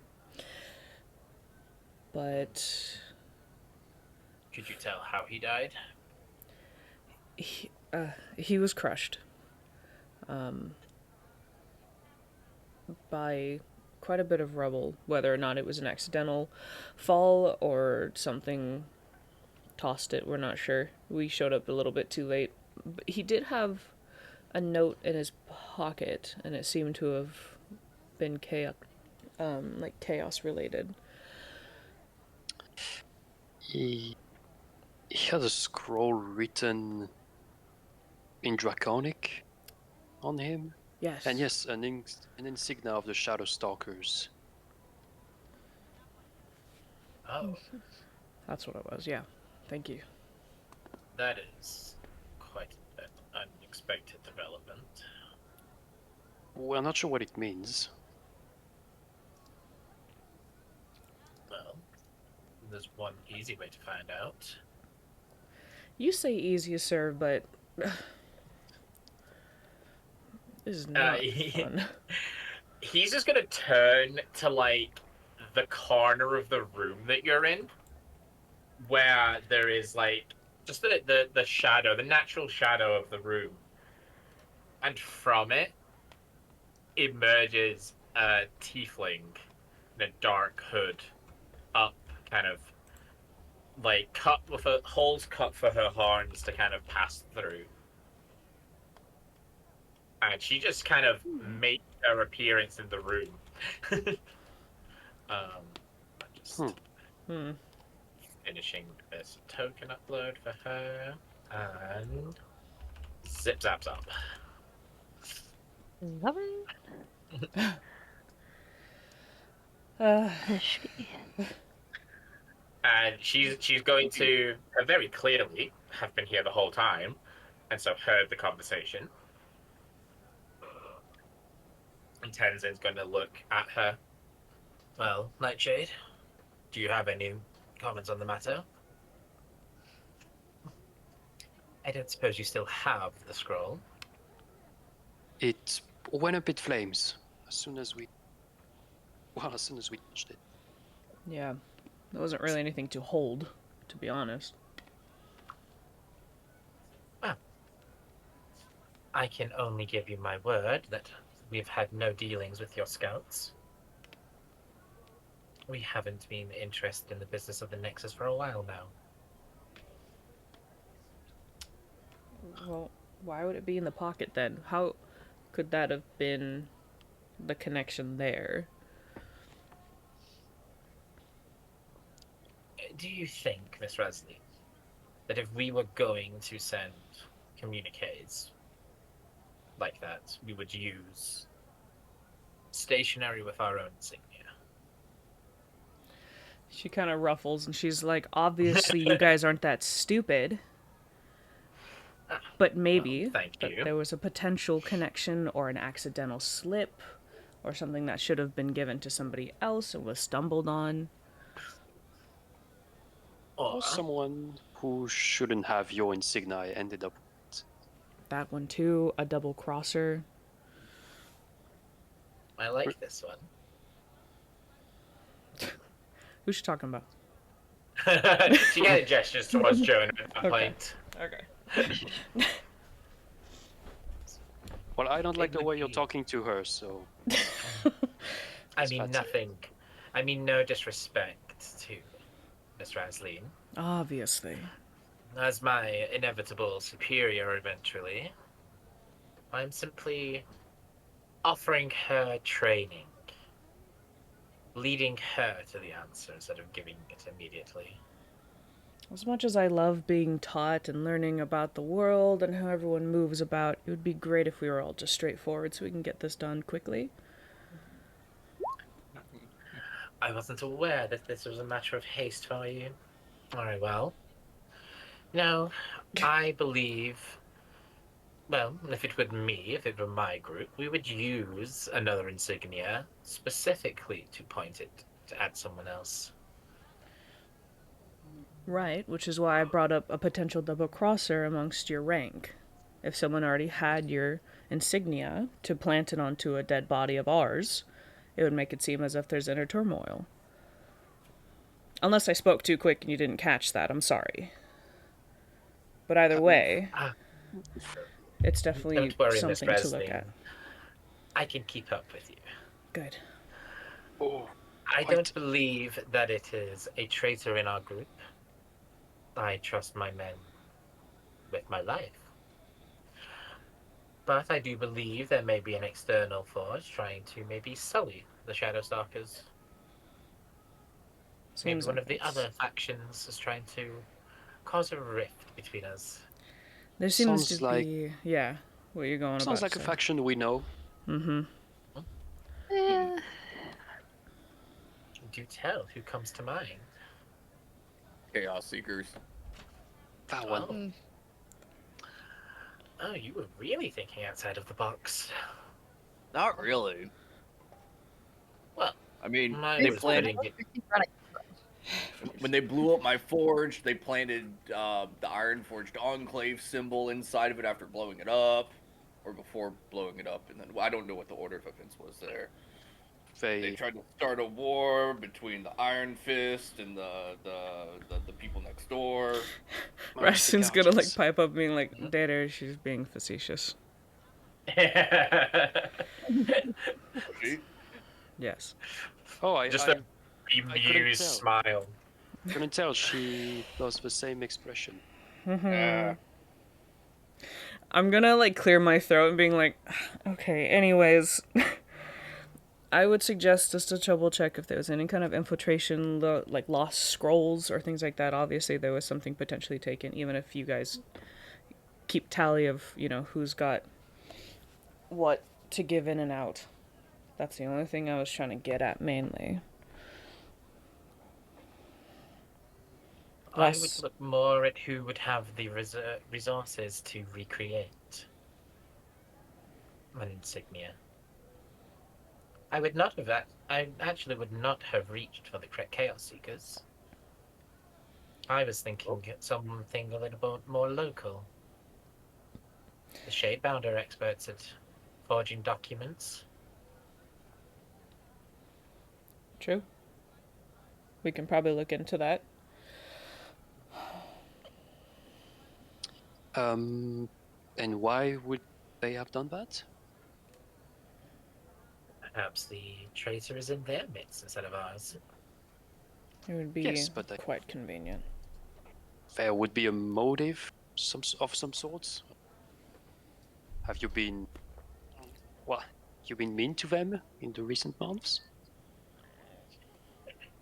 But Could you tell how he died? he was crushed by quite a bit of rubble, whether or not it was an accidental fall or something tossed it, we're not sure. We showed up a little bit too late. But he did have a note in his pocket, and it seemed to have been chaos related. He had a scroll written in Draconic on him. Yes. And yes, an insignia of the Shadow Stalkers. Oh, That's what it was, yeah. Thank you. that is quite an unexpected development. We're not sure what it means. Well, there's one easy way to find out. You say easy, sir, but this is not fun. He's just gonna turn to like the corner of the room that you're in, where there is like just the shadow, the natural shadow of the room, and from it emerges a tiefling in a dark hood, up kind of like cut with holes cut for her horns to kind of pass through. And she just kind of makes her appearance in the room. I'm just finishing this token upload for her. And zip zaps up. Lovely. And she's going to very clearly have been here the whole time. and so heard the conversation. And Tenzin's going to look at her. Well, Nightshade, do you have any comments on the matter? I don't suppose you still have the scroll. It went up in flames as soon as we touched it. Yeah, there wasn't really anything to hold, to be honest. Well, I can only give you my word that we've had no dealings with your scouts. We haven't been interested in the business of the Nexus for a while now. Well, why would it be in the pocket then? How could that have been the connection there? Do you think, Miss Rasley, that if we were going to send communiques like that, we would use stationery with our own insignia? She kind of ruffles and she's like, obviously you guys aren't that stupid. But maybe thank that you. there was a potential connection or an accidental slip or something that should have been given to somebody else and was stumbled on. Or someone who shouldn't have your insignia ended up. That one too, a double crosser. I like this one. Who's she talking about? She kind of gestures towards Joan at that Okay. point. Okay. Well, I don't like It the would way you're be- talking to her, so I That's mean fancy. nothing. I mean no disrespect to Miss Rasleen. Obviously. As my inevitable superior eventually, I'm simply offering her training. Leading her to the answer instead of giving it immediately. As much as I love being taught and learning about the world and how everyone moves about, it would be great if we were all just straightforward so we can get this done quickly. I wasn't aware that this was a matter of haste for you. Alright, well. No, I believe. Well, if it were me, if it were my group, we would use another insignia specifically to point it to add someone else. Right, which is why I brought up a potential double crosser amongst your rank. If someone already had your insignia to plant it onto a dead body of ours, it would make it seem as if there's inner turmoil. Unless I spoke too quick and you didn't catch that, I'm sorry. But either way, it's definitely Don't worry, Miss something to look Breslin. at. I can keep up with you. Good. oh, I Quite. don't believe that it is a traitor in our group. I trust my men with my life. But I do believe there may be an external force trying to maybe sully the Shadowstalkers. Maybe Seems one like of the it's- other factions is trying to cause a rift between us. There seems Sounds to like- be, yeah, what you're going sounds about. like a faction we know. Mm-hmm. Eh, Do tell who comes to mind. Chaos Seekers. That one. Oh. Oh, you were really thinking outside of the box. Not really. Well, I mean, mine they was planted putting it. keep running. when they blew up my forge. They planted the Iron Forged Enclave symbol inside of it after blowing it up, or before blowing it up. And then I don't know what the order of events was there. They They tried to start a war between the Iron Fist and the people next door. Rastin's gonna like pipe up being like, Data, she's being facetious. See? Yes. Oh, I Just I a couldn't bemused tell. smile. couldn't tell. She does the same expression. Yeah. I'm gonna like clear my throat and being like, okay, anyways. I would suggest just to double check if there was any kind of infiltration, like lost scrolls or things like that. Obviously, there was something potentially taken, even if you guys keep tally of, who's got what to give in and out. That's the only thing I was trying to get at mainly. I would Less. look more at who would have the resources to recreate an insignia. I would not have that. I actually would not have reached for the Chaos Seekers. I was thinking something a little bit more local. The Shadebound are experts at forging documents. True. We can probably look into that. And why would they have done that? Perhaps the traitor is in their midst instead of ours. It would be Yes, but quite convenient. there would be a motive of some sorts. Have you been, well, you been mean to them in the recent months?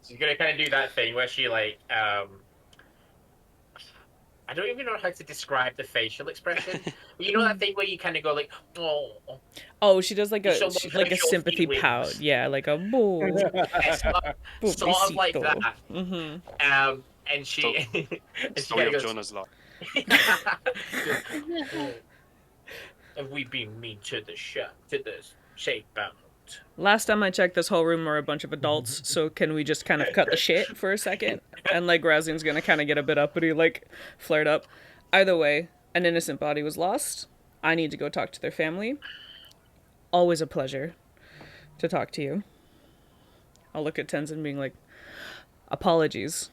She's gonna kind of do that thing where she like, I don't even know how to describe the facial expression. You know that thing where you kind of go like, oh, Oh, she does like a Someone like a hurt your sympathy feelings. pout. Yeah, like a boo. yeah, sort of like that. Mm-hmm. And she, and she Story kind of of goes, Jonah's life. have we been mean to the Shadebound? Last time I checked, this whole room were a bunch of adults. So can we just kind of cut the shit for a second? And like Razian's gonna kind of get a bit uppity, like flared up. Either way, an innocent body was lost. I need to go talk to their family. Always a pleasure to talk to you. I'll look at Tenzin being like, apologies.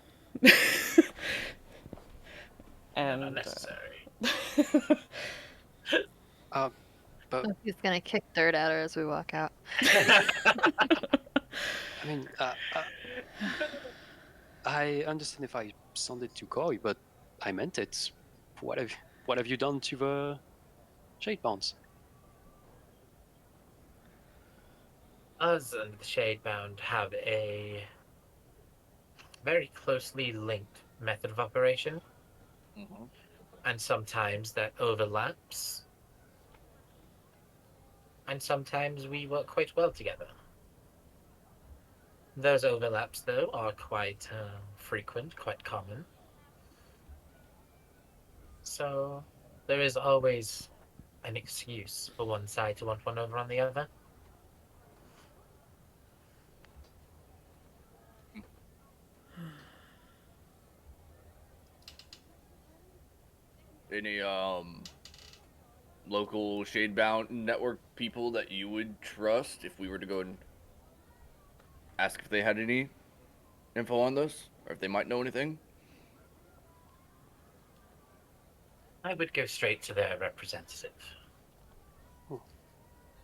And Unnecessary. But He's gonna kick dirt at her as we walk out. I mean, I understand if I sounded too coy, but I meant it. What have you done to the Shadebounds? Us and the Shadebound have a very closely linked method of operation, and sometimes that overlaps, and sometimes we work quite well together. Those overlaps, though, are quite frequent, quite common. So there is always an excuse for one side to want one over on the other. Any local Shadebound network people that you would trust if we were to go and ask if they had any info on this, or if they might know anything? I would go straight to their representative. Hmm.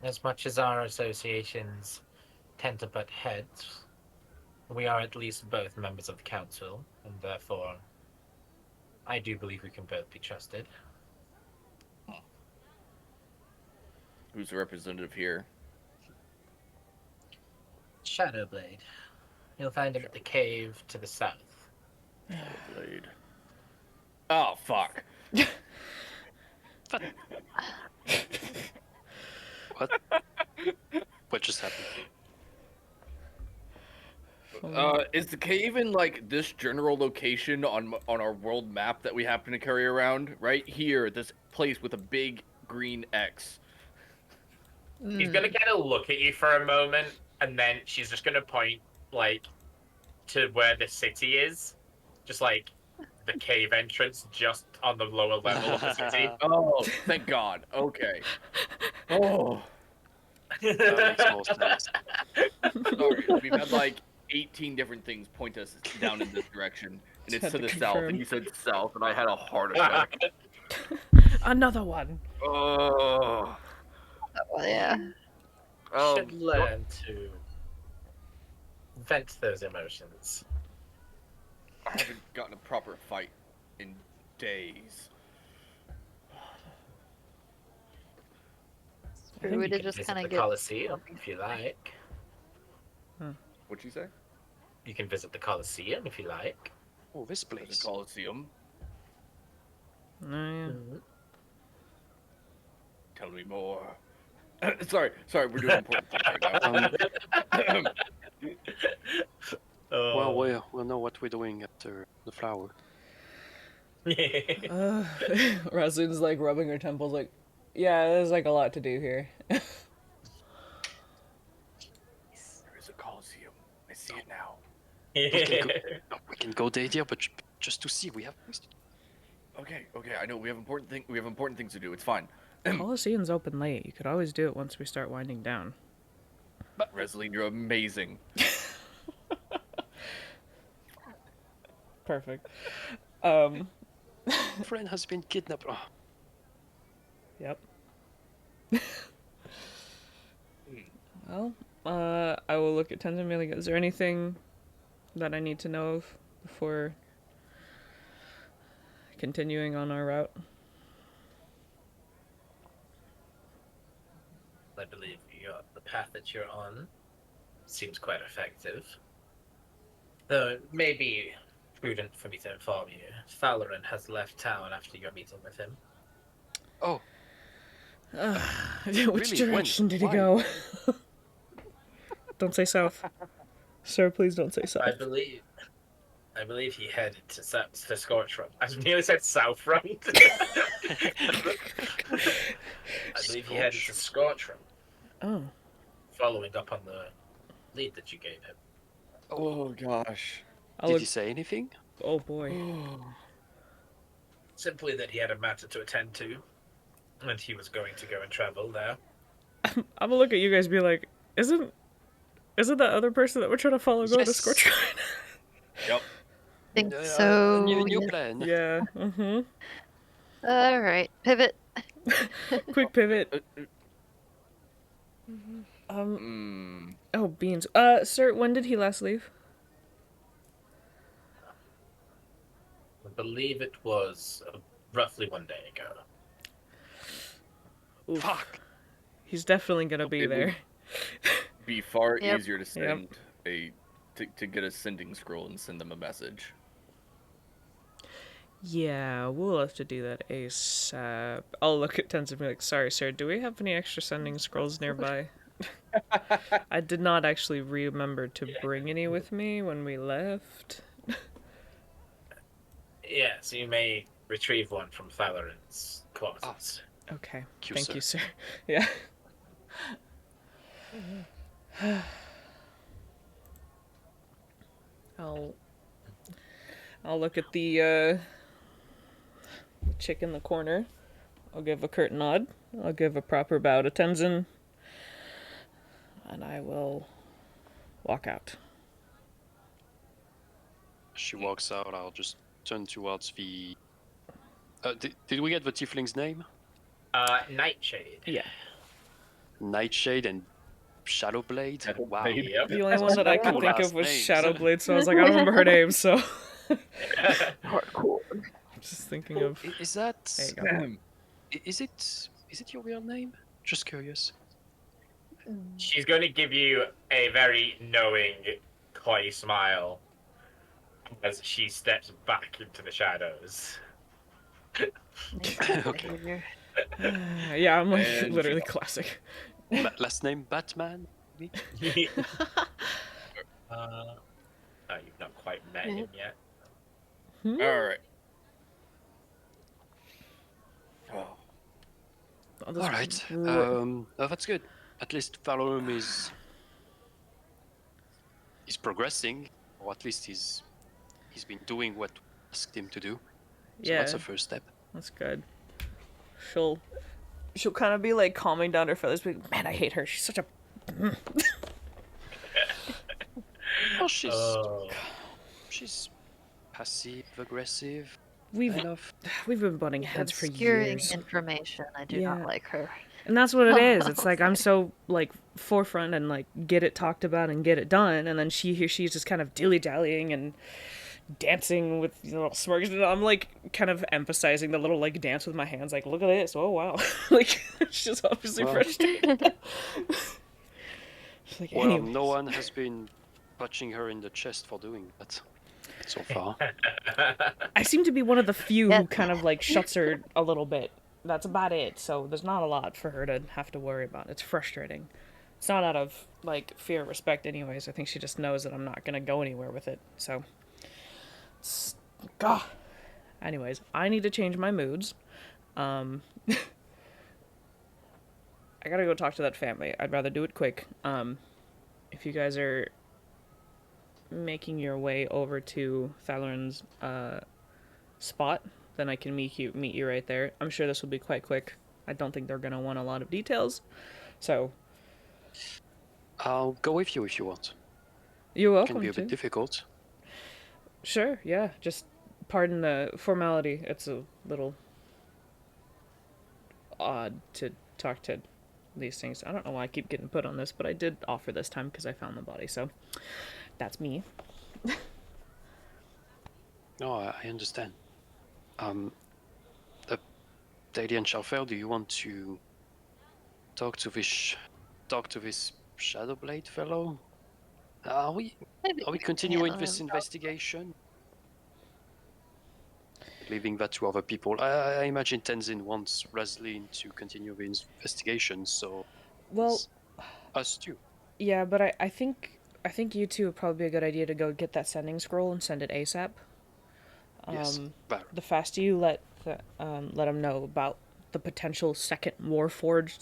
As much as our associations tend to butt heads, we are at least both members of the council, and therefore I do believe we can both be trusted. Who's the representative here? Shadowblade. You'll find him at the cave to the south. Blade. Oh, fuck. What? What just happened? Is the cave in, like, this general location on our world map that we happen to carry around? Right here, this place with a big green X. He's gonna kind of look at you for a moment, and then she's just gonna point, like, to where the city is. Just, like, the cave entrance just on the lower level of the city. Oh, thank God. Okay. Oh. That makes more sense. Sorry, we've had, like, 18 different things point us down in this direction, and it's Had to to the south, confirm. and you said south, and I had a heart attack. another one. Oh. Well, yeah. Should learn to vent those emotions. I haven't gotten a proper fight in days. Or You would it can just visit kind the of get Colosseum if you like. What'd you say? You can visit the Colosseum if you like. Oh, this The place. Colosseum. Oh, yeah. Tell me more. sorry, we're doing important things right now. Well, we'll know what we're doing after the flower. Rasun's like rubbing her temples, like, yeah, there's like a lot to do here. There is a Coliseum. I see it now. We can go there, but just to see. We have things to do. Okay, I know we have important things to do. It's fine. Coliseum's open late. You could always do it once we start winding down. Resline, you're amazing. Perfect. Friend has been kidnapped. Oh, Yep. Well, I will look at Tenzin and be like, is there anything that I need to know of before continuing on our route? I believe the path that you're on seems quite effective. Though it may be prudent for me to inform you, Falarin has left town after your meeting with him. oh, Which Really? direction When? did he Why? go? Don't say south. Sir, please don't say south. I believe he headed to Scorchrun. I nearly said Southfront. I believe he headed to Scorchrun, Oh. following up on the lead that you gave him. Oh gosh. I'll did look... he say anything? Oh boy. Simply that he had a matter to attend to, and he was going to go and travel there. I'm gonna look at you guys and be like, isn't that other person that we're trying to follow going to Yes. Scorchrun? Yep. Think so. New yes. plan. Yeah. Mm-hmm. All right, pivot. Quick pivot. Oh, beans. Sir, when did he last leave? I believe it was roughly 1 day ago. Oof. Fuck. He's definitely gonna be It would- there. Be far Yep. easier to send to get a sending scroll and send them a message. Yeah, we'll have to do that ASAP. I'll look at Tenzin and be like, sorry, sir, do we have any extra sending scrolls nearby? I did not actually remember to bring any with me when we left. Yes, you may retrieve one from Falarin's quarters. Okay, Thank you, thank sir. you, sir. Yeah. I'll look at the chick in the corner. I'll give a curt nod. I'll give a proper bow to Tenzin. And I will walk out. She walks out. I'll just turn towards the. Did we get the tiefling's name? Nightshade. Yeah. Nightshade and Shadowblade. Wow. Shadowblade. Yep. The only one that I could Cool think of last was names. Shadowblade, so I was like, I don't remember her name, so... Hardcore. I'm just thinking of... Is that? There you go. Is it your real name? Just curious. She's going to give you a very knowing, coy smile as she steps back into the shadows. Okay. Yeah, I'm like, And literally classic. Last name Batman? Maybe? Oh, you've not quite met him yet. All right. Oh. Oh, this All right. That's good. At least Valorum is progressing, or at least he's been doing what we asked him to do. So Yeah, that's the first step. that's good. She'll kind of be like calming down her feathers, but man, I hate her. She's such a... Oh, Oh, she's passive aggressive. We've Kind of. been butting heads for Obscuring years. information. I do Yeah. not like her. And that's what it is. It's like I'm so like forefront and like get it talked about and get it done, and then she's just kind of dilly dallying and dancing with little smirks. And I'm like kind of emphasizing the little like dance with my hands, like look at this. Oh wow, like she's obviously Wow. frustrated. She's like, Well, anyways. no one has been punching her in the chest for doing that so far. I seem to be one of the few Yeah. who kind of like shuts her a little bit. That's about it. So there's not a lot for her to have to worry about. It's frustrating. It's not out of like fear or respect anyways. I think she just knows that I'm not gonna go anywhere with it. So God. Anyways, I need to change my moods. I gotta go talk to that family. I'd rather do it quick. If you guys are making your way over to Thalarin's spot, then I can meet you right there. I'm sure this will be quite quick. I don't think they're gonna want a lot of details. So I'll go with you if you want. you're It can welcome be a to. bit difficult. Sure, yeah. Just pardon the formality. It's a little odd to talk to these things. I don't know why I keep getting put on this, but I did offer this time because I found the body, so that's me. No, I understand. The Lady and Shalfel, do you want to talk to this Shadowblade fellow? Are we continuing this investigation? Leaving that to other people. I imagine Tenzin wants Raslin to continue the investigation, so Well, it's us too. yeah, but I think you two would probably be a good idea to go get that sending scroll and send it ASAP. Yes, fair. The faster you let him know about the potential second Warforged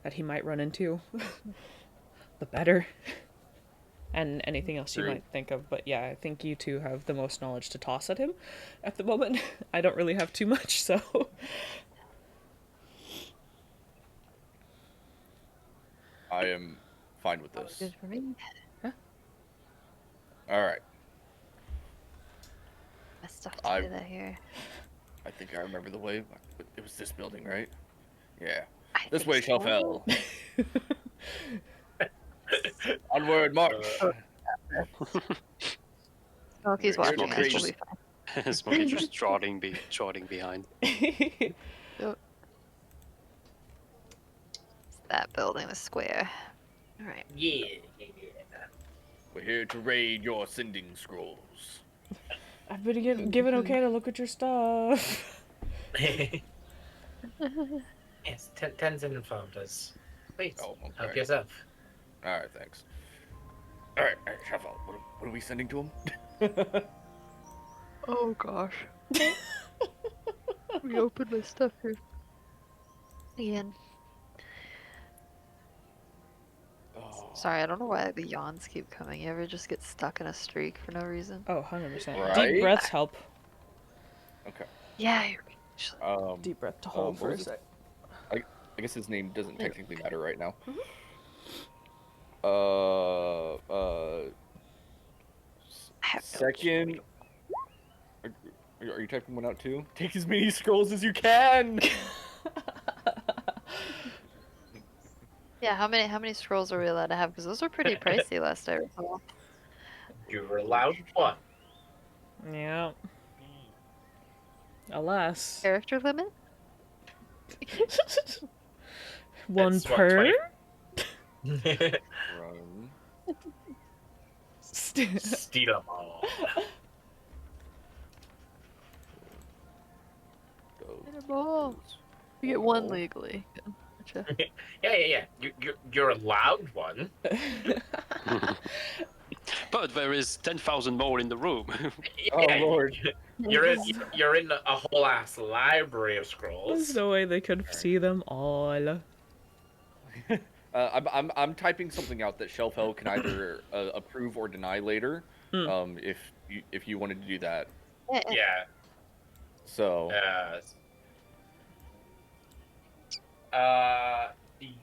that he might run into, the better. And anything else you might think of. But yeah, I think you two have the most knowledge to toss at him at the moment. I don't really have too much, so. I am fine with this. Good for me. All right. My stuff to do that here. I think I remember the way. It was this building, right? Yeah. I This think way, so. Shalfel. Onward, march. Oh, he's We're here watching to us. trade- We'll be fine. Smokey just trotting behind. It's that building, the square. All right. Yeah. We're here to raid your sending scrolls. I've been given okay to look at your stuff. Yes, Tenzin informed us. Please, Oh, okay. help yourself. All right, thanks. All right, Shalfel, what are we sending to him? Oh gosh. We opened my stuff here. Again. Oh, Sorry, I don't know why the yawns keep coming. You ever just get stuck in a streak for no reason? Oh, 100%. Right? Deep breaths help. okay. Yeah, you're right, actually. Deep breath to hold what for a was it? sec. I guess his name doesn't technically matter right now. I have no Second. Are you typing one out too? Take as many scrolls as you can. Yeah, how many scrolls are we allowed to have? Because those were pretty pricey last I recall. You were allowed one. Yeah. Alas. Character limit? One It's what, per? 20? Run. Steal them all. Go. Get a ball. You get one legally. Gotcha. Yeah. You're allowed one. But there is 10,000 more in the room. Oh, Yeah, Lord. You're in a whole ass library of There's scrolls. no way they could see them all. I'm typing something out that Shelfel can either approve or deny later. If you wanted to do that. Yeah. So.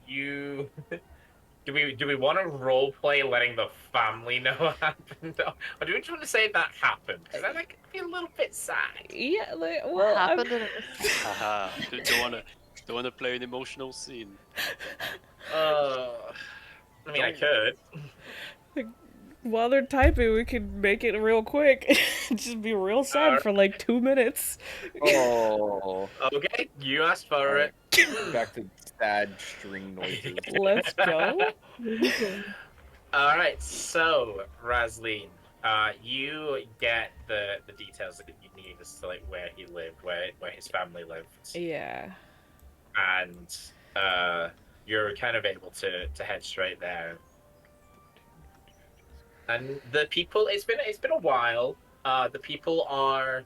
You. Do we want to role play letting the family know what happened, or do we just want to say that happened? Because I think it'd be a little bit sad. Yeah, like, What well, happened in Haha. Don't wanna play an emotional scene. I mean, I could. while they're typing, we could make it real quick. Just be real sad for like 2 minutes. Oh. Okay, you asked for it. Back to sad string noises. Let's go. All right, so Raslin, you get the details that you need as to like where he lived, where his family lived, Yeah. and you're kind of able to head straight there. And the people, it's been a while. The people are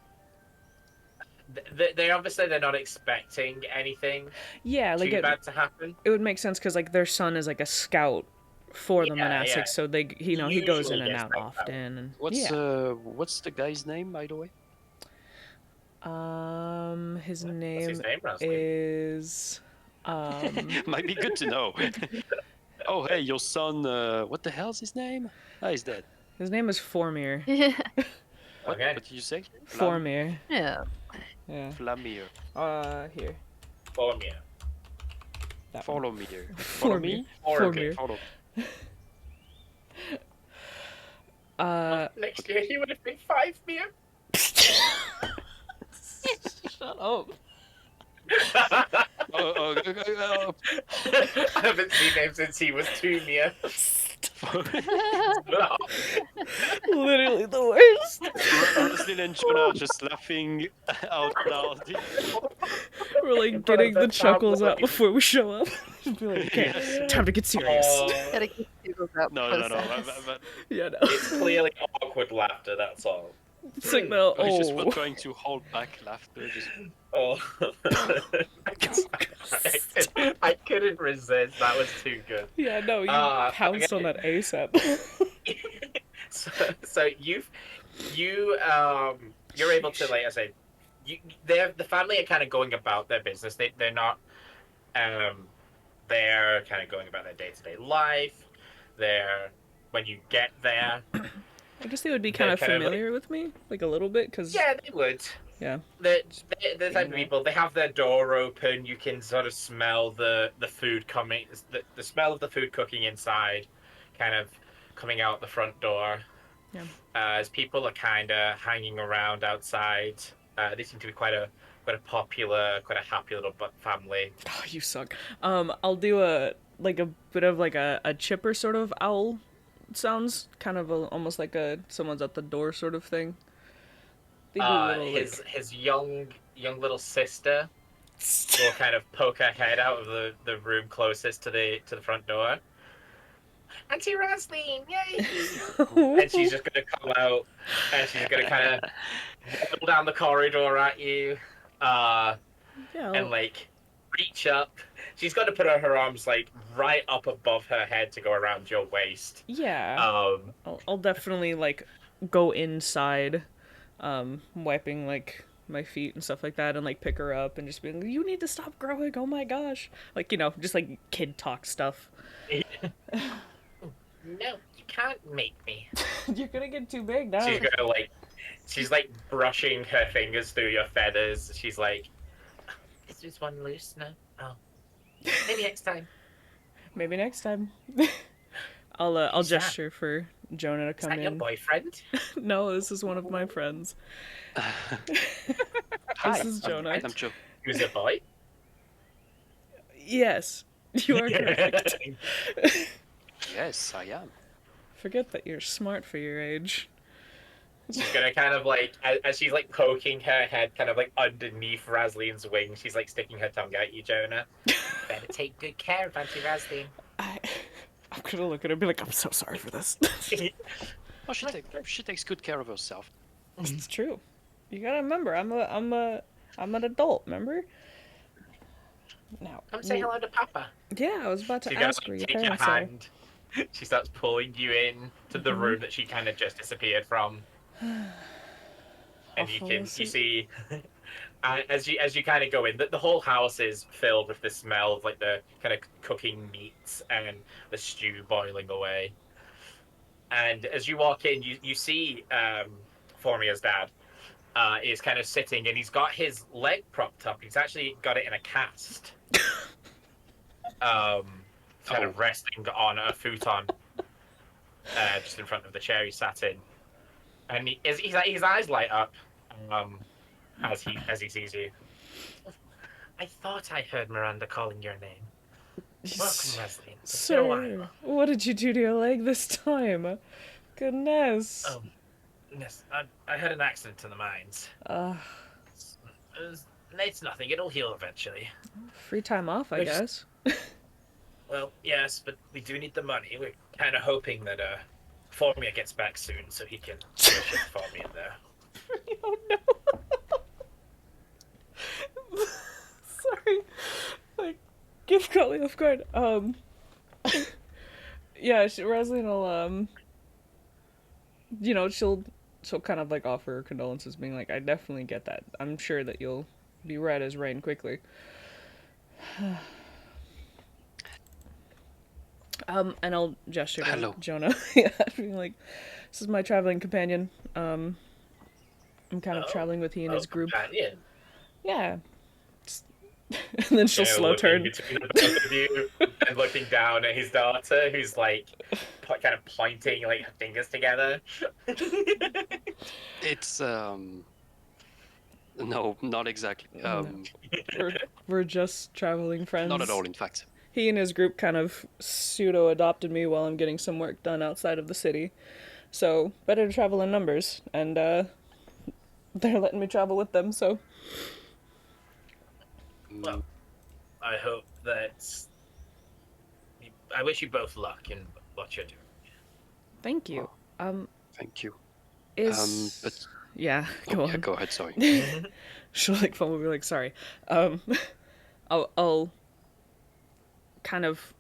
they obviously they're not expecting anything Yeah, like too bad to happen. it would make sense because like their son is like a scout for the Yeah, monastics, yeah. so they he goes in Usually and gets out like that. often, and What's the guy's name, by the way? his What's his name name, Rasley? is Might be good to know. Oh, hey, your son. What the hell's his name? Ah, he's dead. his name is Formir. What? Okay. What did you say? Formir. Yeah. Yeah. Flamir. Here. Formia. That one. Follow me here. Follow me. Okay, Formir. follow. Next year he would have been 5 Mia. Shut up. Oh, I haven't seen him since he was 2 Mia. Literally the worst. Roslyn and Jonah are just laughing out loud. We're like getting the chuckles out before we show up. Just be like, okay, Yes. time to get serious. Gotta keep giggles out No, before no, no. sex. Yeah, no. It's clearly awkward laughter, that's all. It's like the I just was oh. trying to hold back laughter. Just... Oh. I couldn't resist. That was too good. Yeah, no, you pounced on that ASAP. So you're able to, like I said, the family are kind of going about their business. They're not they're kind of going about their day-to-day life. When you get there, I guess they would be kind of kind of familiar with me, like a little bit, because yeah, they would. yeah. They're the type of people. They have their door open. You can sort of smell the food coming. The smell of the food cooking inside, kind of coming out the front door. Yeah. As people are kind of hanging around outside. They seem to be quite a popular, quite a happy little family. Oh, you suck. I'll do a bit of like a chipper sort of owl sounds, kind of almost like someone's at the door sort of thing. They do a little, his young little sister will kind of poke her head out of the room closest to the front door. Auntie Roslyn, yay! And she's just gonna come out, and she's gonna kind of roll down the corridor at you, and like reach up. She's got to put her arms like right up above her head to go around your waist. yeah. I'll definitely like go inside, wiping like my feet and stuff like that, and like pick her up and just be like, "You need to stop growing! Oh my gosh!" Like, you know, just like kid talk stuff. No, you can't make me. You're gonna get too big now. She's like brushing her fingers through your feathers. She's like, "Is this one loose now? Oh, maybe next time." Maybe next time. I'll gesture for Jonah to come Is that in. your boyfriend? No, this is one of my friends. Hi, This is Jonah. I'm Joe. Who's a boy? Yes, you are correct. Yes, I am. Forget that you're smart for your age. She's gonna kind of like, as she's like poking her head kind of like underneath Rasleen's wing, she's like sticking her tongue at you, Jonah. Better take good care of Auntie Rasleen. I'm gonna look at her and be like, I'm so sorry for this. Oh, she takes good care of herself. It's true. You gotta remember, I'm an adult. Remember? Now, Come say hello to Papa. yeah, I was about to She's gonna ask where like, your take your parents are. hand. She starts pulling you in to the room that she kind of just disappeared from. And you see, as you kind of go in, the whole house is filled with the smell of like the kind of cooking meats and the stew boiling away. And as you walk in, you see Formia's dad is kind of sitting, and he's got his leg propped up. He's actually got it in a cast. Kind of resting on a futon, just in front of the chair he sat in, and his eyes light up as he sees you. I thought I heard Miranda calling your name. Welcome, Leslie. It's been a while. Sir, what did you do to your leg this time? Goodness. Yes, I had an accident in the mines. It's nothing. It'll heal eventually. Free time off, I guess. Well, yes, but we do need the money. We're kind of hoping that Formia gets back soon, so he can shift Formia there. Oh no. Sorry. Like, give Cully off guard. Yeah, Rosalind will, she'll kind of like offer her condolences, being like, I definitely get that. I'm sure that you'll be right as rain quickly. And I'll gesture to Hello. Jonah. Yeah, being like, this is my traveling companion. I'm kind of Oh, traveling with he and his group. companion. Yeah. And then she'll slow Looking turn. between the both of you and looking down at his daughter, who's like kind of pointing like her fingers together. It's no, not exactly. No. We're just traveling friends. Not at all, in fact. He and his group kind of pseudo adopted me while I'm getting some work done outside of the city. So better to travel in numbers, and they're letting me travel with them. So Well, I hope that I wish you both luck in what you're doing. thank you. Thank you. Is But yeah, go yeah, on. go ahead. Sorry. She'll like phone will be like, sorry. I'll kind of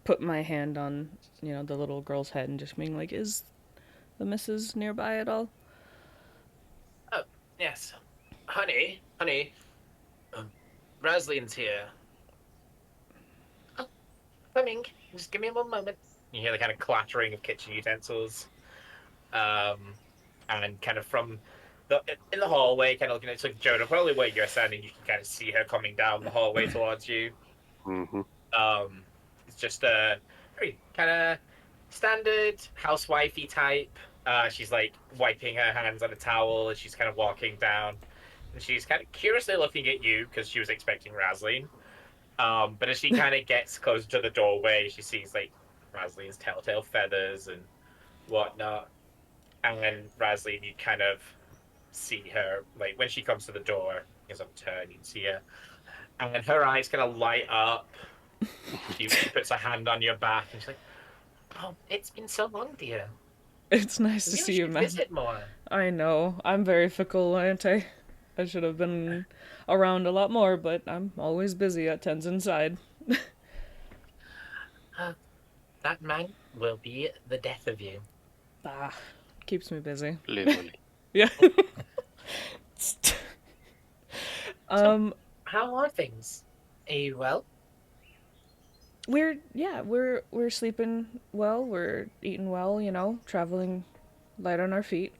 put my hand on the little girl's head and just being like, is the missus nearby at all? Oh, yes. Honey. Rosaline's here. Oh, coming. Just give me 1 moment. You hear the kind of clattering of kitchen utensils. And kind of from in the hallway, kind of looking at Jonah, probably where you're standing, you can kind of see her coming down the hallway towards you. Mm-hmm. It's just a very kind of standard housewifey type. She's like wiping her hands on a towel as she's kind of walking down, and she's kind of curiously looking at you because she was expecting Razline. But as she kind of gets closer to the doorway, she sees like Razline's telltale feathers and whatnot. And then Razline, you kind of see her like when she comes to the door, is up turn, you can see her, and her eyes kind of light up. She puts a hand on your back and she's like, "Oh, it's been so long, dear. It's nice to You see you, should man. visit more." I know. I'm very fickle, aren't I? I should have been around a lot more, but I'm always busy at Tens Inside. That man will be the death of you. Ah, keeps me busy. Literally. Yeah. How are things? Are you well? We're sleeping well, we're eating well, traveling light on our feet.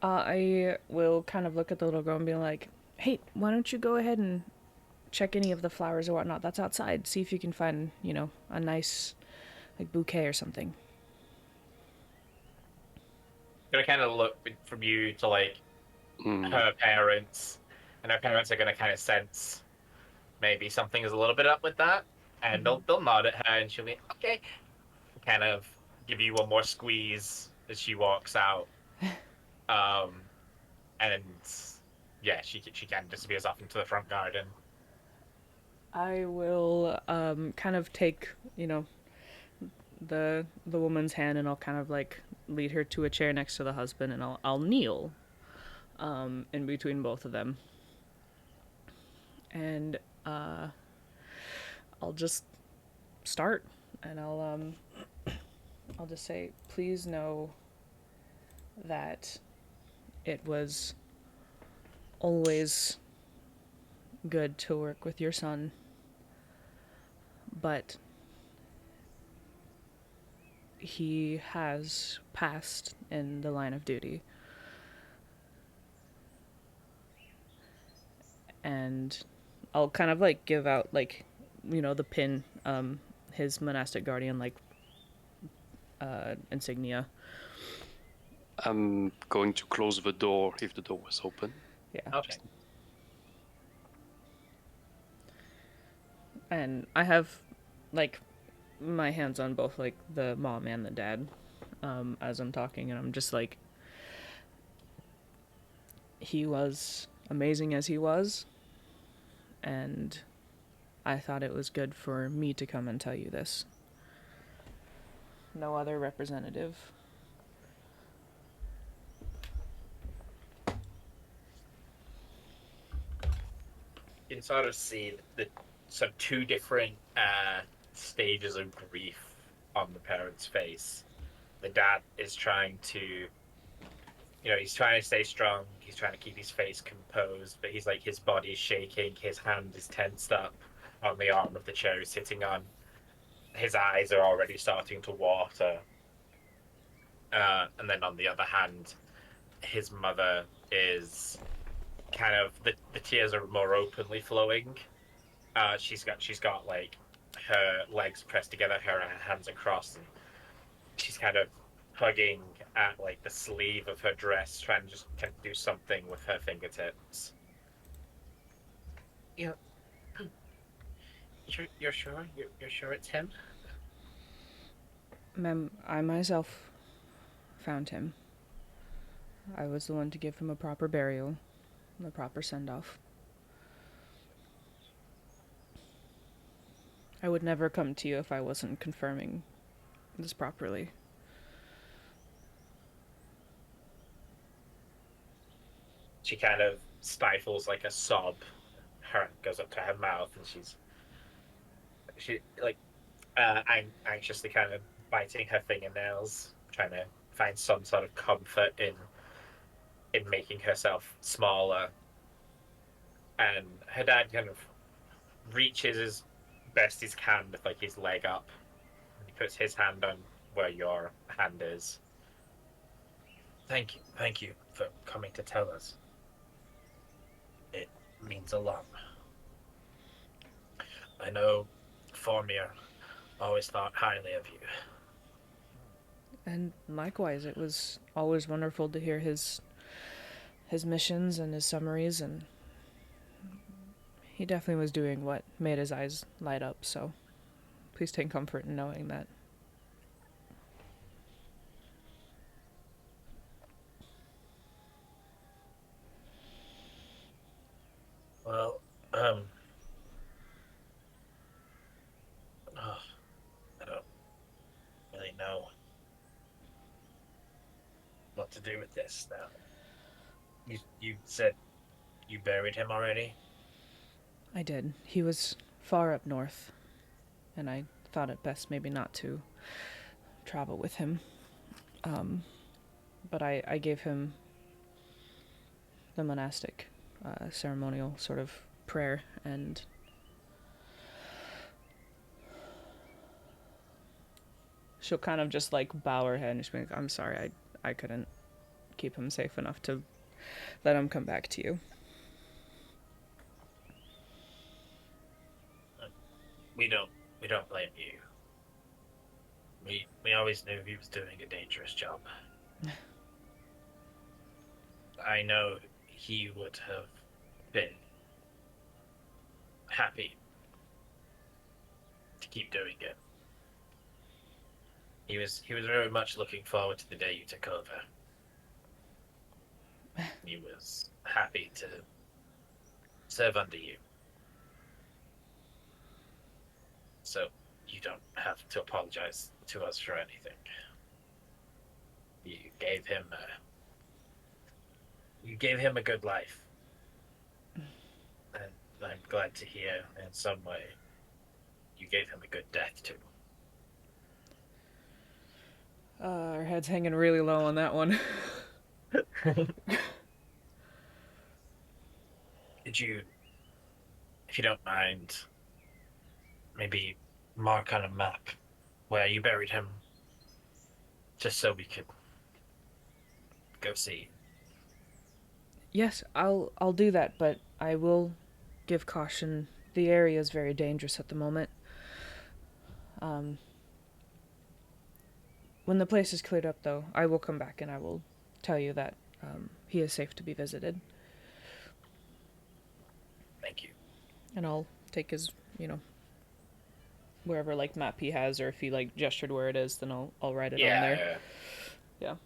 I will kind of look at the little girl and be like, hey, why don't you go ahead and check any of the flowers or whatnot that's outside. See if you can find, a nice like bouquet or something. Gonna kind of look from you to like her parents, and her parents are gonna kind of sense maybe something is a little bit up with that, and they'll nod at her, and she'll be okay. Kind of give you one more squeeze as she walks out, and yeah, she kind of disappears off into the front garden. I will kind of take, the woman's hand, and I'll kind of like lead her to a chair next to the husband, and I'll kneel in between both of them. And I'll just start, and I'll just say, please know that it was always good to work with your son, but he has passed in the line of duty. And I'll kind of like give out like, the pin, his monastic guardian like insignia. I'm going to close the door if the door was open. Yeah. Okay. And I have like my hands on both like the mom and the dad as I'm talking, and I'm just like, he was amazing as he was, and I thought it was good for me to come and tell you this. No other representative. can sort of see the sort of two different stages of grief on the parent's face. The dad is trying to, he's trying to stay strong. He's trying to keep his face composed, but he's like his body's shaking. His hand is tensed up on the arm of the chair he's sitting on. His eyes are already starting to water. And then on the other hand, his mother is kind of the tears are more openly flowing. She's got like her legs pressed together, her hands across, and she's kind of hugging at like the sleeve of her dress, trying to just kind of do something with her fingertips. You you're sure you're sure it's him? Ma'am, I myself found him. I was the one to give him a proper burial, and a proper send-off. I would never come to you if I wasn't confirming this properly. She kind of stifles like a sob. Her hand goes up to her mouth, and she like anxiously kind of biting her fingernails, trying to find some sort of comfort in making herself smaller. And her dad kind of reaches as best he can with like his leg up. And he puts his hand on where your hand is. Thank you for coming to tell us. It means a lot. I know Formia always thought highly of you. And likewise, it was always wonderful to hear his missions and his summaries, and he definitely was doing what made his eyes light up, so please take comfort in knowing that. Well, oh, I don't really know what to do with this now. You said you buried him already? I did. He was far up north, and I thought it best maybe not to travel with him. But I gave him the monastic ceremonial sort of prayer, and she'll kind of just like bow her head and she'll be like, I'm sorry, I couldn't keep him safe enough to let him come back to you. We don't blame you. We always knew he was doing a dangerous job. I know he would have been happy to keep doing it. He was very much looking forward to the day you took over. He was happy to serve under you. So you don't have to apologize to us for anything. You gave him a good life. And I'm glad to hear in some way you gave him a good death too. Our head's hanging really low on that one. Did you, if you don't mind, maybe mark on a map where you buried him, just so we could go see? Yes, I'll do that, but I will give caution. The area is very dangerous at the moment. When the place is cleared up, though, I will come back and I will tell you that he is safe to be visited. Thank you. And I'll take his, wherever like map he has, or if he like gestured where it is, then I'll write it on there. Yeah.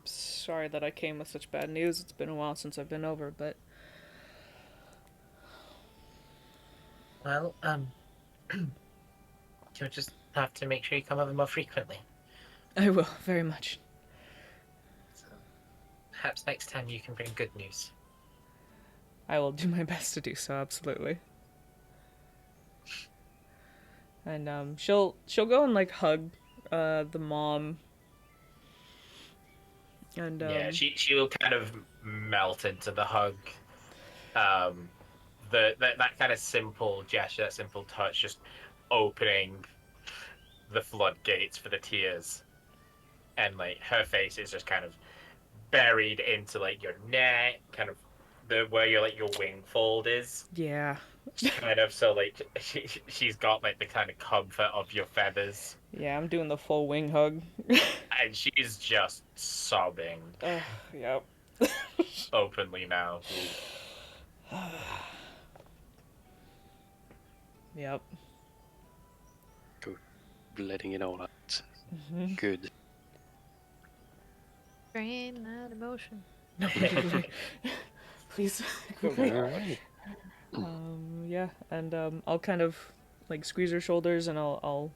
Sorry that I came with such bad news. It's been a while since I've been over, but Well, you'll just have to make sure you come over more frequently. I will very much. Perhaps next time you can bring good news. I will do my best to do so, absolutely. And she'll go and like hug the mom. And Yeah, she will kind of melt into the hug. Um, that kind of simple gesture, that simple touch, just opening the floodgates for the tears, and like her face is just kind of buried into like your neck, kind of the where your like your wing fold is. yeah. Just kind of so like she's got like the kind of comfort of your feathers, Yeah, I'm doing the full wing hug. and she's just sobbing Yep. openly now. Yep. Letting it all out. Good. Drain that emotion. No, please. Alright. Yeah, and I'll kind of like squeeze her shoulders, and I'll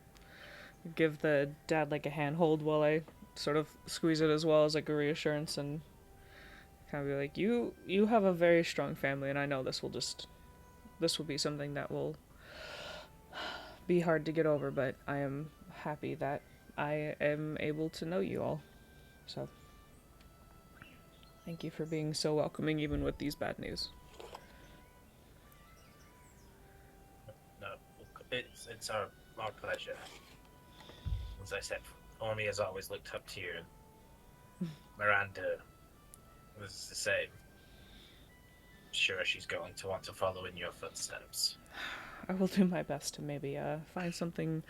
give the dad like a handhold while I sort of squeeze it as well as like a reassurance, and kind of be like, you have a very strong family, and I know this will be something that will be hard to get over, but I am happy that I am able to know you all. So thank you for being so welcoming even with these bad news. No, it's our pleasure. As I said, Ormi has always looked up to you. Miranda was the same. Sure, she's going to want to follow in your footsteps. I will do my best to maybe find something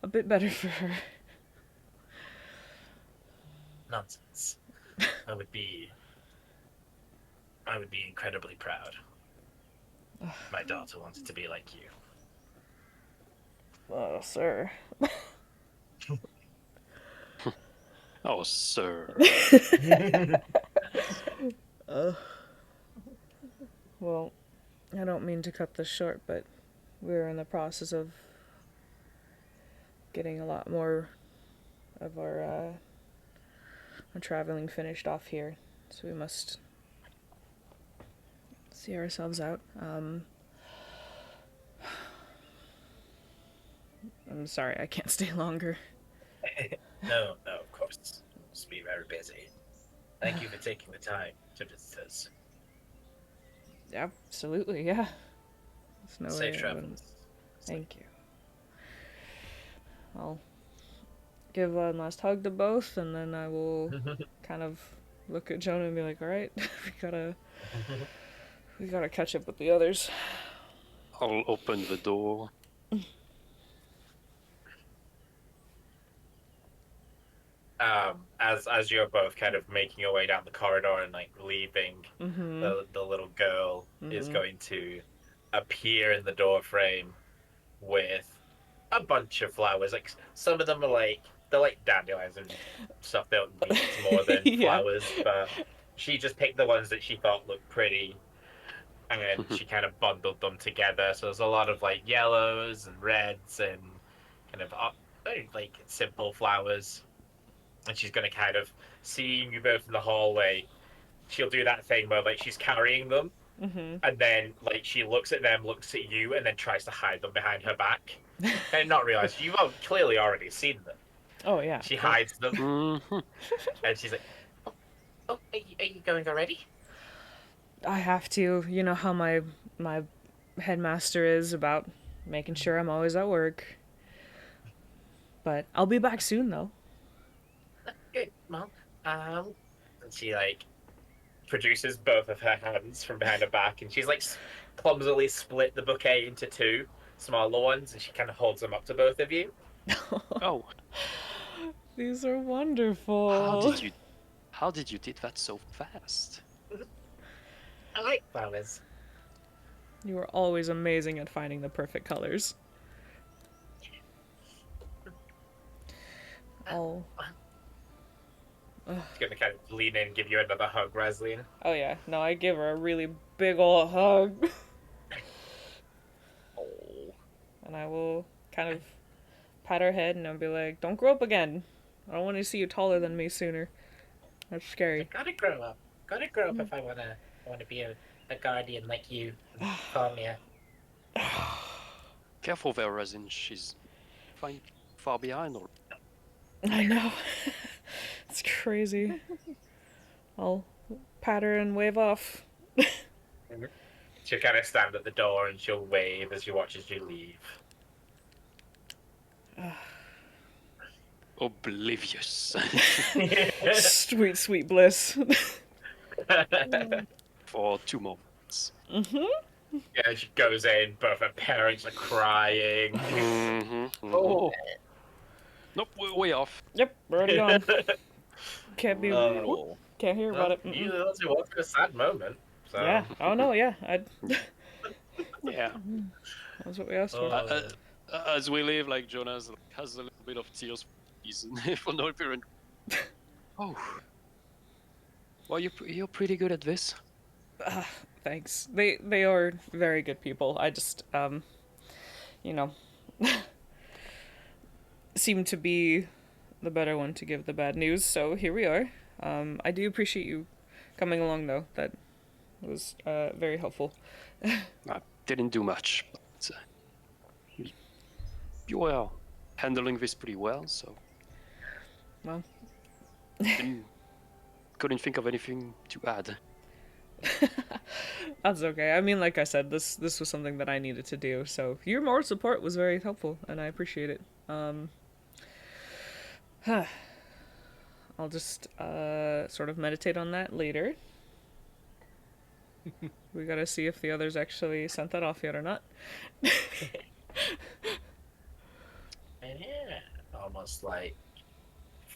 a bit better for her. Nonsense. I would be incredibly proud. My daughter wanted to be like you. Oh, sir. Oh, sir. Well, I don't mean to cut this short, but we're in the process of getting a lot more of our traveling finished off here, so we must see ourselves out. I'm sorry, I can't stay longer. No, of course. Must be very busy. Thank you for taking the time to visit us. Absolutely, yeah. There's no Safe way I travels. wouldn't. Thank you. I'll give one last hug to both, and then I will kind of look at Jonah and be like, all right, we gotta catch up with the others. I'll open the door. As you're both kind of making your way down the corridor and like leaving, the little girl is going to appear in the door frame with a bunch of flowers. Like some of them are like they're like dandelions and stuff. They don't mean more than Yeah. flowers, but she just picked the ones that she thought looked pretty, and then she kind of bundled them together. So there's a lot of like yellows and reds and kind of like simple flowers. And she's gonna kind of seeing you both in the hallway. She'll do that thing where like she's carrying them, and then like she looks at them, looks at you, and then tries to hide them behind her back, and not realize you've clearly already seen them. Oh, yeah. She hides them, Mhm. and she's like, "Oh, are you going already?" I have to. You know how my headmaster is about making sure I'm always at work. But I'll be back soon, though. Good, Mom. And she like produces both of her hands from behind her back, and she's like clumsily split the bouquet into two smaller ones, and she kind of holds them up to both of you. Oh, These are wonderful. how did you did that so fast? I like flowers. You are always amazing at finding the perfect colors. Oh. She's gonna kind of lean in and give you another hug, Raslina. Oh yeah. No, I give her a really big ol' hug. Oh. And I will kind of pat her head and I'll be like, don't grow up again. I don't want to see you taller than me sooner. That's I scary. gotta grow up. Gotta grow up if I wanna be a guardian like you, Farmia. Careful there, Resin. She's far behind. Or... I know. It's crazy. I'll pat her and wave off. She'll kind of stand at the door and she'll wave as she watches you leave. Oblivious. Sweet, sweet bliss. For 2 moments. Yeah, she goes in, both her parents are crying. Oh, Nope, we're way off. Yep, we're already gone. Can't be. brutal. Can't hear about it. You also went through a sad moment. So. Yeah. Oh no. Yeah. Yeah. That's what we asked for. As we leave, like Jonas has a little bit of tears for no apparent. Oh. Well, you're pretty good at this. Thanks. They are very good people. I just you know, seem to be the better one to give the bad news. So here we are. I do appreciate you coming along though. That was very helpful. I didn't do much, but you were handling this pretty well, so. Well. Couldn't think of anything to add. That's okay. I mean, like I said, this was something that I needed to do. So your moral support was very helpful, and I appreciate it. I'll just sort of meditate on that later. We gotta see if the others actually sent that off yet or not. And yeah, almost like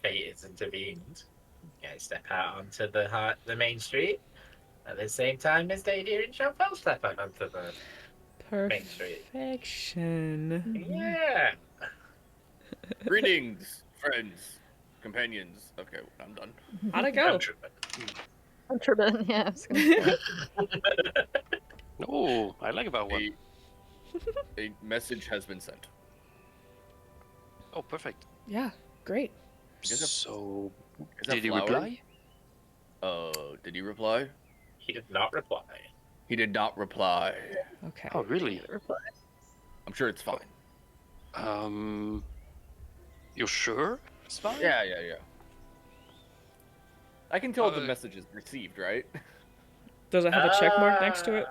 fate has intervened. You guys step out onto the main street at the same time as Dadir and Chantel step out onto the main street. Perfection. Yeah. Greetings, friends, companions. Okay, I'm done. How'd it go? Contraband, yeah. I was gonna say. Oh, I like that one. A message has been sent. Oh, perfect. Yeah, great. So, Is that did he flower? reply? Did he reply? He did not reply. He did not reply. Okay. Oh, really? I'm sure it's fine. You sure? It's fine. Yeah. I can tell the Uh, message is received, right? Does it have a check mark next to it?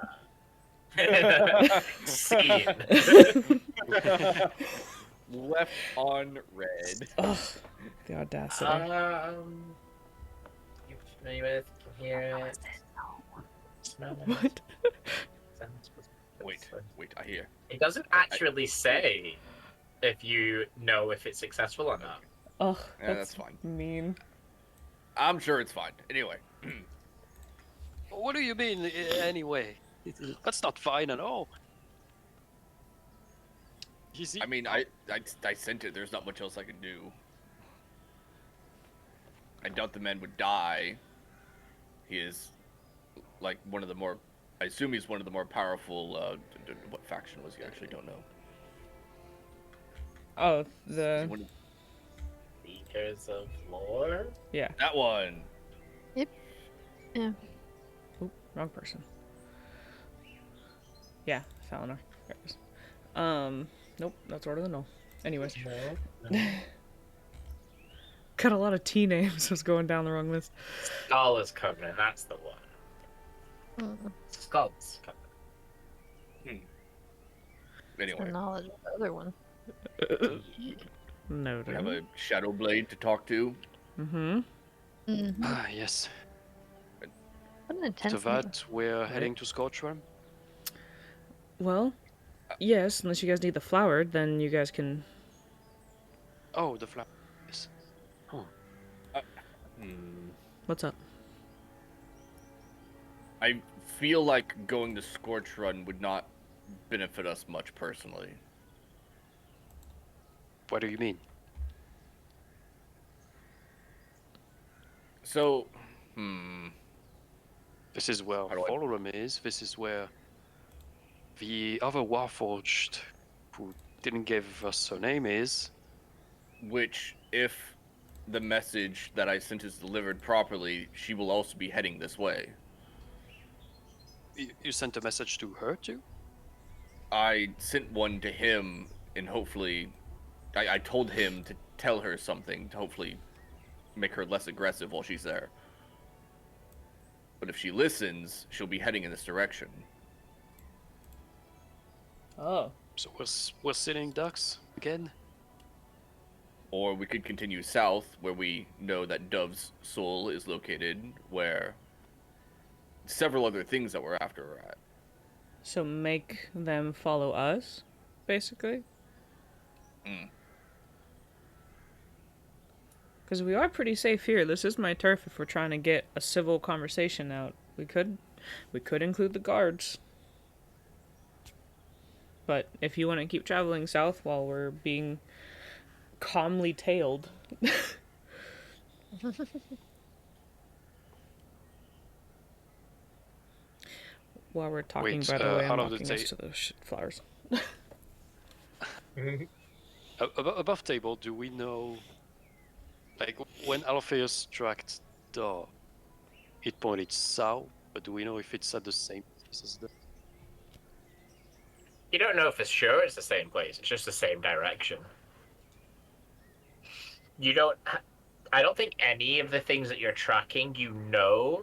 Scene. Left on red. Ugh, the audacity. You familiar with? Can hear it. Smell it. What? Wait, I hear. It doesn't actually say if you know if it's successful or not. Ugh, Yeah, that's fine. mean. I'm sure it's fine. Anyway. What do you mean, anyway? That's not fine at all. I mean, I sent it. There's not much else I can do. I doubt the man would die. He is, like, one of the more... I assume he's one of the more powerful... what faction was he? I actually don't know. Oh, Is he the one of- Seekers of lore? yeah. That one! Yeah. Oop, wrong person. Yeah, Falinar. There it is. Nope, that's Order of the Null. Anyways, No. got a lot of T names. I was going down the wrong list. Scholar's Covenant, that's the one. Scholar's Covenant. The Anyway, knowledge of the other one. No, we have a Shadow Blade to talk to. Mm-hmm. Ah, yes. What an To intense meeting. that, we're heading to Scorchworm. Well, yes, unless you guys need the flower, then you guys can... Oh, the flower. Yes. What's up? I feel like going to Scorch Run would not benefit us much personally. What do you mean? So, This is where How do I- Folorum is. This is where the other Warforged, who didn't give us her name, is. which, if the message that I sent is delivered properly, she will also be heading this way. You sent a message to her too? I sent one to him, and hopefully, I told him to tell her something to hopefully make her less aggressive while she's there. But if she listens, she'll be heading in this direction. Oh. So we're sitting ducks again? Or we could continue south, where we know that Dove's soul is located, where several other things that we're after are at. So make them follow us, basically? Because we are pretty safe here. This is my turf if we're trying to get a civil conversation out. We could include the guards. But if you want to keep traveling south while we're being calmly tailed... While we're talking, Wait, by the way, I'm out of the walking us to those shit flowers. Above table, do we know, like, when Alpheus tracked Dove, it pointed south, but do we know if it's at the same place as the... You don't know for sure it's the same place. It's just the same direction. You don't. I don't think any of the things that you're tracking, you know,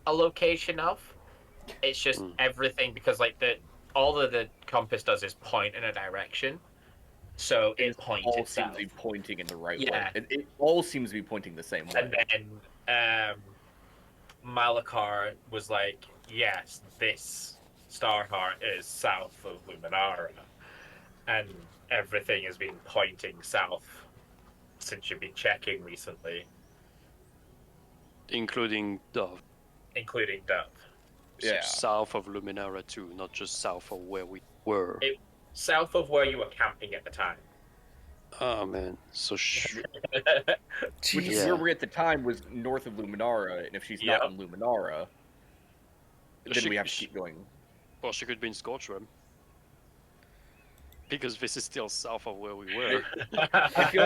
a location of. It's just everything because like all of the compass does is point in a direction, so it points all itself. seems to be pointing in the right Yeah. way. It all seems to be pointing the same way. And then Malachar was like, "Yes, this star heart is south of Luminara," and everything has been pointing south since you've been checking recently, Including Dove. including Dove. So Yeah. south of Luminara too, not just south of where we were. South of where you were camping at the time. Oh man, so Which is where we're at the time was north of Luminara, and if she's not in Luminara, then we have to keep going. Well, she could be in Scorchworm. Because this is still south of where we were. I feel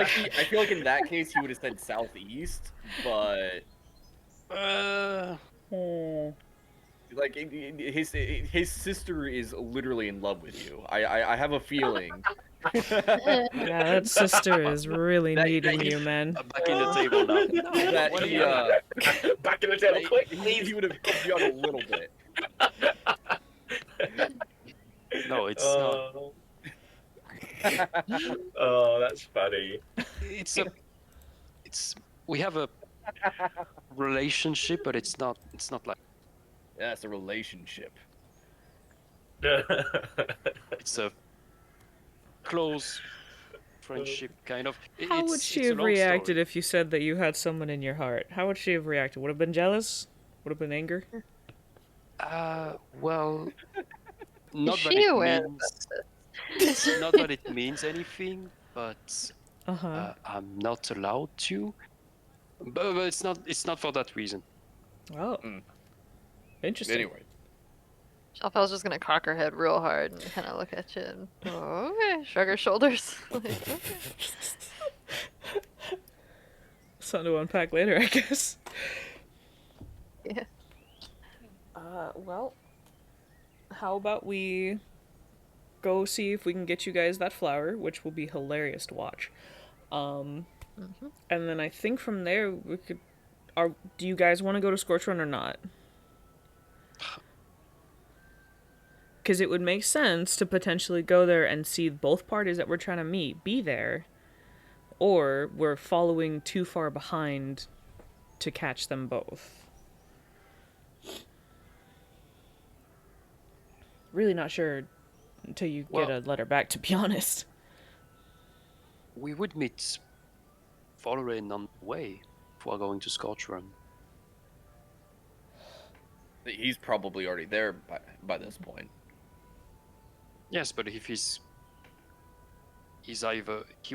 like in that case he would have said southeast, but like his sister is literally in love with you. I have a feeling. Yeah, that sister is really needing you, man. Back in the table now. That he, Back in the table, quick, please. he would have helped you out a little bit. No, it's not. Oh, that's funny. We have a relationship, but it's not like Yeah, it's a relationship. it's a close friendship kind of. How would she have reacted if you said that you had someone in your heart? How would she have reacted? Would have been jealous? Would have been anger? Well, not that she it aware means not that it means anything, but I'm not allowed to. But it's not for that reason. Oh. Interesting. Anyway. Chalfel's just gonna cock her head real hard and kind of look at you and oh, okay, shrug her shoulders. Like, okay. Something to unpack later, I guess. Yeah. Well, how about we go see if we can get you guys that flower, which will be hilarious to watch. And then I think from there we could. Do you guys want to go to Scorch Run or not? Because it would make sense to potentially go there and see both parties that we're trying to meet be there, or we're following too far behind to catch them both. Really not sure until you get a letter back, to be honest. We would meet Following on the way if we're going to Scorch Run. He's probably already there by this point. Yes, but if he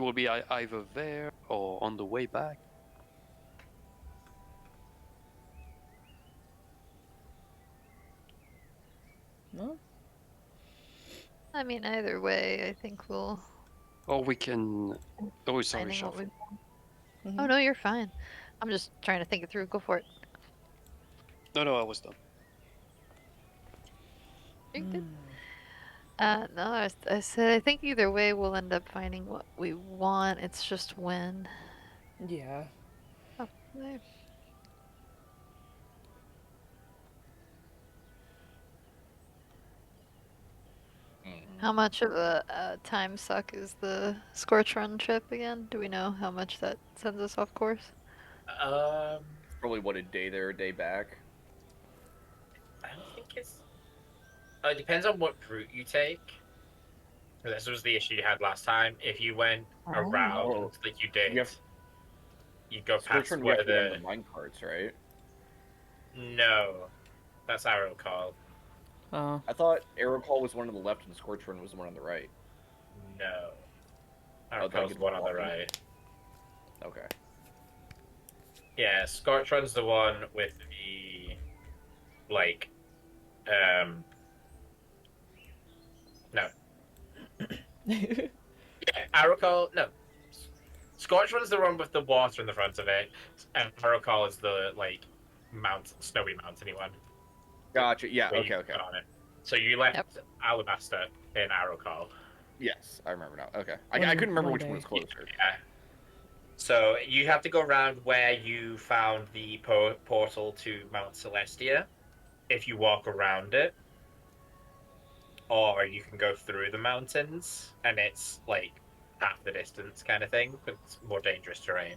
will be either there or on the way back. Well, I mean, either way, I think we'll. Or we can. Oh, sorry, finding what we Shuffle. want. Oh no, you're fine. I'm just trying to think it through. Go for it. No, I was done. You're good. No, I said I think either way we'll end up finding what we want. It's just when. Yeah. Oh, there. How much of a time suck is the Scorch Run trip again? Do we know how much that sends us off course? Probably what, a day there, a day back. I don't think it's. It depends on what route you take. This was the issue you had last time. If you went around Oh. like you did, You have you go Scorch past Run, you where have to get on the the. mine carts, right? No, that's arrow call. Oh. I thought Arrow Call was one on the left and Scorch Run was the one on the right. No, Oh, arrow did I call's get the one on the walking? right. Okay. Yeah, Scorch Run's the one with the like. No, yeah, arrow call. No, Scorch Run's the one with the water in the front of it, and arrow call is the like snowy mountainy one. Gotcha. Yeah. Where you Okay. Okay. got on it. So you left Yep. Alabaster in arrow call. Yes, I remember now. Okay. I couldn't remember One which one day. was closer. Yeah. So you have to go around where you found the portal to Mount Celestia. If you walk around it, or you can go through the mountains, and it's like half the distance kind of thing, but it's more dangerous terrain.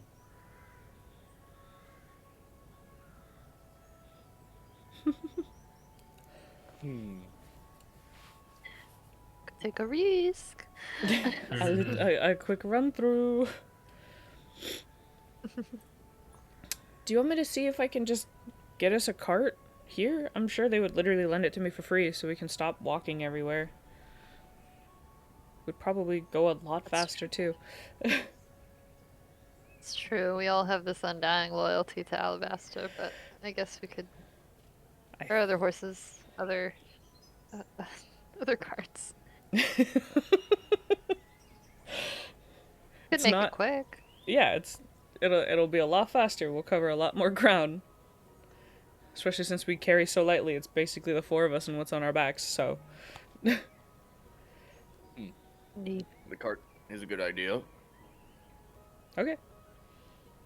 Hmm. Take a risk. A quick run through. Do you want me to see if I can just get us a cart here? I'm sure they would literally lend it to me for free so we can stop walking everywhere. Would probably go a lot faster too. It's true. We all have this undying loyalty to Alabaster, but I guess we could. There are other horses, uh, other carts. Could It's make not- it quick. Yeah, it'll be a lot faster. We'll cover a lot more ground. Especially since we carry so lightly. It's basically the four of us and what's on our backs, so Indeed. The cart is a good idea. okay.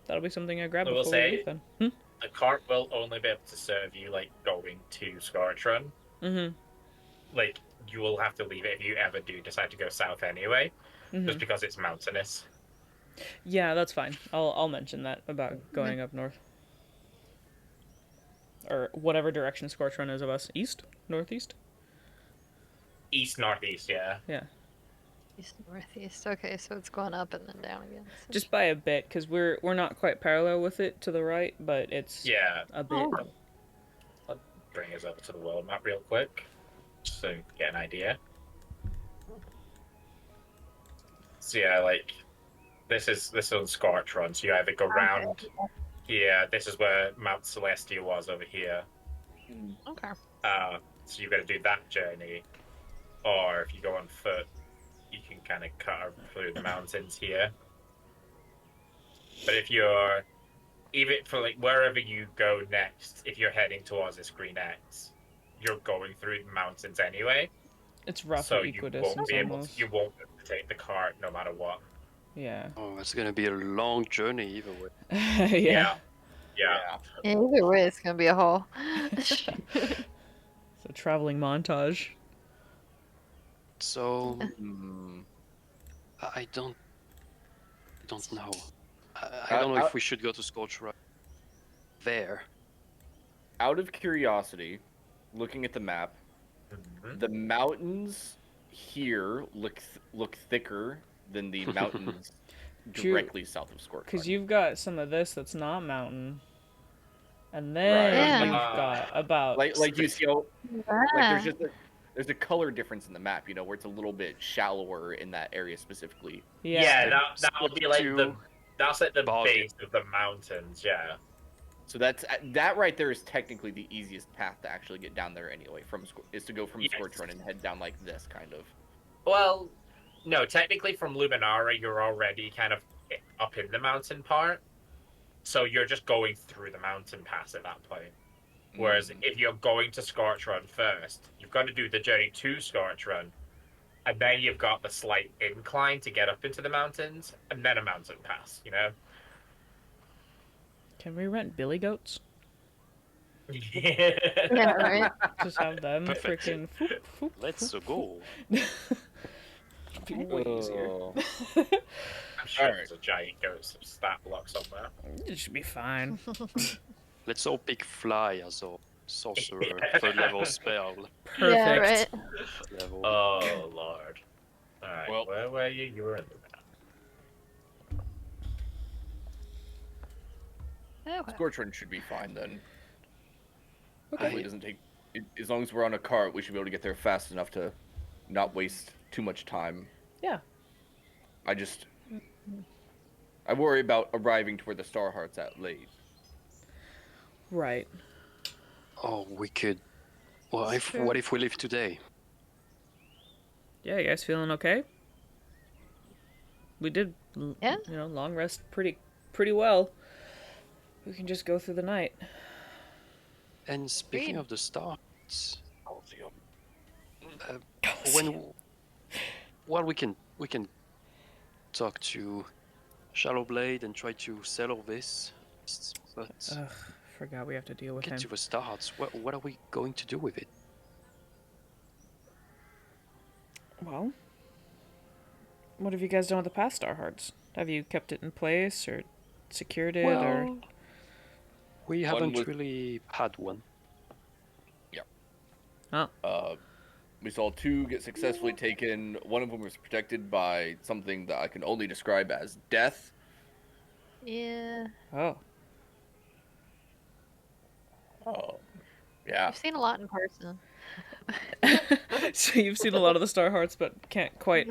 That'll be something I grab I will before we say- leave then. The cart will only be able to serve you like going to Scorch Run. Mm-hmm. Like you will have to leave it if you ever do decide to go south anyway, just because it's mountainous. Yeah, that's fine. I'll mention that about going up north. Or whatever direction Scorch Run is of us. East? Northeast? East northeast, yeah. Yeah. East, northeast. Okay, so it's going up and then down again. So. Just by a bit, because we're not quite parallel with it to the right, but it's Yeah. a bit. I'll bring us over to the world map real quick, just so you get an idea. So yeah, like this is on Scorch Run. So you either go round here. This is where Mount Celestia was over here. Okay. So you've got to do that journey, or if you go on foot, you can kind of cut through the mountains here. But if you're even for like wherever you go next, if you're heading towards this Green X, you're going through the mountains anyway. It's roughly So you equidistance won't be able almost. to, you won't be able to take the cart no matter what. Yeah. Oh, it's gonna be a long journey either way. Yeah. Yeah. Yeah, either way, it's gonna be a haul. It's a traveling montage. So Hmm. I don't know. I don't know if we should go to Scorch Run there. Out of curiosity, looking at the map, Mhm. the mountains here look thicker than the mountains True. directly south of Scorch Because Run. you've got some of this that's not mountain. And then Right. you've Yeah. got about... like you see how like Yeah. there's a color difference in the map, you know, where it's a little bit shallower in that area specifically. Yeah, that'll be like to that's like the bargain. base of the mountains. Yeah. So that right there is technically the easiest path to actually get down there anyway. Is to go from Yes. Scorch Run and head down like this kind of. Well, no, technically from Luminara, you're already kind of up in the mountain part. So you're just going through the mountain pass at that point. Whereas if you're going to Scorch Run first, you've got to do the journey to Scorch Run, and then you've got the slight incline to get up into the mountains, and then a mountain pass, you know? Can we rent billy goats? Yeah, right. Just have them Perfect. freaking. Foop, foop, Let's foop, go. be way easier. Oh. I'm sure Alright. there's a giant ghost stat block somewhere. It should be fine. Let's all pick Fly as our sorcerer, Yeah. 3rd level spell. Perfect. Yeah, right. Level. Oh, Lord. Alright, Well- where were you? You were in the map. Oh, well. Scorch Run should be fine then. Okay. Hopefully it doesn't take. As long as we're on a cart, we should be able to get there fast enough to not waste too much time. Yeah. I worry about arriving to where the Star Heart's at late. Right. Oh, we could. Well, what if we leave today? Yeah, you guys feeling okay? We did, Yeah. long rest pretty well. We can just go through the night. And speaking Agreed. of the stars, When well, we can talk to Shadowblade and try to settle this. But Ugh, forgot we have to deal with get him. to the stars. What are we going to do with it? Well, what have you guys done with the past Star Hearts? Have you kept it in place or secured it or? We One haven't was- really had one. We saw 2 get successfully taken. One of them was protected by something that I can only describe as death. Yeah. Oh, Oh, yeah. I've seen a lot in person. so you've seen a lot of the Star Hearts, but can't quite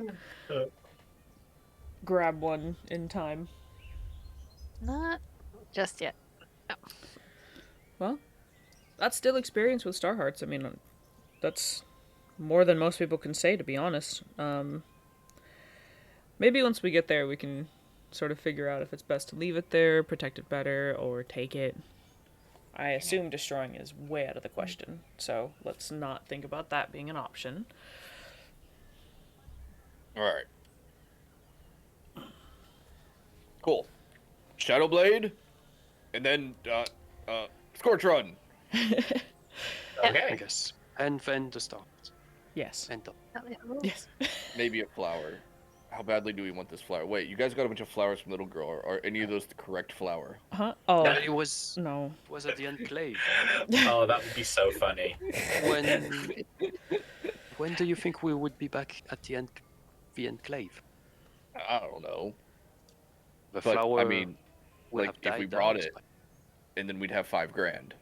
grab one in time. Not just yet. Well, that's still experience with Star Hearts. I mean, that's more than most people can say, to be honest. Maybe once we get there, we can sort of figure out if it's best to leave it there, protect it better, or take it. I assume destroying is way out of the question, so let's not think about that being an option. Alright. Cool. Shadowblade, and then, Scorch Run. I Okay. guess. And then the stars. Yes. And the... Oh, yeah. Well, Yes. Maybe a flower. How badly do we want this flower? Wait, you guys got a bunch of flowers from Little Girl. Are any of those the correct flower? Huh? Oh, It was no. at the enclave. Oh, that would be so funny. When do you think we would be back at the enclave? I don't know. The But, flower I mean, will like, have if we died brought out. it, and then we'd have $5,000.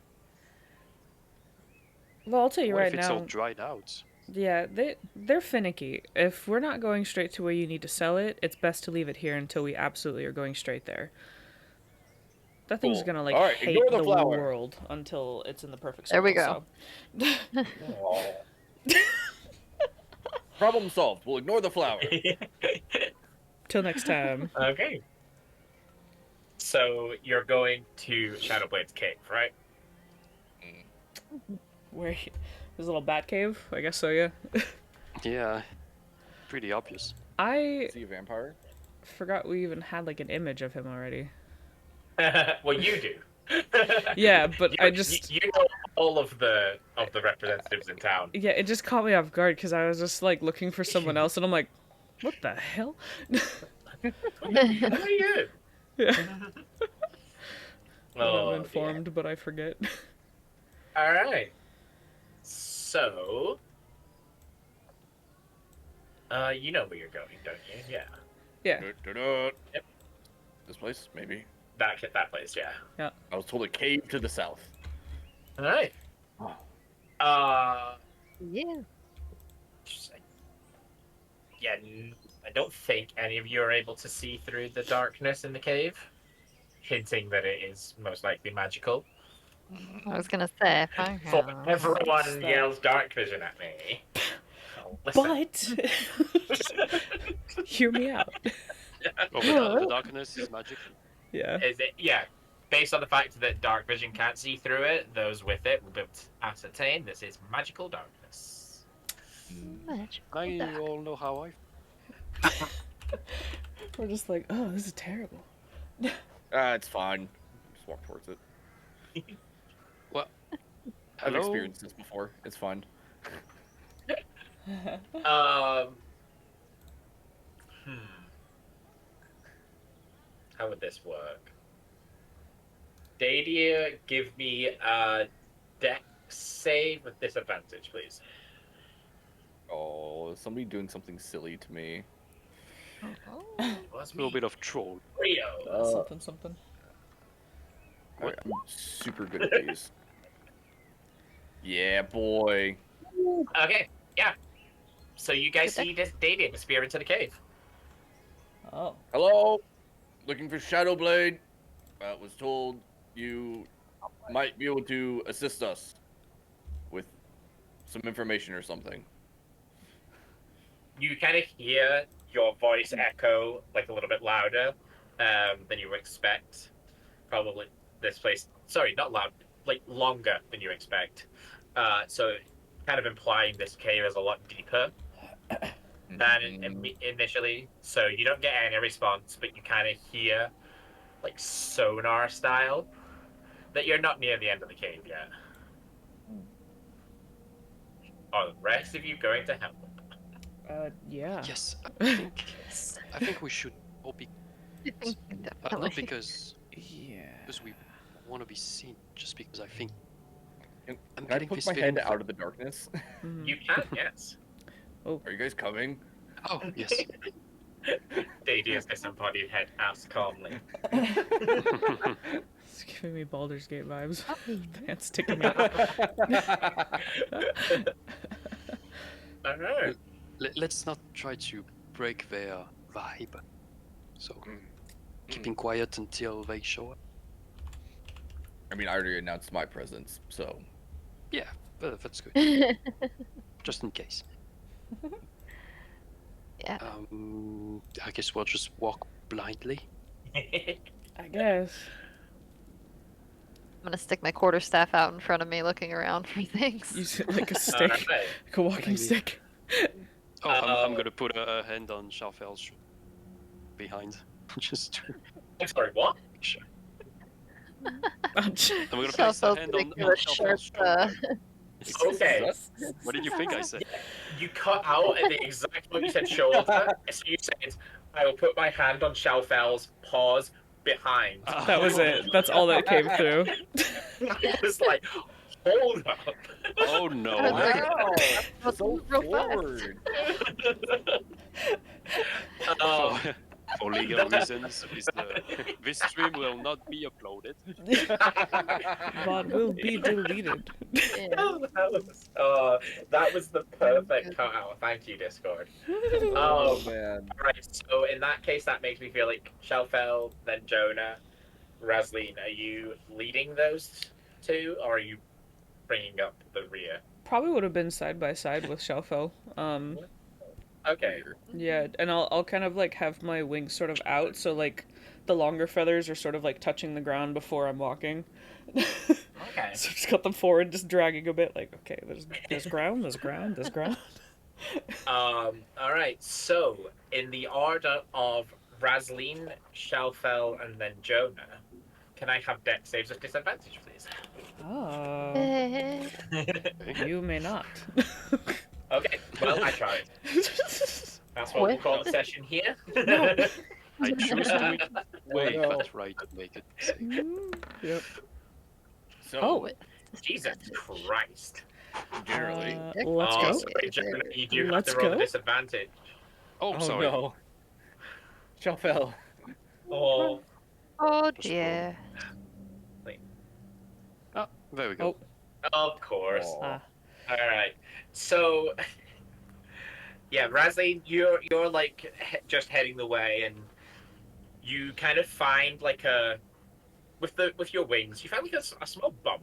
Well, I'll tell you What right if it's all now. dried out? Yeah, they're finicky. If we're not going straight to where you need to sell it, it's best to leave it here until we absolutely are going straight there. That thing's Cool. gonna like Alright, hate ignore the the flower. world until it's in the perfect There we spot, go. so- Oh. Problem solved. We'll ignore the flower. Till next time. Okay. So you're going to Shadowblade's cave, right? Where there's a little bat cave, I guess so. Yeah. Yeah, pretty obvious. I Is he a vampire? forgot we even had like an image of him already. Well, you do. Yeah, but You- I just you know all of the representatives in town. yeah, it just caught me off guard because I was just like looking for someone else, and I'm like, what the hell? Who are you? Yeah. Oh, I'm informed, but I forget. All right. So, you know where you're going, don't you? Yeah. Yeah. Da-da-da. Yep. This place, maybe. That place, yeah. I was told a cave to the south. All right. yeah. Yeah, I don't think any of you are able to see through the darkness in the cave, hinting that it is most likely magical. I was gonna say, if I For have- everyone Stop. yells dark vision at me. Oh, listen. But hear me out. Oh, but the darkness is magic. Yeah. Is it? Yeah. based on the fact that dark vision can't see through it, those with it will be able to ascertain this is magical darkness. Magical Now dark. you all know how I. We're just like, oh, this is terrible. It's fine. Just walk towards it. Well, I've hello. experienced this before. It's fun. Um. How would this work? Dadia, give me a dex save with disadvantage, please. Oh, somebody doing something silly to me. Oh. Was A little bit of troll. Rio. Something, something. What? I'm super good at these. Yeah, boy. Okay, yeah. So you guys Good see this Dadia disappear into the cave. Oh. Hello? Looking for Shadowblade. Was told you might be able to assist us with some information or something. You kind of hear your voice echo like a little bit louder than you expect. Probably this place. Sorry, not loud. Like longer than you expect. So kind of implying this cave is a lot deeper than initially. So you don't get any response, but you kind of hear like sonar style that you're not near the end of the cave yet. Are the rest of you going to help? Yeah. Yes, Yes. I think we should all be. Definitely. Not because Yeah. we want to be seen, just because I think Can, I'm can I getting poke this my feeling head that- out of the darkness? You can, yes. Are you guys coming? Oh yes. Dadia's disembodied head asks calmly. It's giving me Baldur's Gate vibes. Pants sticking out. Alright. Let's not try to break their vibe. So keeping quiet until they show up. I mean, I already announced my presence, so. Yeah, that's good. Just in case. Yeah. I guess we'll just walk blindly. I guess. I'm gonna stick my quarterstaff out in front of me, looking around for things. Use it like a stick, Alright. like a walking stick. Oh, I'm gonna put a hand on Sharfel's shoulder behind, just to I'm sorry, what? make sure. Oh, I'm gonna place a Shelfel's hand gonna on give a sharp, Sharfel's shoulder. Okay. What did you think I said? You cut out at the exact point you said shoulder, so you said, I will put my hand on Shalfel's paws behind. that was it. That's all that came through. I was like, hold up. Oh no! Wow! so Real fast. forward. Um, For legal reasons, this stream will not be uploaded. But will be deleted. Yeah. that was the perfect cutout. Thank you, Discord. Oh, man. Right, so in that case, that makes me feel like Shalfel, then Jonah, Razleen. Are you leading those two, or are you bringing up the rear? Probably would have been side by side with Shelfel. Okay. Yeah, and I'll kind of like have my wings sort of out, so like the longer feathers are sort of like touching the ground before I'm walking. Okay. So just got them forward, just dragging a bit. Like, okay, there's ground, there's ground, there's ground. All right. So in the order of Razleen, Shalfel, and then Jonah, can I have deck saves with disadvantage, please? Oh, Eh. you may not. Okay. Well, I tried. That's what we'll call the session here. I choose to wait, no. but right to make it. Safe. Yep. So, Oh, Jesus Christ. generally. Let's Oh, go. sorry, Jonah, you do have Let's to roll go. a disadvantage. Oh, sorry. no. Shelfel. Oh. oh Just dear. Ah, there we go. Oh, Of course. Aw. All right. So, yeah, Razleen, you're like just heading the way, and you kind of find like a with your wings, you find like a small bump,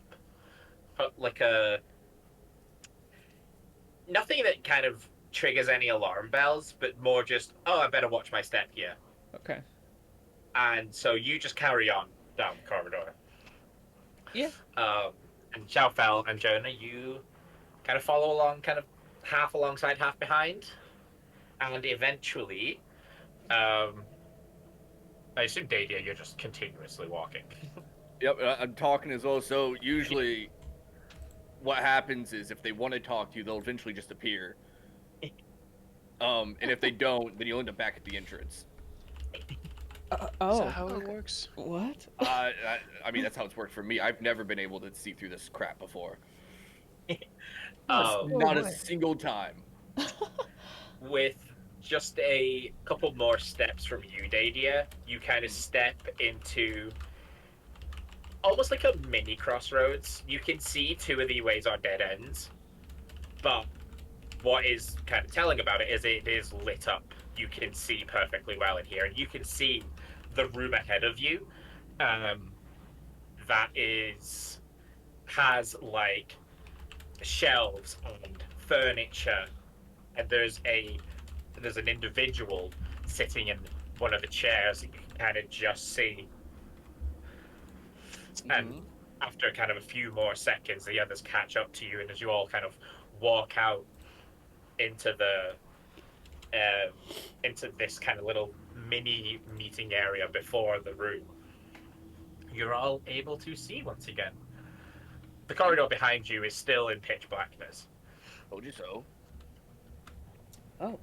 like a nothing that kind of triggers any alarm bells, but more just I better watch my step here. okay. And so you just carry on down the corridor. Yeah. And Xiaofel and Jonah, you kind of follow along, kind of half alongside, half behind, and eventually, I assume Dadia, you're just continuously walking. Yep, I'm talking as well. So usually, what happens is if they want to talk to you, they'll eventually just appear. And if they don't, then you'll end up back at the entrance. Is Oh. that how it Okay. works? What? I mean, that's how it's worked for me. I've never been able to see through this crap before. Oh Not a boy. single time. With just a couple more steps from you, Dadia, you kind of step into almost like a mini crossroads. You can see two of the ways are dead ends, but what is kind of telling about it is it is lit up. You can see perfectly well in here, and you can see the room ahead of you. That has like shelves and furniture, and there's an individual sitting in one of the chairs that you can kind of just see. And Mhm. after kind of a few more seconds, the others catch up to you, and as you all kind of walk out into the into this kind of little mini meeting area before the room, you're all able to see once again. The corridor behind you is still in pitch blackness. Told you so. Oh.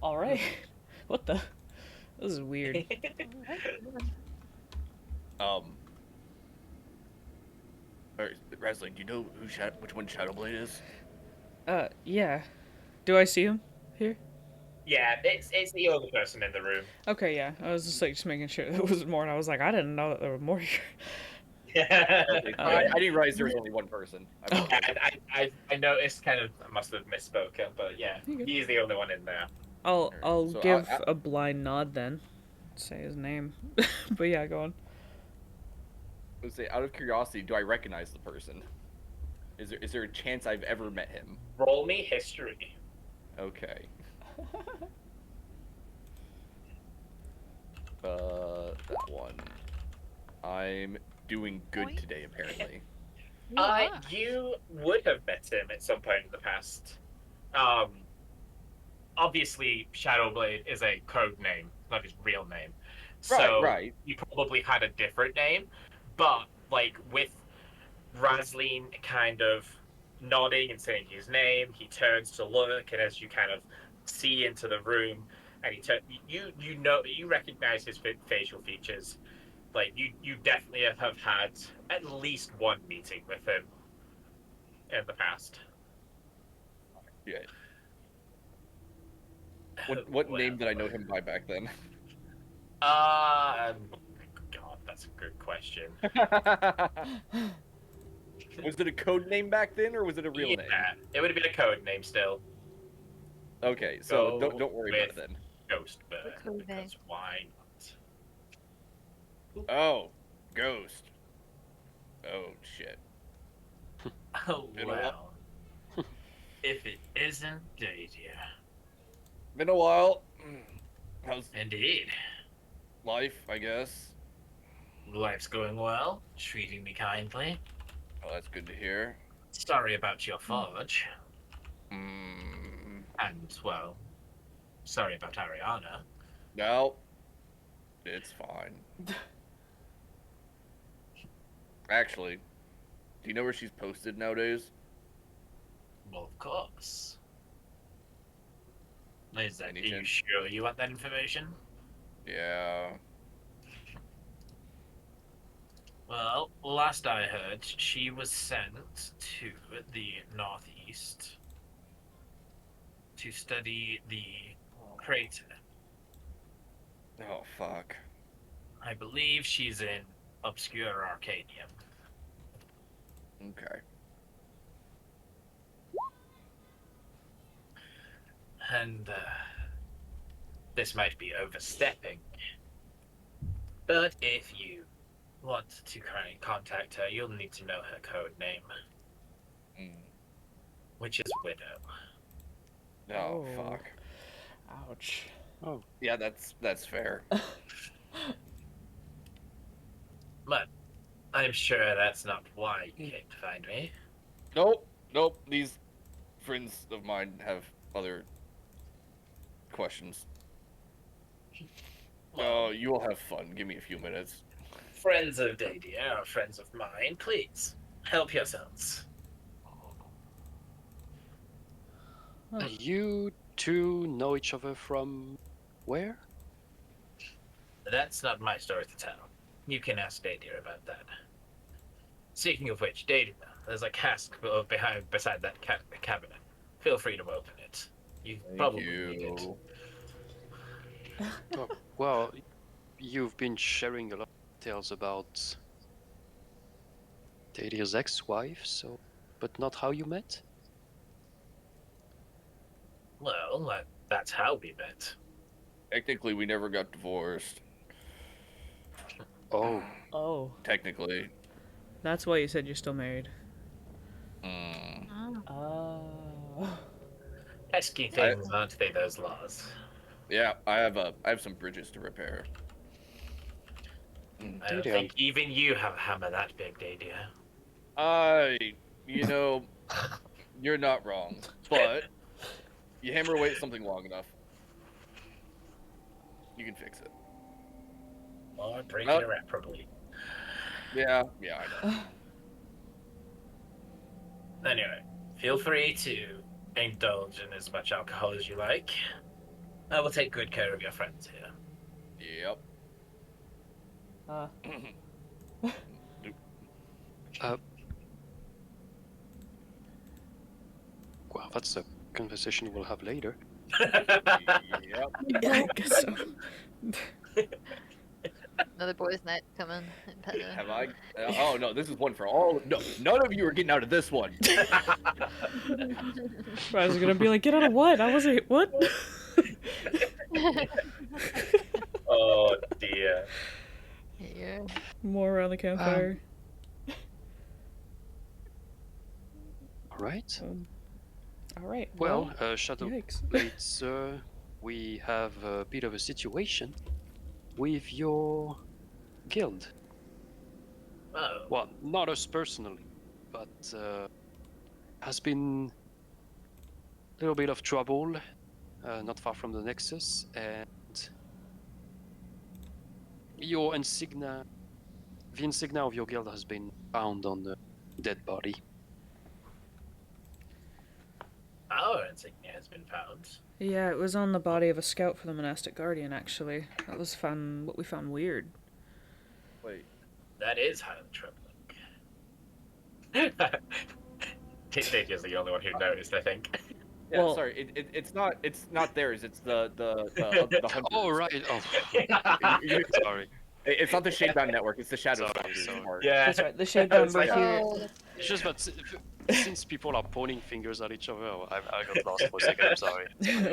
All right. What the? This is weird. Alright. Um, Wrestling. Do you know which one Shadowblade is? Yeah. Do I see him here? Yeah, it's the only person in the room. Okay, yeah. I was just like just making sure there was more, and I was like, I didn't know that there were more here. Okay, I Um, didn't realize there was only one person. I Oh. apologize. I noticed kind of I must have misspoken, but yeah, Okay. he's the only one in there. I'll So give a blind nod then. Say his name. But yeah, go on. let's say, out of curiosity, do I recognize the person? Is there a chance I've ever met him? Roll me history. Okay. That one. I'm doing good Point. today, apparently. You would have met him at some point in the past. Um, Obviously, Shadowblade is a code name, not his real name. Right, So right. he probably had a different name, but like with Razleen kind of nodding and saying his name, he turns to look, and as you kind of see into the room, and you recognize his facial features. Like you definitely have had at least one meeting with him in the past. Yeah. Oh, What name well. did I know him by back then? God, that's a good question. Was it a code name back then, or was it a real name? Yeah, it would have been a code name still. Okay, so Go don't worry about it with then. The Ghostbird, code name. because why not? Oh, Ghost. Oh shit. Oh Been a while. well. If it isn't Dadia. Been a while. How's Indeed. life? I guess. Life's going well, treating me kindly. Oh, that's good to hear. Sorry about your forge. Mm, And, well, sorry about Ariana. no, it's fine. Actually, do you know where she's posted nowadays? Well, of course. Is that, Any are you chance? sure you want that information? Yeah. Well, last I heard, she was sent to the northeast to study the crater. Oh fuck. I believe she's in obscure Arcadium. Okay. And this might be overstepping, but if you want to contact her, you'll need to know her code name, Mm. which is Widow. Oh, Oh. fuck. Ouch. Oh, Yeah, that's fair. But I'm sure that's not why you came to find me. Nope, nope. These friends of mine have other questions. Well, Oh, you will have fun. Give me a few minutes. friends of Dadia are friends of mine. Please, help yourselves. You two know each other from where? That's not my story to tell. You can ask Dadia about that. Speaking of which, Dadia, there's a cask beside that cabinet. Feel free to open it. You Thank probably need it. you. Oh, well, you've been sharing a lot of details about Dadia's ex-wife, so, but not how you met. Well, that's how we met. Technically, we never got divorced. Oh, Oh, Technically. that's why you said you're still married. Mm. Oh. Oh. Pesky things, aren't they, those laws? Yeah, I have some bridges to repair. I don't Dadia. think even you have a hammer that big, Dadia. You know, you're not wrong, but you hammer away at something long enough, you can fix it. Or break it irreparably. Yeah, I know. Anyway, feel free to indulge in as much alcohol as you like. I will take good care of your friends here. Yep. Well, that's a conversation we'll have later. Yep. Yeah, I guess so. Another boys' night coming. Have I? Oh no, this is one for all. No, none of you are getting out of this one. I was gonna be like, get out of what? I wasn't. What? Oh dear. Yeah. More around the campfire. All right. All right. Well, Shadow yikes. Blade, sir, we have a bit of a situation with your guild. Oh. Well, not us personally, but has been a little bit of trouble not far from the Nexus, and your insignia, the insignia of your guild has been found on the dead body. Our insignia has been found. Yeah, it was on the body of a scout for the monastic guardian. Actually, that was fun. What we found weird. Wait. That is highly troubling. Dadia's the only one who noticed, I think. Yeah, Well- sorry. It's not theirs. It's the hunters. Oh, right. Oh, sorry. It's not the Shadebound Network. It's the Shadow Sorry, Stalkers sorry. part. Yeah. That's right. The Shadebound It's like, were here. Oh, It's just that since people are pointing fingers at each other, I got lost for a second. I'm sorry.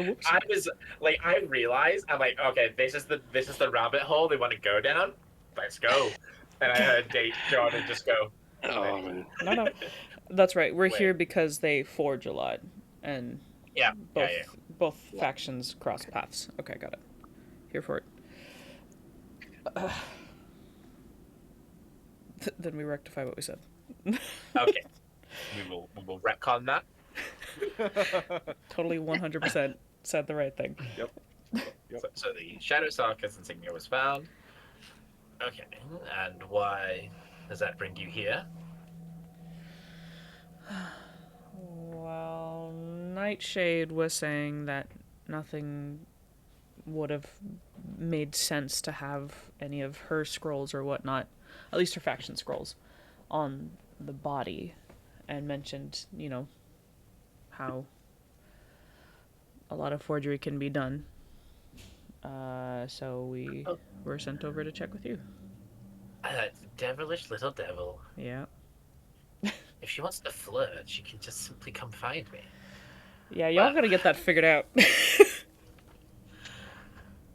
Whoops. I was like, I realized, I'm like, okay, this is the rabbit hole they want to go down. Let's go. And I heard Jordan just go. Oh man. No. That's right. We're Wait. here because they forge a lot, and Yeah. both Yeah. both factions cross paths. Okay, got it. Here for it. Then we rectify what we said. Okay. We will retcon that. Totally 100% said the right thing. Yep. So the Shadow Stalker's insignia was found. Okay. And why does that bring you here? Well, Nightshade was saying that nothing would have made sense to have any of her scrolls or whatnot, at least her faction scrolls, on the body, and mentioned, how a lot of forgery can be done. So we were sent over to check with you. Devilish little devil. Yeah. If she wants to flirt, she can just simply come find me. Yeah, y'all gotta get that figured out.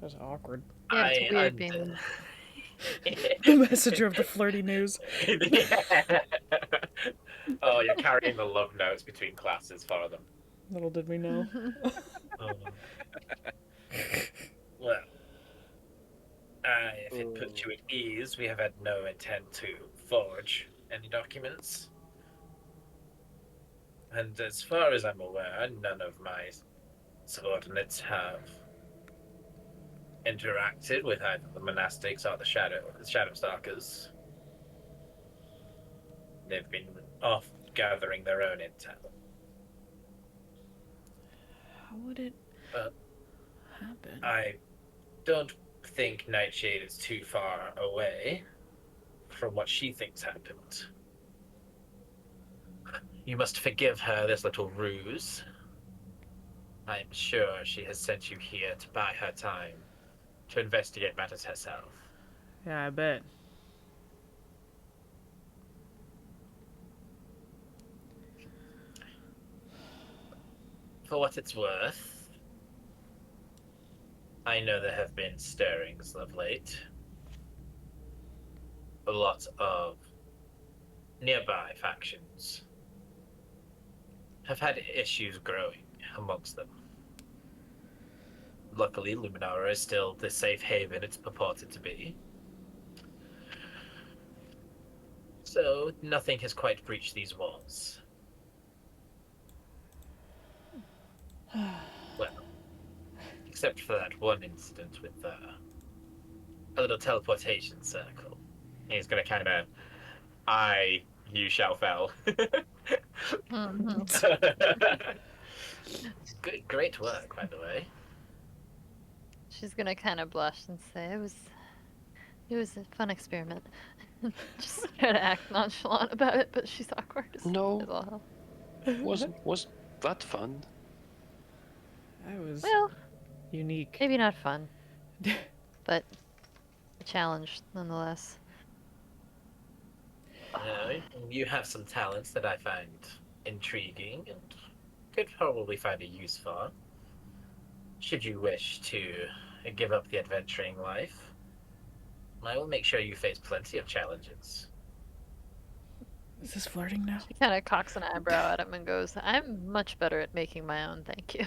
That's awkward. yeah, it's weird I'm- being. The messenger of the flirty news. Oh, you're carrying the love notes between classes for them. Little did we know. Oh. Well, if it put you at ease, we have had no intent to forge any documents. And as far as I'm aware, none of my subordinates have interacted with either the monastics or the shadow stalkers. They've been off gathering their own intel. How would it But happen? I don't think Nightshade is too far away from what she thinks happened. You must forgive her this little ruse. I'm sure she has sent you here to buy her time to investigate matters herself. Yeah, I bet. For what it's worth, I know there have been stirrings of late. A lot of nearby factions have had issues growing amongst them. Luckily, Luminara is still the safe haven it's purported to be. So, nothing has quite breached these walls. Well, except for that one incident with a little teleportation circle. He's gonna kind of you shall fell. Great work, by the way. She's gonna kind of blush and say it was a fun experiment. Just try to act nonchalant about it, but she's awkward as No, all was that fun? That was Well, unique. maybe not fun, but a challenge nonetheless. You have some talents that I find intriguing and could probably find a use for. Should you wish to give up the adventuring life, I will make sure you face plenty of challenges. Is this flirting now? She kind of cocks an eyebrow at him and goes, "I'm much better at making my own, thank you."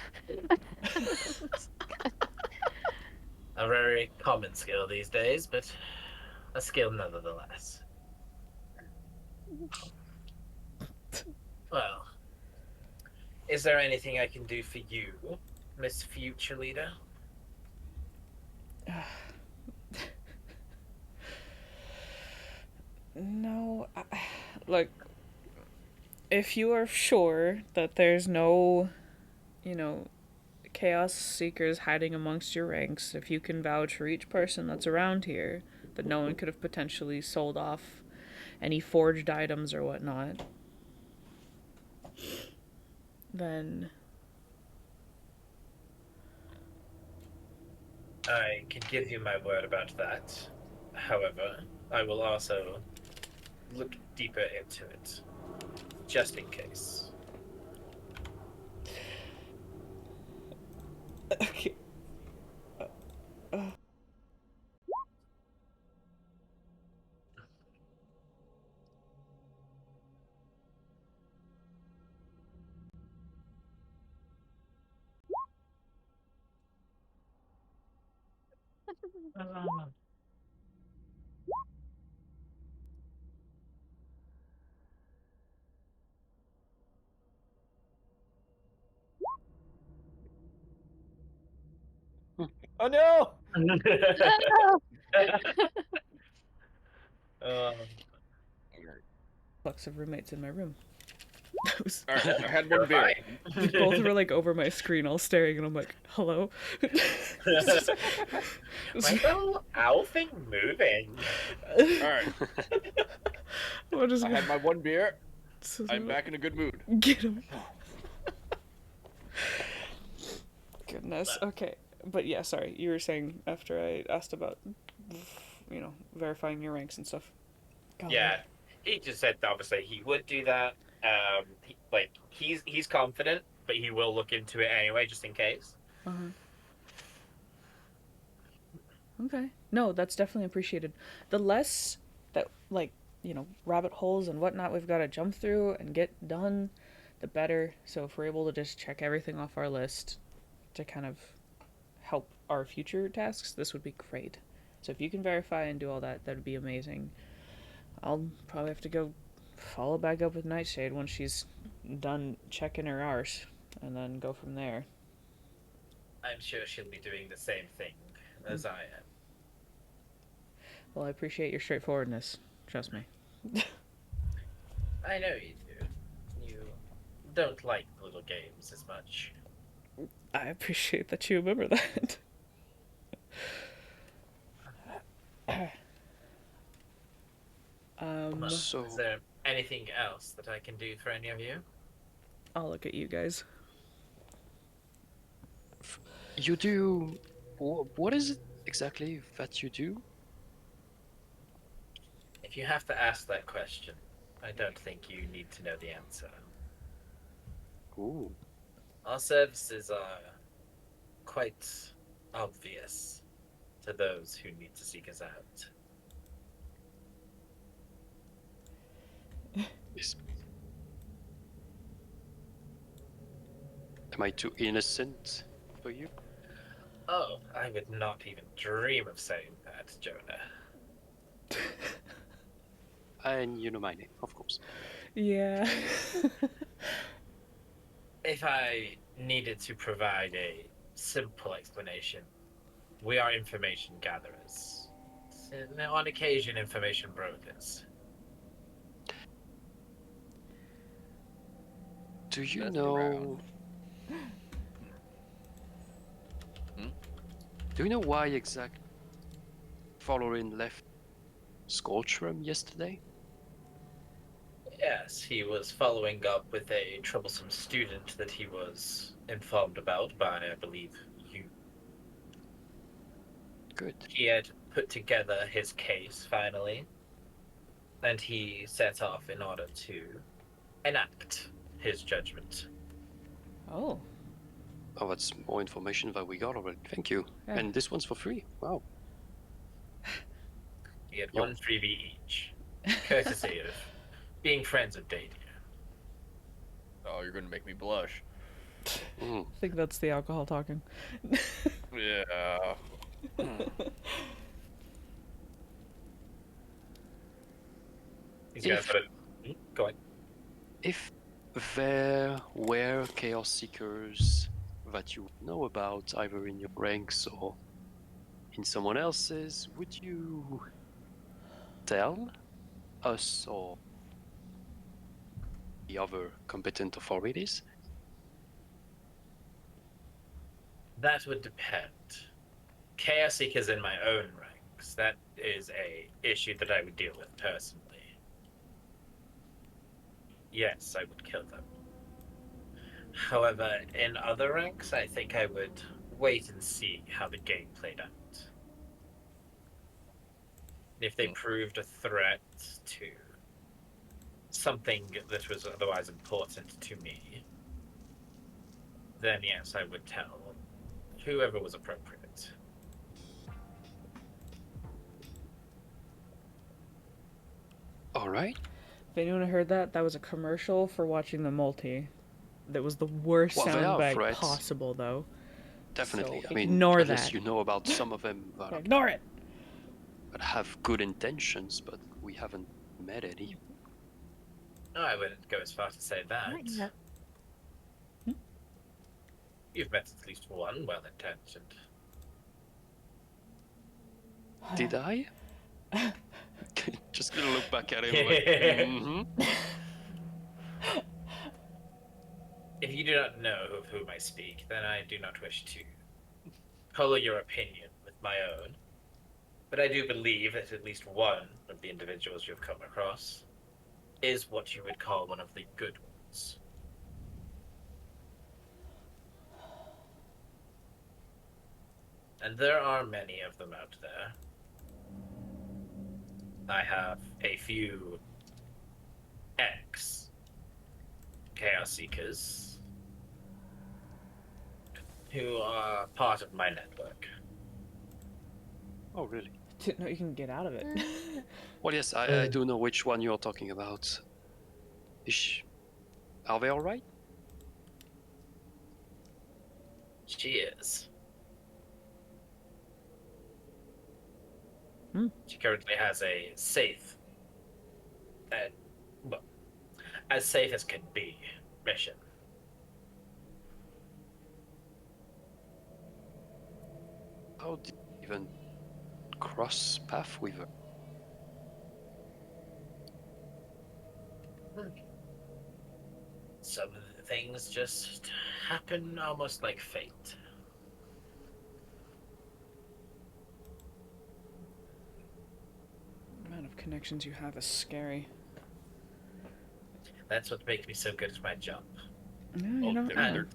A very common skill these days, but a skill nonetheless. Well, is there anything I can do for you, Miss Future Leader? No, like, if you are sure that there's no, chaos seekers hiding amongst your ranks, if you can vouch for each person that's around here, that no one could have potentially sold off any forged items or whatnot, then I can give you my word about that. However, I will also look deeper into it, just in case. okay. Oh no! No! um, Flux of roommates in my room. Those All right, I had you're one beer. fine. both were like over my screen, all staring, and I'm like, "Hello." My little owl thing moving. All right, What is I had my one beer. so I'm back in a good mood. Get him. Goodness. Okay, but yeah, sorry. You were saying after I asked about, verifying your ranks and stuff. God. Yeah, he just said that obviously he would do that. He's confident, but he will look into it anyway, just in case. Uh-huh. Okay. No, that's definitely appreciated. The less that, rabbit holes and whatnot we've got to jump through and get done, the better. So if we're able to just check everything off our list to kind of help our future tasks, this would be great. So if you can verify and do all that, that'd be amazing. I'll probably have to go follow back up with Nightshade once she's done checking her arse, and then go from there. I'm sure she'll be doing the same thing as I am. Well, I appreciate your straightforwardness. Trust me. I know you do. You don't like little games as much. I appreciate that you remember that. Well, So- is there anything else that I can do for any of you? I'll look at you guys. You do. What is it exactly that you do? If you have to ask that question, I don't think you need to know the answer. Ooh. Our services are quite obvious to those who need to seek us out. Is... Am I too innocent for you? Oh, I would not even dream of saying that, Jonah. And you know my name, of course. Yeah. If I needed to provide a simple explanation, we are information gatherers. And on occasion, information brokers. Do you Mess know? around. Hmm? Do you know why exactly Following left Scorch Room yesterday? Yes, he was following up with a troublesome student that he was informed about by, I believe, you. Good. He had put together his case finally, and he set off in order to enact his judgment. Oh. Oh, that's more information than we got already. Thank you. Yeah. And this one's for free. Wow. He had Yo. one freebie each, courtesy of being friends with Dadia. Oh, you're gonna make me blush. Mm. I think that's the alcohol talking. Yeah. These guys If- got it. Go on. If there were Chaos Seekers that you know about, either in your ranks or in someone else's, would you tell us or the other competent authorities? That would depend. Chaos Seekers in my own ranks. That is a issue that I would deal with personally. Yes, I would kill them. However, in other ranks, I think I would wait and see how the game played out. If they proved a threat to something that was otherwise important to me, then yes, I would tell whoever was appropriate. All right. If anyone heard that, that was a commercial for watching the multi. That was the worst Well, they are soundbite threats. possible, though. Definitely. So I mean, ignore unless that. you know about some of them Ignore it! that have good intentions, but we haven't met any. No, I wouldn't go as far to say that. Not yet. You've met at least one well-intentioned. Did I? Just gonna look back at him like, If you do not know of whom I speak, then I do not wish to color your opinion with my own. But I do believe that at least one of the individuals you have come across is what you would call one of the good ones. And there are many of them out there. I have a few ex-Chaos Seekers who are part of my network. Oh, really? Didn't know you can get out of it. Well, yes, I do know which one you're talking about. Are they all right? She is. She currently has a safe, well, as safe as can be, mission. How did you even cross path with her? Some of the things just happen almost like fate. The amount of connections you have is scary. That's what makes me so good at my job. No, you're not and- wrong.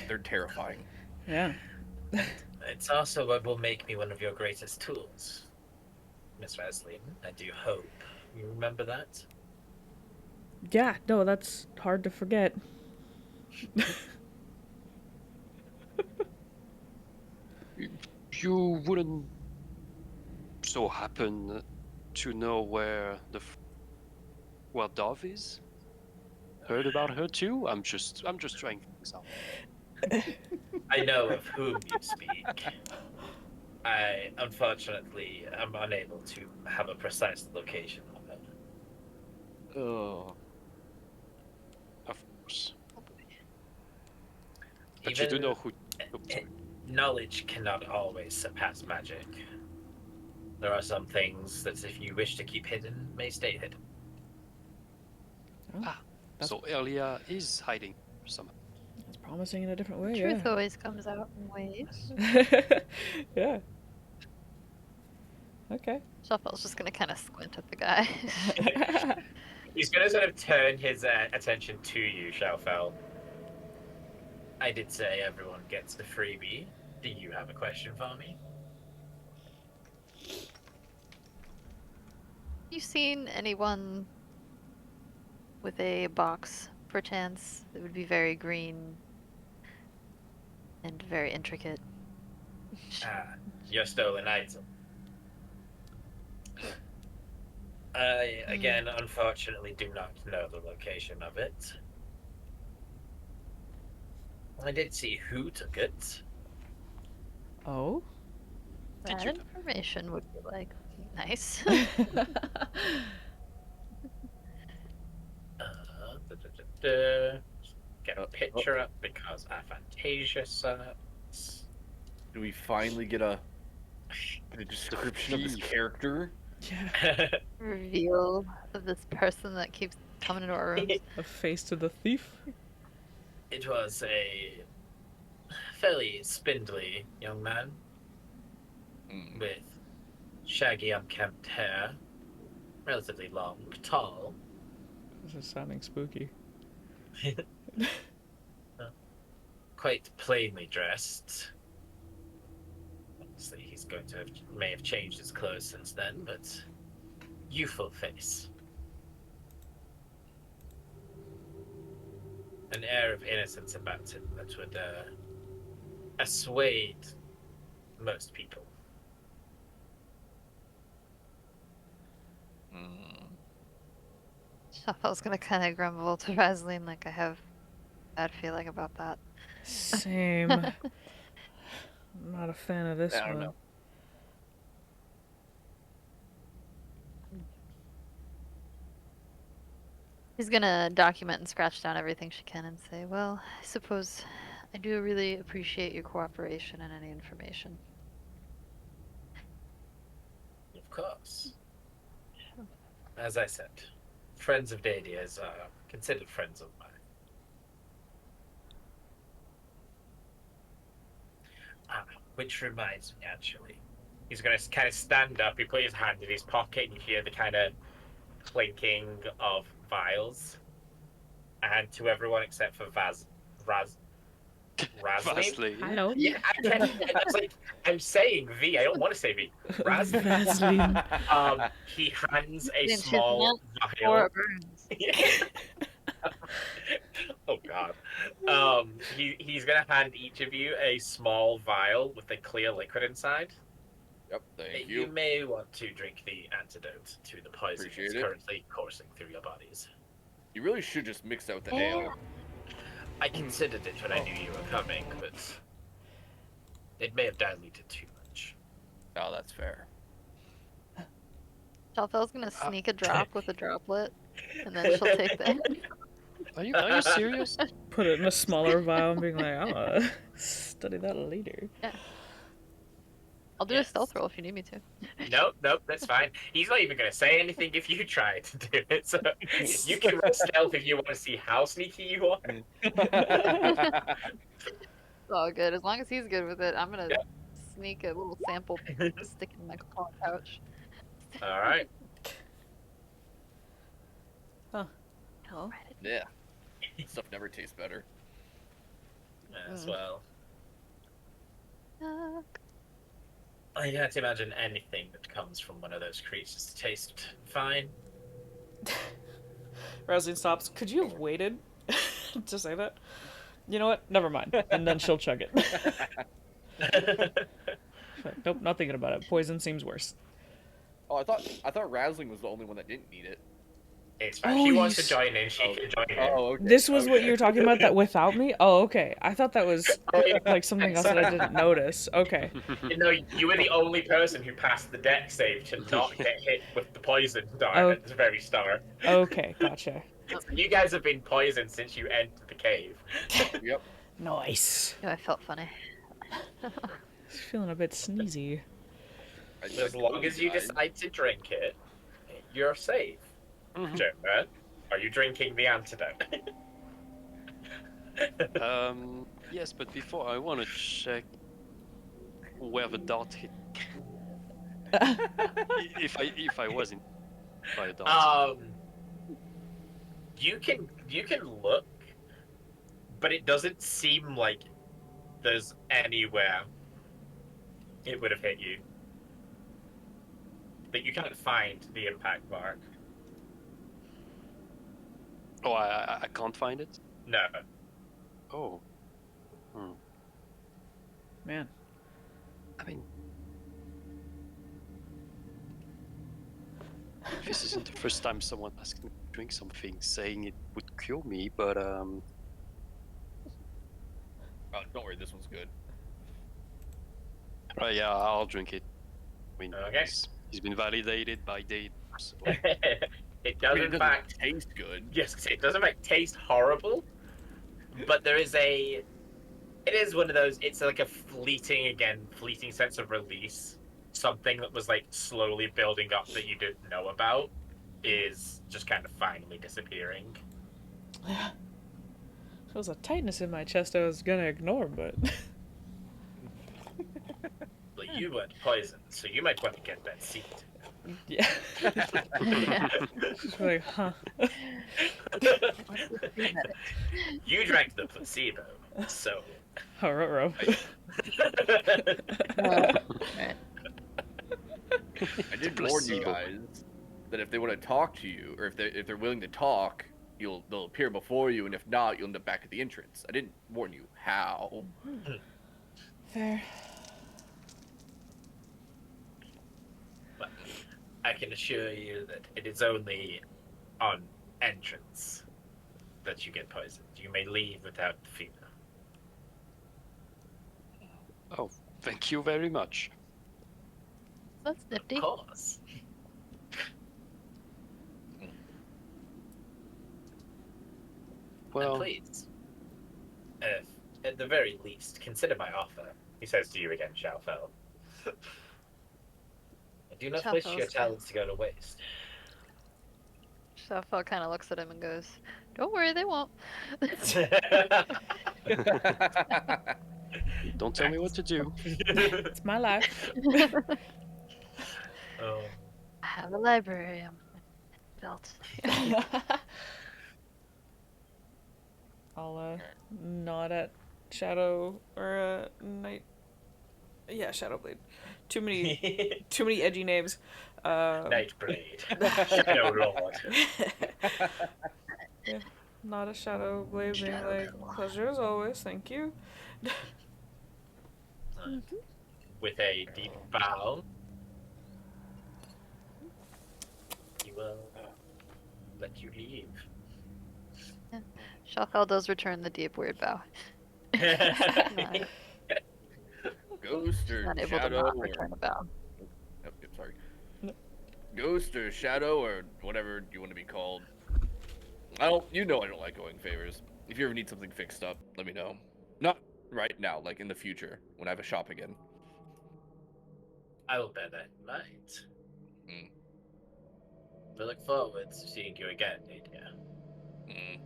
They're terrifying. Yeah. It's also what will make me one of your greatest tools, Miss Vaseline. I do hope you remember that. Yeah, no, that's hard to forget. You wouldn't so happen to know where where Dove is? Heard about her too? I'm just trying things out. I know of whom you speak. I unfortunately am unable to have a precise location of it. Oh. Of course. Oh boy. But you do know who. Oh, eh, sorry. knowledge cannot always surpass magic. There are some things that, if you wish to keep hidden, may stay hidden. Oh, that's- So Elia is hiding somehow. It's promising in a different way, Truth yeah. always comes out in waves. Yeah. Okay. Shuffle's just gonna kind of squint at the guy. He's going to sort of turn his attention to you, Shalfel. I did say everyone gets the freebie. Do you have a question for me? You seen anyone with a box, perchance, that would be very green and very intricate? Your stolen item. I, again, unfortunately do not know the location of it. I did see who took it. Oh? Did That you- information would be like nice. Get a picture up because I Fantasia sucks. Do we finally get a description of this thief. character? Yeah. Reveal of this person that keeps coming into our rooms. A face to the thief? It was a fairly spindly young man Mm. with shaggy, unkempt hair, relatively long, tall, This is sounding spooky. quite plainly dressed. Obviously, he's going to may have changed his clothes since then, but youthful face. An air of innocence about him that would assuade most people. Mm. Shuffle's gonna kind of grumble to Vaseline like I have a bad feeling about that. Same. I'm not a fan of this I don't one. know. He's gonna document and scratch down everything she can and say, well, I suppose I do really appreciate your cooperation and any information. Of course. As I said, friends of Dadia's are considered friends of mine. Which reminds me, actually. He's going to kind of stand up, he put his hand in his pocket, and you hear the kind of clinking of vials. And to everyone except for Razlin? Vaseline. Hello? Yeah, I'm saying V. I don't want to say V. Razlin. Vaseline. He hands a She's small not vial. Or it burns. Oh god. He's gonna hand each of you a small vial with a clear liquid inside. Yep, thank You you. may want to drink the antidote to the poison that's Appreciate it. currently coursing through your bodies. You really should just mix out the Oh. ale. I considered it when I knew you were coming, but it may have diluted too much. Oh, that's fair. Shalfel's gonna sneak a drop with a droplet, and then she'll take the hit. Are you serious? Put it in a smaller vial and being like, I'll study that later. Yeah. I'll do a Yes. stealth roll if you need me to. Nope, that's fine. He's not even going to say anything if you try to do it. So you can roll stealth if you want to see how sneaky you are. It's all good. As long as he's good with it, I'm gonna Yeah. sneak a little sample stick in my claw pouch. All right. Hello? Yeah. Stuff never tastes better. As well. I can't imagine anything that comes from one of those creatures to taste fine. Rousing stops. Could you have waited to say that? You know what? Never mind. And then she'll chug it. Like, nope, not thinking about it. Poison seems worse. Oh, I thought Razzling was the only one that didn't need it. It's fine. Oh, She wants you to join in. She can join in. Oh, okay. This was what okay. you were talking about, that without me? Oh, okay. I thought that was like something else that I didn't notice. Okay. You know, you were the only person who passed the deck save to not get hit with the poison dart Oh. at the very start. Okay, gotcha. You guys have been poisoned since you entered the cave. Yep. Nice. Oh, I felt funny. Feeling a bit sneezy. As long as you decide to drink it, you're safe. Joker, are you drinking the antidote? Yes, but before I want to check where the dart hit. if I wasn't by a dart. You can look, but it doesn't seem like there's anywhere it would have hit you. But you can't find the impact mark. Oh, I can't find it. No. Oh. Man. I mean, this isn't the first time someone asked me to drink something saying it would cure me, but Oh, don't worry, this one's good. right, yeah, I'll drink it. I mean, Okay. he's been validated by data. So. It does, I mean, it in doesn't fact, taste good. yes, it does in fact taste horrible, but there is it is one of those, it's like a fleeting sense of release. Something that was like slowly building up that you didn't know about is just kind of finally disappearing. There was a tightness in my chest I was gonna ignore, but... But you weren't poisoned, so you might want to get that seat. yeah. Yeah. Just like, huh. You drank the placebo, so. Ruh-roh. Right. I did warn you placebo. guys that if they want to talk to you, or if they're willing to talk, they'll appear before you, and if not, you'll end up back at the entrance. I didn't warn you how. Fair. But I can assure you that it is only on entrance that you get poisoned. You may leave without the fever. Oh, thank you very much. That's nifty. Of course. Well, And please, at the very least, consider my offer. He says to you again, Shalfel. Do not wish your Shalfel's- talents to go to waste. Shafel kind of looks at him and goes, "Don't worry, they won't." don't tell me what to do. It's my life. Oh. I have a library on my belt. I'll nod at Shadow or Night. Yeah, Shadowblade. Too many edgy names. Nightblade. Shadow Lord. Yeah, not a Shadowblade being like, pleasure as always, thank you. With a deep bow, he will let you leave. Shafel does return the deep, weird bow. Not, Ghost or not able to shadow not or... return a bow. Yep, sorry. ghost or shadow or whatever you want to be called. I don't like going favors. If you ever need something fixed up, let me know. Not right now, like in the future when I have a shop again. I will bear that in mind. Mm. We look forward to seeing you again, Nadia. Mm.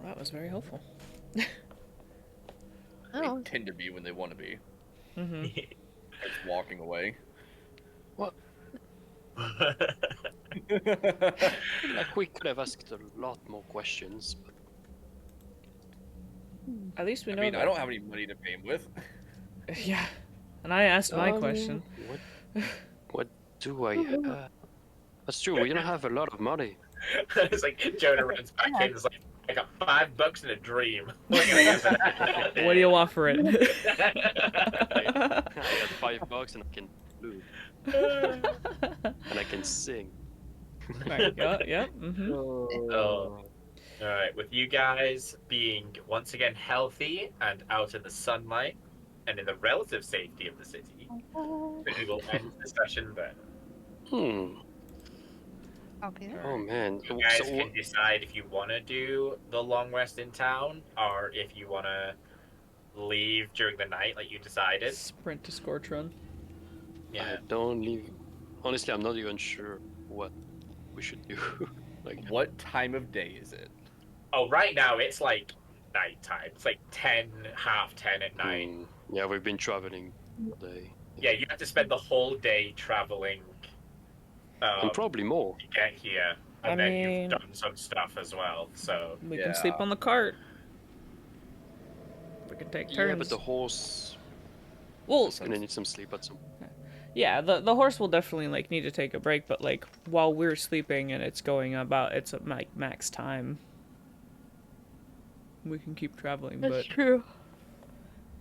That was very helpful. Oh, They tend to be when they want to be. Mm-hmm. Just walking away. What? Yeah, Like we could have asked a lot more questions, but At least we I know mean, that. I don't have any money to pay him with. Yeah. And I asked my question. What do I have? That's true. We don't have a lot of money. It's like Jonah runs back in. It's like, I got $5 in a dream. What can I get for that? What do you want for it? I got $5 and I can flute and I can sing. Right, yep. Mm-hmm. Oh. All right, with you guys being once again healthy and out in the sunlight and in the relative safety of the city, we will end the session there. copy that. Oh man. You guys So can decide if you want to do the long rest in town or if you want to leave during the night, like you decided. Sprint to Scorch Run. Yeah. I don't even. Honestly, I'm not even sure what we should do. Like, What time of day is it? Oh, right now it's like nighttime. It's like 10, half 10 at night. yeah, we've been traveling all day. Yeah, you have to spend the whole day traveling. And probably more. To get here, and I then mean- you've done some stuff as well. So We Yeah. can sleep on the cart. We can take turns. Yeah, but the horse Well, is gonna need some sleep at some. yeah, the horse will definitely like need to take a break, but like while we're sleeping and it's going about it's at like max time. We can keep traveling, That's but true.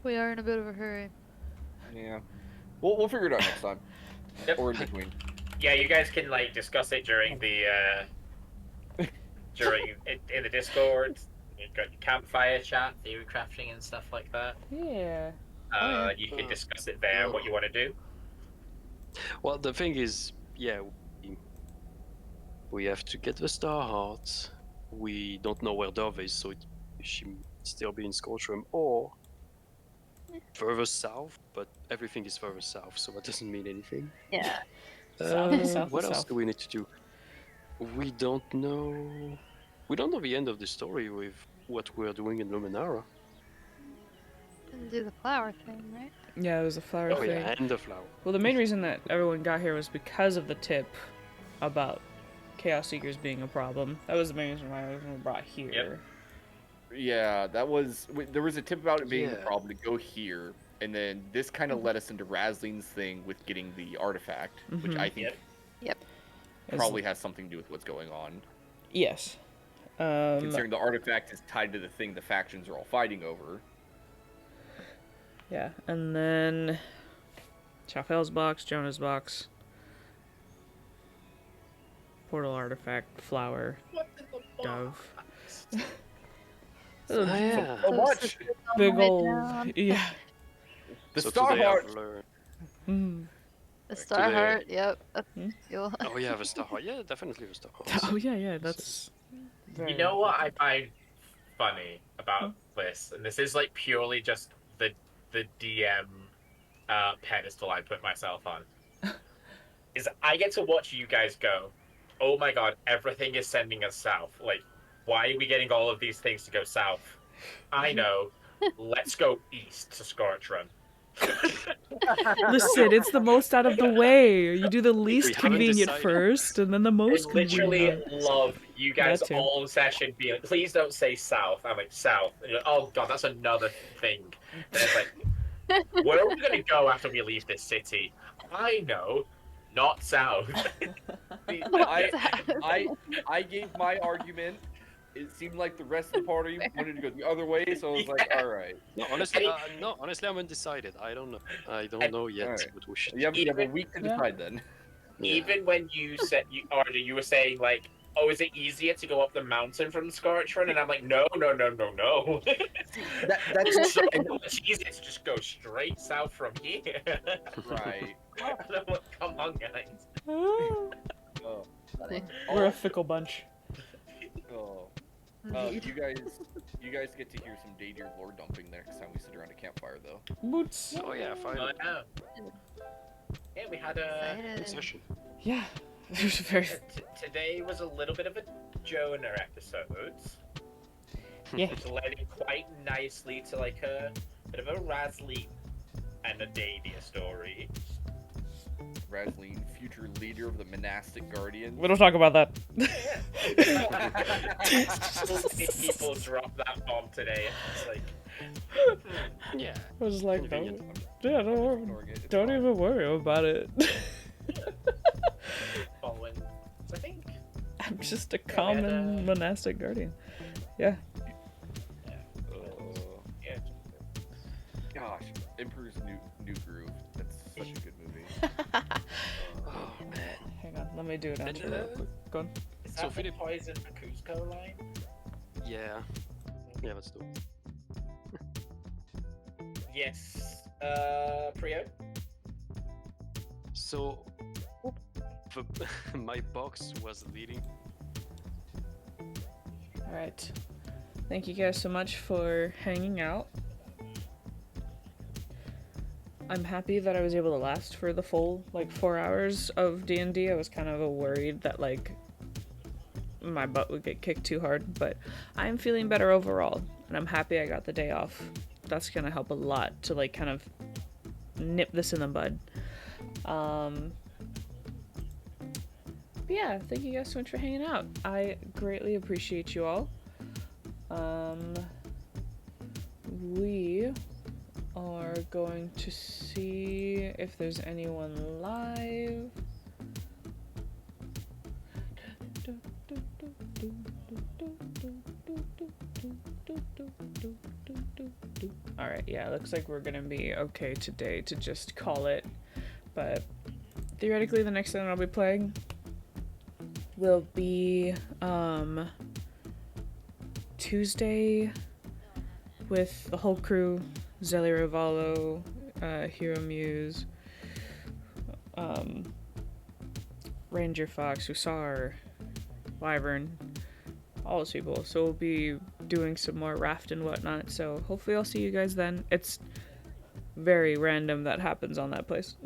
We are in a bit of a hurry. Yeah. We'll figure it out next time. Yep. Or in between. yeah, you guys can like discuss it during the in the Discord. You've got your campfire chat, theory crafting, and stuff like that. yeah. You can discuss it there. What you want to do? Well, the thing is, yeah, we have to get the Star Heart. We don't know where Dove is, so she might still be in Scorchroom or further south, but everything is further south, so that doesn't mean anything. Yeah. South What is else south. do we need to do? We don't know. We don't know the end of the story with what we're doing in Luminara. Didn't do the flower thing, right? Yeah, it was a flower Oh thing. yeah, and the flower. Well, the main reason that everyone got here was because of the tip about Chaos Seekers being a problem. That was the main reason why everyone was brought here. Yep. Yeah, there was a tip about it being a Yeah. problem to go here, and then this kind of led us into Rasling's thing with getting the artifact, which Mhm. I think Yep. probably has something to do with what's going on. Yes. Considering the artifact is tied to the thing the factions are all fighting over. Yeah, and then Chafel's box, Jonah's box, portal artifact, flower, dove. Oh, yeah. So much! Big Right old down. yeah. The So Star today Heart! I've learned. Mm. The Star today- Heart, yep. That's Hmm? cool. Oh yeah, the Star Heart. Yeah, definitely the Star Heart. Oh yeah, that's. You know what I find funny about this, and this is like purely just the DM pedestal I put myself on, is I get to watch you guys go, oh my god, everything is sending us south. Like, why are we getting all of these things to go south? I know. Let's go east to Scorch Run. Listen, it's the most out of the way. You do the least haven't convenient decided. first, and then the I most literally convenient. love you guys That too. all session being like, please don't say south. I'm like, south. And you're like, oh god, that's another thing. And it's like, where are we going to go after we leave this city? I know, not south. I gave my argument. It seemed like the rest of the party wanted to go the other way, so I was like, Yeah. all right. No, honestly, I'm undecided. I don't know. I don't know yet Alright. what we should. You have a Even- week to Yeah. decide then. Yeah. Even when you said, you were saying like, oh, is it easier to go up the mountain from Scorchron? And I'm like, no, no, no, no, no. See, that's It's so much easier to just go straight south from here. right. And I'm like, come on, guys. Oh, We're a fickle bunch. oh. Indeed. You guys get to hear some Daydeer lore dumping next time we sit around a campfire, though. Boots. Oh yeah, Oh, finally. yeah. Yeah, we had a. Good Excited. session. Yeah. There's a very. Today was a little bit of a Jonah episode. Yeah. Which led in quite nicely to like a bit of a Razli and a Daydeer story. Razleen, future leader of the monastic guardians. We don't talk about that. People drop that bomb today. It's like, Yeah. I was like, Convenient. yeah, Ignoring it, it's don't fine. even worry about it. following. I think. I'm just a Yeah, we had, common monastic guardian. Yeah. Yeah. Gosh, Emperor's New Groove. That's such a good movie. Oh man. Hang on, let me do it. And, Actually, real quick. Go on. Is So that the Philip- Poison for Cusco line? Yeah. Yeah, let's do it. Yes. Prio? So, my box was leading. Alright. Thank you guys so much for hanging out. I'm happy that I was able to last for the full, 4 hours of D&D. I was kind of worried that, my butt would get kicked too hard, but I'm feeling better overall, and I'm happy I got the day off. That's gonna help a lot to, kind of nip this in the bud. But yeah, thank you guys so much for hanging out. I greatly appreciate you all. We are going to see if there's anyone live. Alright, yeah, looks like we're gonna be okay today to just call it. But theoretically, the next thing I'll be playing will be Tuesday with the whole crew: Zelly Ravalo, Hero Muse, Ranger Fox, Hussar, Wyvern, all those people. So we'll be doing some more raft and whatnot. So hopefully I'll see you guys then. It's very random that happens on that place.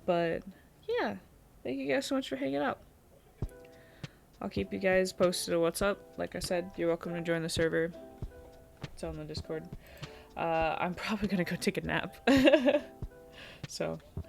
But yeah, thank you guys so much for hanging out. I'll keep you guys posted on what's up. Like I said, you're welcome to join the server. It's on the Discord. I'm probably gonna go take a nap. So